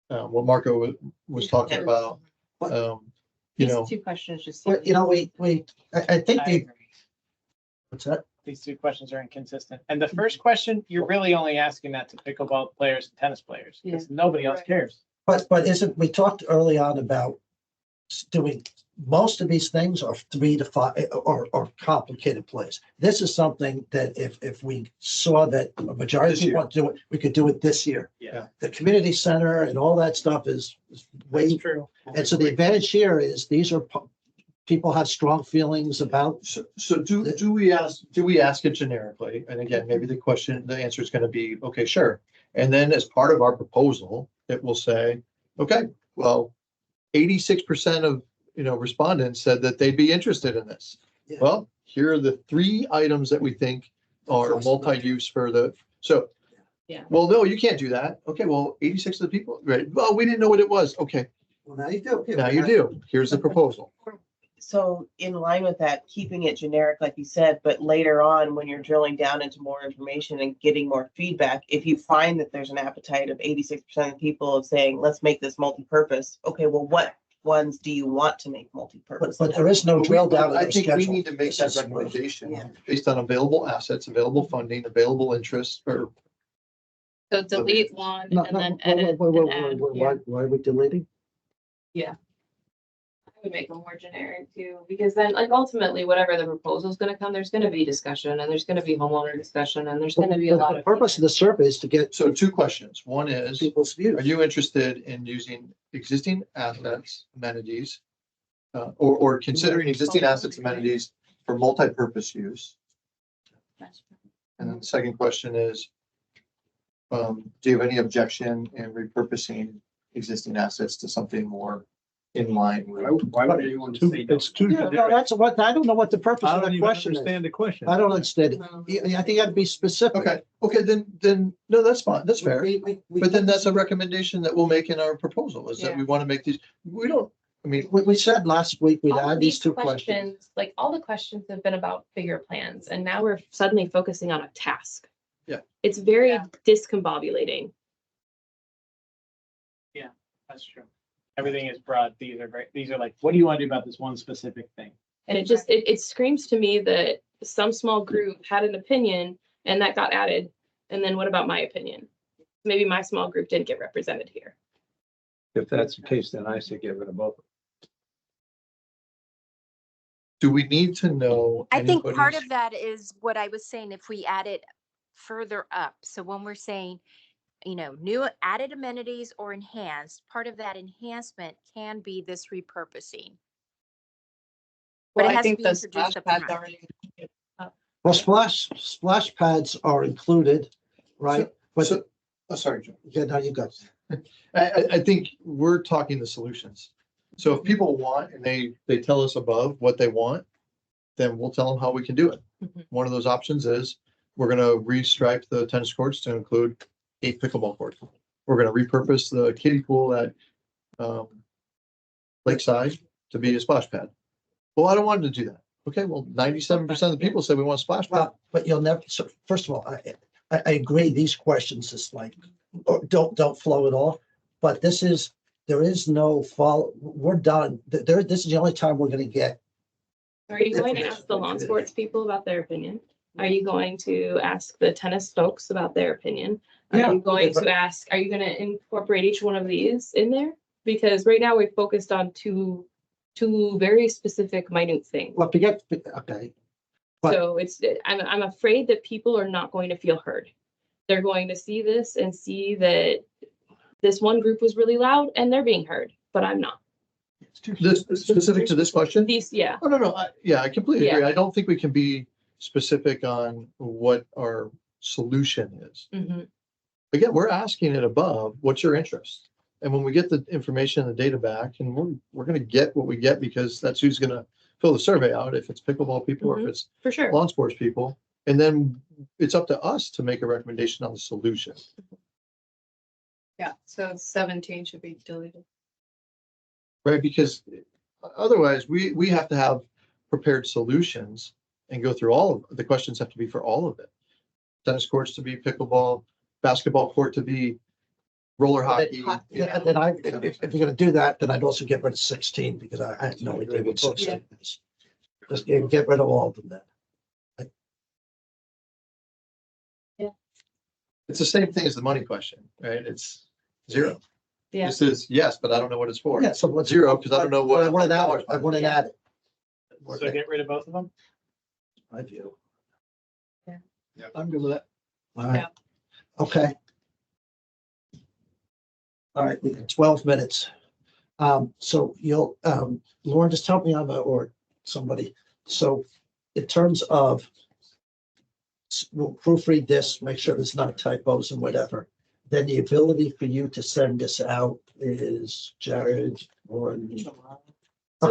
what Marco was talking Yeah. about. You These know, 2 questions just. Well, I think I agree. what's that? These two questions are inconsistent. And the first question, you're really only asking that to pickleball players and tennis players, because nobody else cares. But we talked early on about doing most of these things are 3 to 5 or complicated plays. This is something that if we saw that a majority of This year. people want to do it, we could do it this year. Yeah. The community center and all that stuff is way, True. and so the advantage here is these are people have strong feelings about. so do we ask it generically? And again, maybe the answer is gonna be, okay, sure. And then as part of our proposal, it will say, okay, well, 86% of, respondents said that they'd be interested in this. Yeah. Well, here are the 3 items that we think are multi-use so. Yeah. Well, no, you can't do that. Okay, well, 86 of the people, right? Well, we didn't know what it was. Okay, Well, now you do. now you do. Here's the proposal. So in line with that, keeping it generic, like you said, but later on, when you're drilling down into more information and getting more feedback, if you find that there's an appetite of 86% of people of saying, let's make this multi-purpose, okay, well, what ones do you want to make multi-purpose? But there is no drill down. in I the think we schedule. need to make This that is- recommendation Yeah. based on available assets, available funding, available interests, or So delete one No, and no, then wait, edit wait, and wait, add. wait, why are we deleting? I would make them more generic too, because then like ultimately, whatever the proposal is gonna come, there's gonna be discussion and there's gonna be homeowner discussion and there's gonna be a lot The of. purpose of the survey is to get so 2 questions. One is, people's views. are you interested in using existing assets, amenities, or considering existing assets, amenities for multi-purpose use? And then the second question is, do you have any objection in repurposing existing assets to something more in line with? Why would anyone say no? It's 2 Yeah, no, different. that's what, I don't know what the purpose I of don't that even question is. understand the question. I don't understand it. I think you got to be specific. Okay, then, no, that's fine, that's fair. We- But then that's a recommendation that we'll make in our proposal, is that Yeah. we want to make these, we don't, I mean, We said last week we'd All of add these 2 questions. Like all the questions have been about bigger plans and now we're suddenly focusing on a task. Yeah. It's very Yeah. discombobulating. That's true. Everything is broad. These are like, what do you want to do about this one specific thing? And it screams to me that some small group had an opinion and that got added. And then what about my opinion? Maybe my small group didn't get represented here. If that's the case, then I say get rid of both. do we need to know? I think part anybody's- of that is what I was saying, if we add it further up. So when we're saying, new added amenities or enhanced, part of that enhancement can be this repurposing. But it has to be introduced up front. Well, splash pads are included, right? But, So, oh, sorry, Joe. yeah, now you go. I think we're talking the solutions. So if people want and they tell us above what they want, then we'll tell them how we can do it. Mhm. One of those options is we're gonna restripe the tennis courts to include 8 pickleball courts. We're gonna repurpose the kiddie pool at Lakeside to be a splash pad. Well, I don't want to do that. Okay, well, 97% of the people said we want a splash pad. Well, but you'll never, so first of all, I agree, these questions is like, don't flow at all. But there is no follow, we're done. This is the only time we're gonna get. Are you going to ask the lawn sports people about their opinion? Are you going to ask the tennis folks about their opinion? Yeah, Are you going but- to ask, are you gonna incorporate each one of these in there? Because right now we've focused on two very specific minute things. Well, forget, okay, but- So I'm afraid that people are not going to feel heard. They're going to see this and see that this one group was really loud and they're being heard, but I'm not. This specific to this question? Yeah. Oh, no, I completely agree. I don't think we can be specific on what our solution is. Mhm. Again, we're asking it above, what's your interest? And when we get the information and the data back, and we're gonna get what we get because that's who's gonna fill the survey out, if it's pickleball people or if it's For sure. lawn sports people. And then it's up to us to make a recommendation on the solution. Yeah, so 17 should be deleted. Right, because otherwise we have to have prepared solutions and go through all of, the questions have to be for all of it. Tennis courts to be pickleball, basketball court to be roller hockey. Yeah, then if you're gonna do that, then I'd also get rid of 16 because I have no idea what 16 is. Just get rid of all of them then. It's the same thing as the money question, right? It's zero. Yeah. This is yes, but I don't know what it's for. Yeah, so what's Zero, because I don't know what. I want it added. So get rid of both of them? I do. I'm good with that. All right. Okay. All right, we got 12 minutes. So you'll, Lauren, just help me on that, or somebody. So in terms of, we'll proofread this, make sure there's not typos and whatever. Then the ability for you to send this out is Jared or. So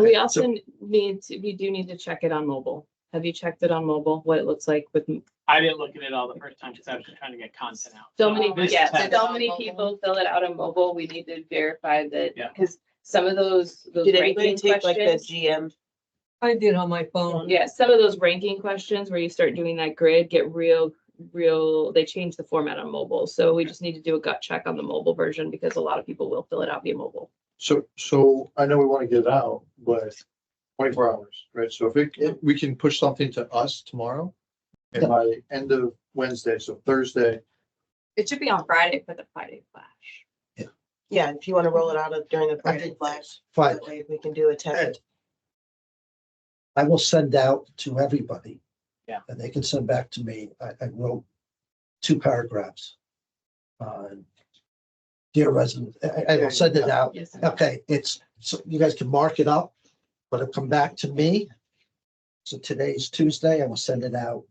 we Okay, also we do need to check it on mobile. Have you checked it on mobile, what it looks like with I didn't look at it all the first time because I was just trying to get content out. so many, This yeah, test- so many people fill it out on mobile. We need to verify that, Yeah. because some of those Did anybody ranking take like the questions. GM? I did on my phone. Yeah, some of those ranking questions where you start doing that grid get real, they change the format on mobile. So we just need to do a gut check on the mobile version because a lot of people will fill it out via mobile. So I know we want to get it out, but 24 hours, right? So if we can push something to us tomorrow and by the end of Wednesday, so Thursday, It should be on Friday for the Friday flash. Yeah, if you want to roll it out during the Friday flash. Fine. That way we can do a test. And I will send out to everybody. Yeah. And they can send back to me. I wrote 2 paragraphs. Dear resident, I will send it out. Yes. Okay, so you guys can mark it up, but it'll come back to me. So today's Tuesday, I will send it out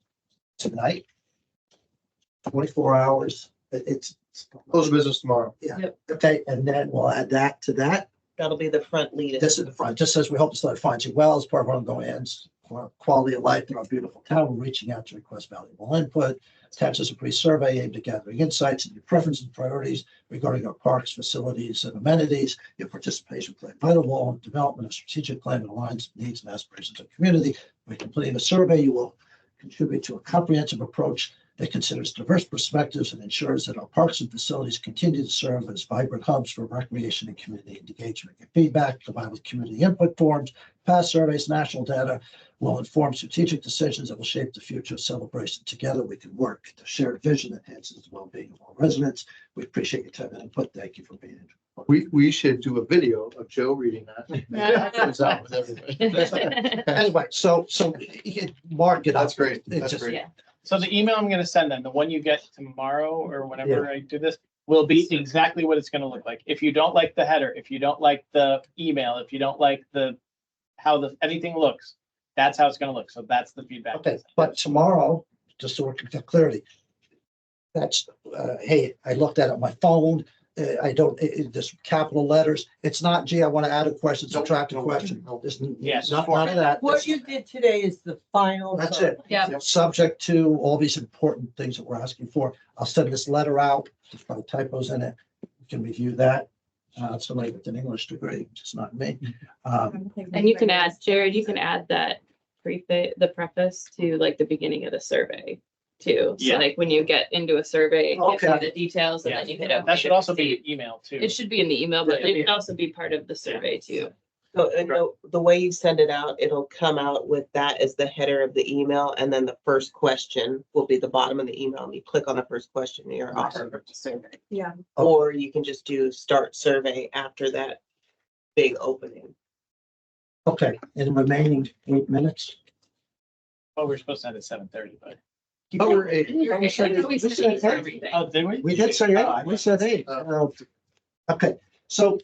tonight. 24 hours. It's. close of business tomorrow. Yeah, Yep. okay, and then we'll add that to that. That'll be the front lead. This is the front, just says we hope this letter finds you well as part of our ongoing ends, quality of life in our beautiful town. We're reaching out to request valuable input. Attached is a brief survey aimed at gathering insights into your preferences and priorities regarding our parks, facilities, and amenities. Your participation plays a vital role in development of strategic plan that aligns with needs and aspirations of the community. By completing the survey, you will contribute to a comprehensive approach that considers diverse perspectives and ensures that our parks and facilities continue to serve as vibrant hubs for recreation and community engagement. Your feedback, combined with community input forms, past surveys, national data, will inform strategic decisions that will shape the future of celebration. Together, we can work to shared vision that enhances the well-being of all residents. We appreciate your time and input. Thank you for being here. We should do a video of Joe reading that. That comes out with everybody. Anyway, so you can mark it up. That's great. It That's just- great. Yeah. So the email I'm gonna send them, the one you get tomorrow or whenever I do this, will be exactly what it's gonna look like. If you don't like the header, if you don't like the email, if you don't like how anything looks, that's how it's gonna look. So that's the feedback. Okay, but tomorrow, just so we can get clarity, that's, hey, I looked at it on my phone. I don't, this capital letters. It's not, gee, I want to add a question, subtract a question. There's Yes. none of that. What you did today is the final. That's it. Yeah. Subject to all these important things that we're asking for. I'll send this letter out, just find typos in it. You can review that. somebody with an English degree, which is not me. And you can add, Jared, you can add that the preface to like the beginning of the survey too. So Yeah. like when you get into a survey, it gives you Okay. the details and Yeah. then you hit okay. That should to also be proceed. an email too. It should be in the email, but Yeah. it can also be part of the survey too. So, and the way you send it out, it'll come out with that as the header of the email, and then the first question will be the bottom of the email, and you click on the first question, and you're off to survey. Yeah. Or you can just do start survey after that big opening. Okay, in the remaining 8 minutes. Well, we're supposed to end at 7:30, but. Oh, we're eight. You're We said right. We said eight. everything. Oh, did we? We did say Oh, I eight. We said eight. Okay, so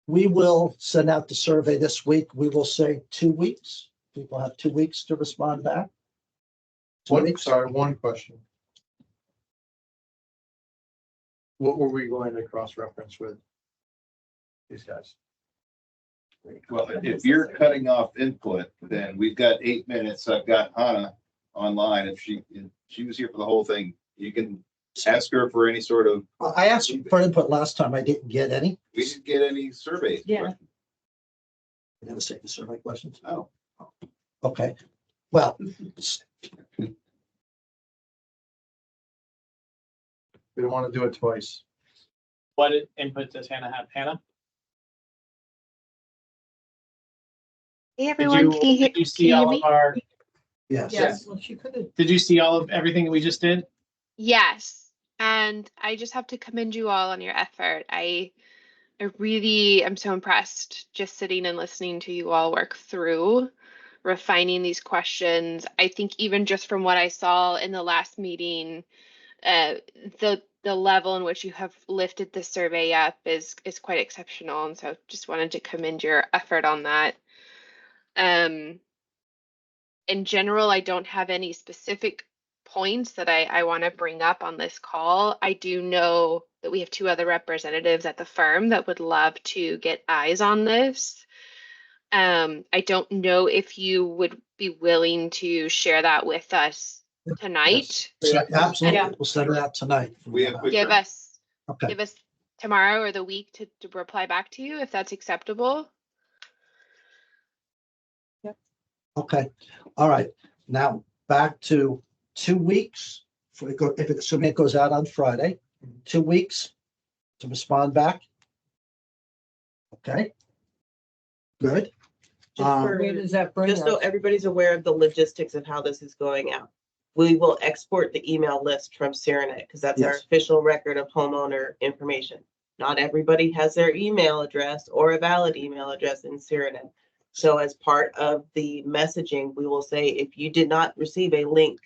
we will send out the survey this week. We will say 2 weeks. People have 2 weeks to respond back. 2 weeks. One question. What were we going to cross-reference with these guys? Well, if you're cutting off input, then we've got 8 minutes. I've got Hannah online. If she was here for the whole thing, you can ask her for any sort of, I asked for input last time. I didn't get any. we didn't get any survey. Yeah. questions. I never say the survey questions. Oh. Okay, well, We don't want to do it twice. What input does Hannah have? Hannah? Hey Did everyone, you, can you hear, did you can see you hear all me? of our, yes. Yes, well, she could have. did you see all of everything that we just did? Yes, and I just have to commend you all on your effort. I really am so impressed just sitting and listening to you all work through refining these questions. I think even just from what I saw in the last meeting, the level in which you have lifted the survey up is quite exceptional, and so just wanted to commend your effort on that. In general, I don't have any specific points that I want to bring up on this call. I do know that we have 2 other representatives at the firm that would love to get eyes on this. I don't know if you would be willing to share that with us tonight. So, absolutely, Yeah. we'll send it out tonight. We have quick- Give us Okay, tomorrow or the week to reply back to you if that's acceptable. okay, all right. Now, back to 2 weeks. Assuming it goes out on Friday, 2 weeks to respond back. Okay. Good. Where does that bring Just so us? everybody's aware of the logistics of how this is going out. We will export the email list from Syrinet because that's our Yes. official record of homeowner information. Not everybody has their email address or a valid email address in Syrinet. So as part of the messaging, we will say, if you did not receive a link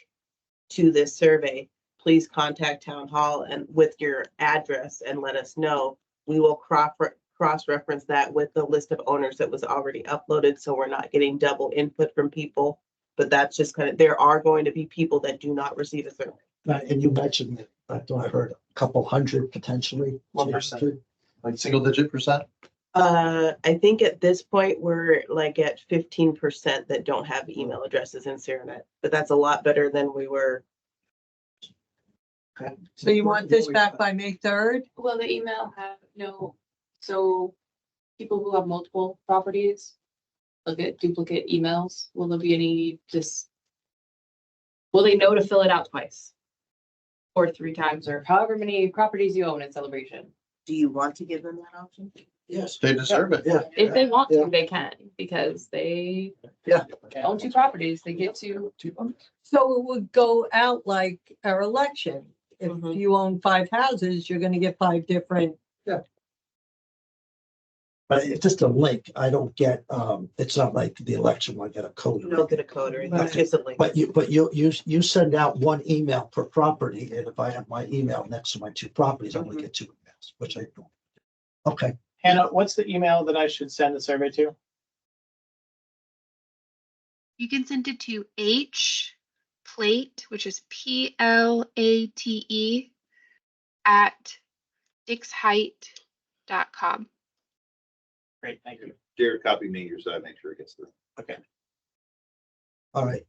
to this survey, please contact Townhall and with your address and let us know. We will cross-reference that with the list of owners that was already uploaded, so we're not getting double input from people. But that's just kind of, there are going to be people that do not receive a survey. Right, and you mentioned that, I thought I heard a couple hundred potentially. 1%. Like single-digit percent? I think at this point, we're like at 15% that don't have email addresses in Syrinet, but that's a lot better than we were. Okay. So you want this back by May 3rd? Will the email have so people who have multiple properties look at duplicate emails? Will there be any will they know to fill it out twice? Or 3 times, or however many properties you own in Celebration? Do you want to give them that option? Yes. They deserve it. Yeah. If they want Yeah. to, they can, because they Yeah. own 2 properties, they get to. So it would go out like our election. If Mhm. you own 5 houses, you're gonna get 5 different. But it's just a link. I don't get, it's not like the election, where I get a code. You don't get a code or anything, it's Right. just a link. But you send out 1 email per property, and if I have my email next to my 2 properties, I'm gonna get 2 emails, which I don't. Okay, Hannah, what's the email that I should send the survey to? You can send it to hplate, which is PLATE at dixheight.com. Great, thank you. Jared, copy me your side, make sure it gets through. Okay. all right.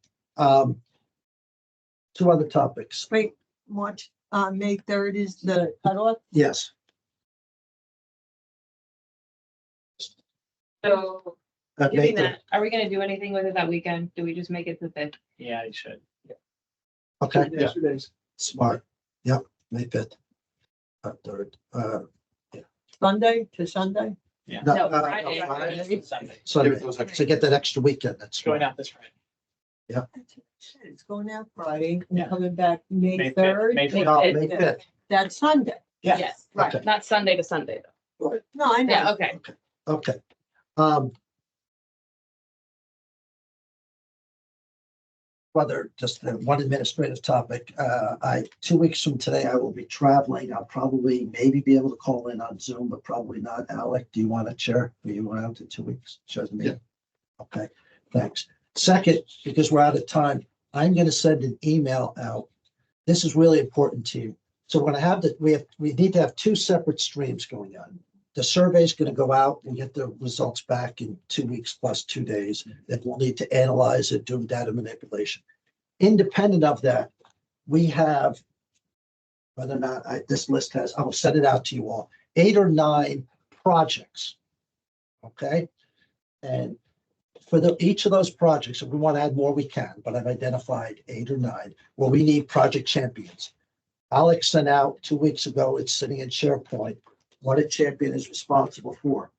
2 other topics. Wait, March, May 3rd is the cutoff. Yes. So, Make giving the- that, are we gonna do anything with it that weekend? Do we just make it the 5th? Yeah, you should. Okay, Yesterday's. smart. Yep, May 5th. Third, Sunday to Sunday? Yeah. No, Friday. Sunday. So get that extra weekend. That's Going out this Friday. It's going out Friday Yeah. and coming back May May 5th, 3rd. May 5th. No, May May 5th. That's Sunday. Yeah. Yes, Okay. right, not Sunday to Sunday though. No, I know. Yeah, okay. Okay. Rather, just one administrative topic. 2 weeks from today, I will be traveling. I'll probably maybe be able to call in on Zoom, but probably not. Alec, do you want to chair? Are you around in 2 weeks? Shows me. Yeah. Okay, thanks. Second, because we're out of time, I'm going to send an email out. This is really important to you. So when I have that, we need to have two separate streams going on. The survey is going to go out and get the results back in 2 weeks plus 2 days. Then we'll need to analyze it, do data manipulation. Independent of that, we have, whether or not this list has, I will send it out to you all, 8 or 9 projects. Okay? And for each of those projects, if we want to add more, we can, but I've identified 8 or 9 where we need project champions. Alex sent out 2 weeks ago, it's sitting in SharePoint, what a champion is responsible for.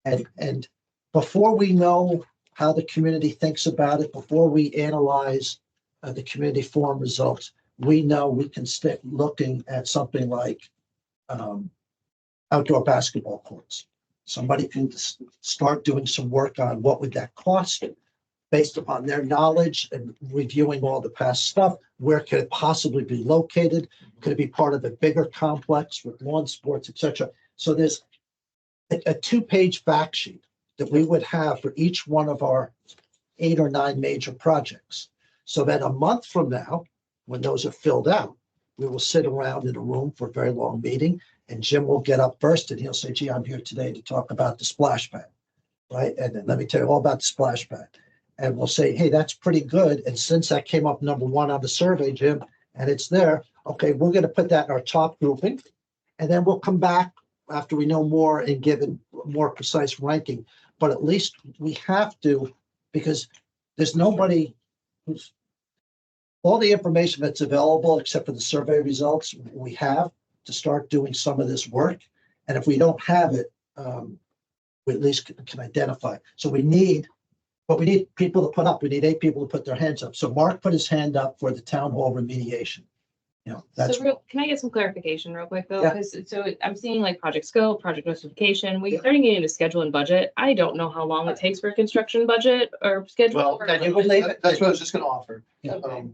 And before we know how the community thinks about it, before we analyze the community forum results, we know we can stick looking at something like outdoor basketball courts. Somebody can start doing some work on what would that cost based upon their knowledge and reviewing all the past stuff. Where could it possibly be located? Could it be part of a bigger complex with lawn sports, et cetera? So there's a 2-page fact sheet that we would have for each one of our 8 or 9 major projects. So that a month from now, when those are filled out, we will sit around in a room for a very long meeting, and Jim will get up first and he'll say, gee, I'm here today to talk about the splash pad, right? And then let me tell you all about the splash pad. And we'll say, hey, that's pretty good. And since that came up number 1 on the survey, Jim, and it's there, okay, we're going to put that in our top grouping. And then we'll come back after we know more and give it more precise ranking. But at least we have to, because there's nobody who's, all the information that's available, except for the survey results, we have to start doing some of this work. And if we don't have it, we at least can identify. So we need, but we need people to put up. We need 8 people to put their hands up. So Mark put his hand up for the town hall remediation. You know, that's. So can I get some clarification real quick though? Yeah. Because so I'm seeing like project scope, project justification, we starting getting into schedule and budget. I don't know how long it takes for a construction budget or schedule. Well, or- Then you would leave it. That's what I was just gonna offer. Okay.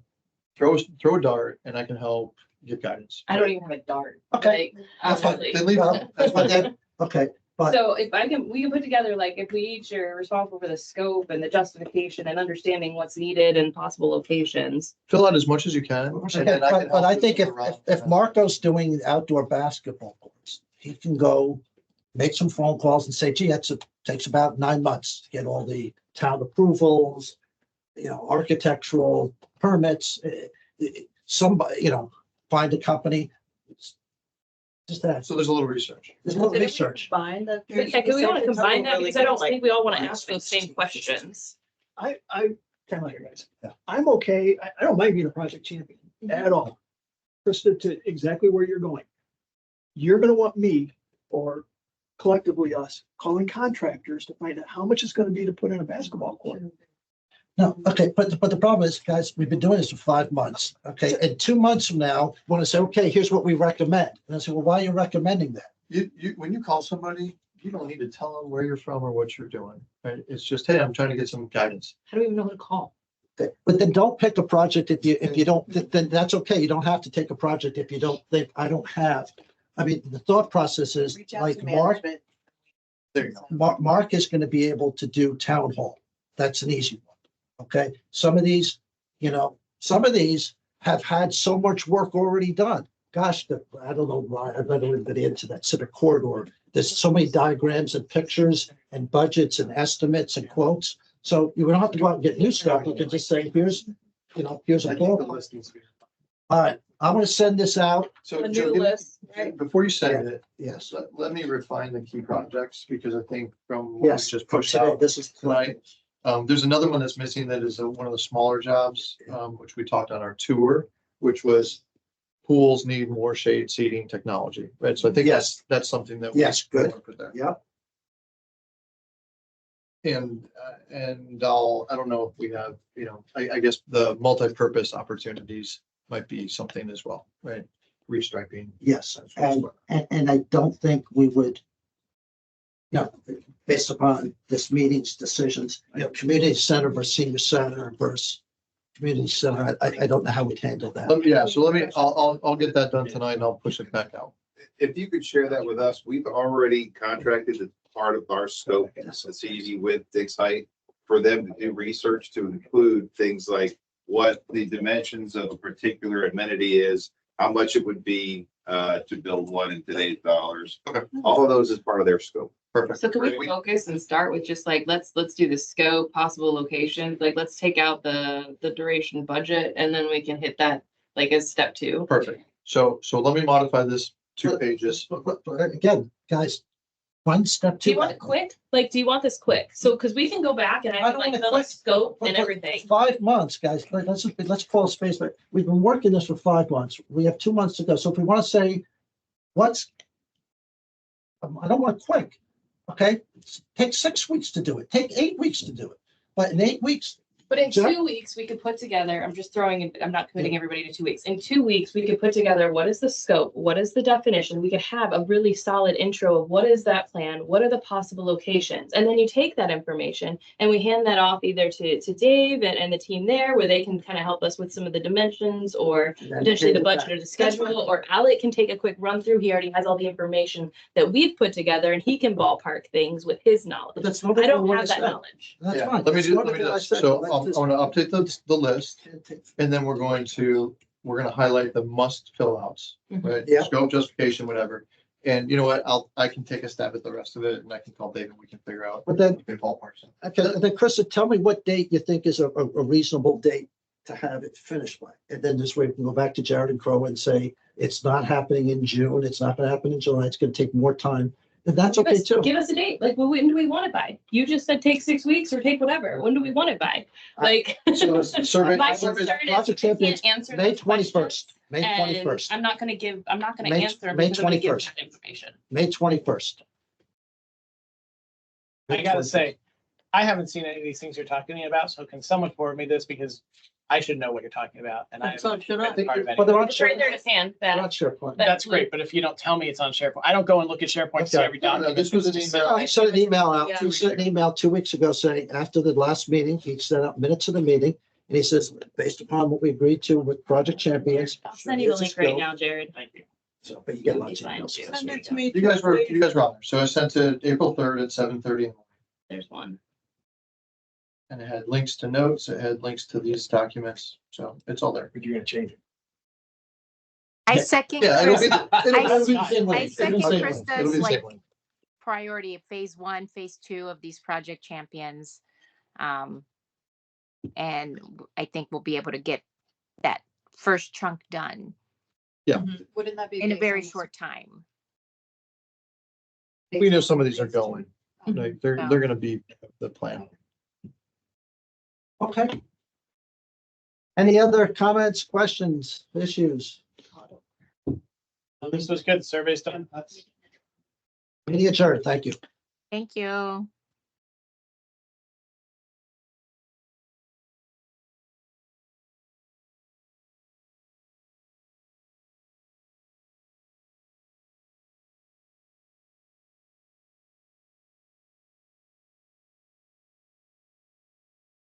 Throw a dart and I can help give guidance. I don't even have a dart. Okay. like, That's fine. honestly. Then leave Well, it. That's but fine. then- Okay, but So if we can put together, like, if we each are responsible for the scope and the justification and understanding what's needed and possible locations. Fill out as much as you can. and then I can but I help think move if around. Marco's doing outdoor basketball courts, he can go make some phone calls and say, gee, takes about 9 months to get all the town approvals, you know, architectural permits, somebody, find a company. Just that. So there's a little research. There's no research. Combine the. Yeah, do we want to combine that? Because I don't think we all want to ask those same questions. I kind of like you guys. Yeah. I'm okay. I don't mind being a project champion at all. Krista, to exactly where you're going. You're gonna want me, or collectively us, calling contractors to find out how much it's gonna be to put in a basketball court. No, okay, but the problem is, guys, we've been doing this for 5 months, okay? And 2 months from now, want to say, okay, here's what we recommend. And I say, well, why are you recommending that? When you call somebody, you don't need to tell them where you're from or what you're doing, right? It's just, hey, I'm trying to get some guidance. How do we even know who to call? Okay, but then don't pick a project if you don't, then that's okay. You don't have to take a project if you don't think, I don't have. I mean, the thought process is Reach out like to Mark, management. There you go. Mark is going to be able to do town hall. That's an easy one. Okay, some of these have had so much work already done. Gosh, I don't know why I've never even been into that civic corridor. There's so many diagrams and pictures and budgets and estimates and quotes. So you don't have to go out and get new stuff. You can just say, here's a I think the quote. listings. All right, I'm gonna send this out. So A Joe, new list, right? before you send it, Yes. let me refine the key projects, because I think from what we Yes, just from pushed today, out this is tonight, there's another one that's missing that is one of the smaller jobs, which we talked on our tour, which was pools need more shade seating technology, right? So I think Yes. that's something that. Yes, good. wanna put there. Yep. And I don't know if we have, I guess the multi-purpose opportunities might be something as well, right? Restriping. Yes, and I don't think we would, based upon this meeting's decisions, community center versus senior center versus community center, I don't know how we'd handle that. I'll get that done tonight and I'll push it back out. If you could share that with us, we've already contracted as part of our scope at CED with Dick's Height for them to do research to include things like what the dimensions of a particular amenity is, how much it would be to build one in today's dollars. Okay. All of those is part of their scope. Perfect. So can we focus and start with just like, let's do the scope, possible locations, like, let's take out the duration budget, and then we can hit that like as step 2. Perfect. So let me modify this 2 pages. But again, guys, one step Do you two. want it quick? Like, do you want this quick? So, because we can go back and I I can don't like want it fill a quick. scope and everything. 5 months, guys, let's call a space, but we've been working this for 5 months. We have 2 months to go. So if we want to say, I don't want quick, okay? Take 6 weeks to do it. Take 8 weeks to do it. But in 8 weeks, But in Jack? 2 weeks, we could put together, I'm just throwing it, I'm not committing everybody to 2 weeks. In 2 weeks, we could put together, what is the scope? What is the definition? We could have a really solid intro of what is that plan? What are the possible locations? And then you take that information and we hand that off either to Dave and the team there, where they can kind of help us with some of the dimensions or potentially the budget or the schedule, or Alec can take a quick run through. He already has all the information that we've put together and he can ballpark things with his knowledge. but that's not I don't what have that said. knowledge. That's Yeah, fine. let me That's do not what I this. said. So Let's I'm just- going to update the list, and then we're going to highlight the must fill outs, right? Yeah. Scope, justification, whatever. And you know what? I can take a stab at the rest of it, and I can call Dave and we can figure out. But then, the ballparks. okay, then Krista, tell me what date you think is a reasonable date to have it finished by. And then this way we can go back to Jared and Crow and say, it's not happening in June, it's not gonna happen in July, it's gonna take more time. And that's okay too. Give us a date. Like, well, when do we want it by? You just said take 6 weeks or take whatever. When do we want it by? Like. So survey, My concern is Project we Champions, can't answer May those questions, 21st, May and 21st, I'm not gonna May- answer them May because I'm gonna give 21st. that information. May 21st. I gotta say, I haven't seen any of these things you're talking about, so can someone forward me this, because I should know what you're talking about, and I. So should I? haven't been part of any But of they're it. on It's right there in SharePoint. his hand. They're on That, SharePoint. That's great, but if you don't tell me it's on SharePoint, I don't go and look at SharePoint, to see Okay. every No, no, document. this was an email. I sent an email out, Yeah. he sent an email 2 weeks ago saying, after the last meeting, he sent out minutes of the meeting. And he says, based upon what we agreed to with Project Champions. I'll send you the here's link right scope. now, Jared. Thank you. So, but you get lots of Fine. emails. yes. Send it to me. You guys were on there. So I sent it April 3rd at 7:30. There's one. And it had links to notes, it had links to these documents, so it's all there. But you're gonna change it. I second Yeah, it'll be, Chris, it'll be the same I link. second It'll be the same Krista's, link. It'll be the same like, link. priority of phase 1, phase 2 of these project champions. And I think we'll be able to get that first chunk done Wouldn't that be? in a based very on- short time. We know some of these are going, like, they're Yeah. gonna be the plan. Okay. Any other comments, questions, issues? This was good, survey's done. Meeting adjourned, thank you. Thank you.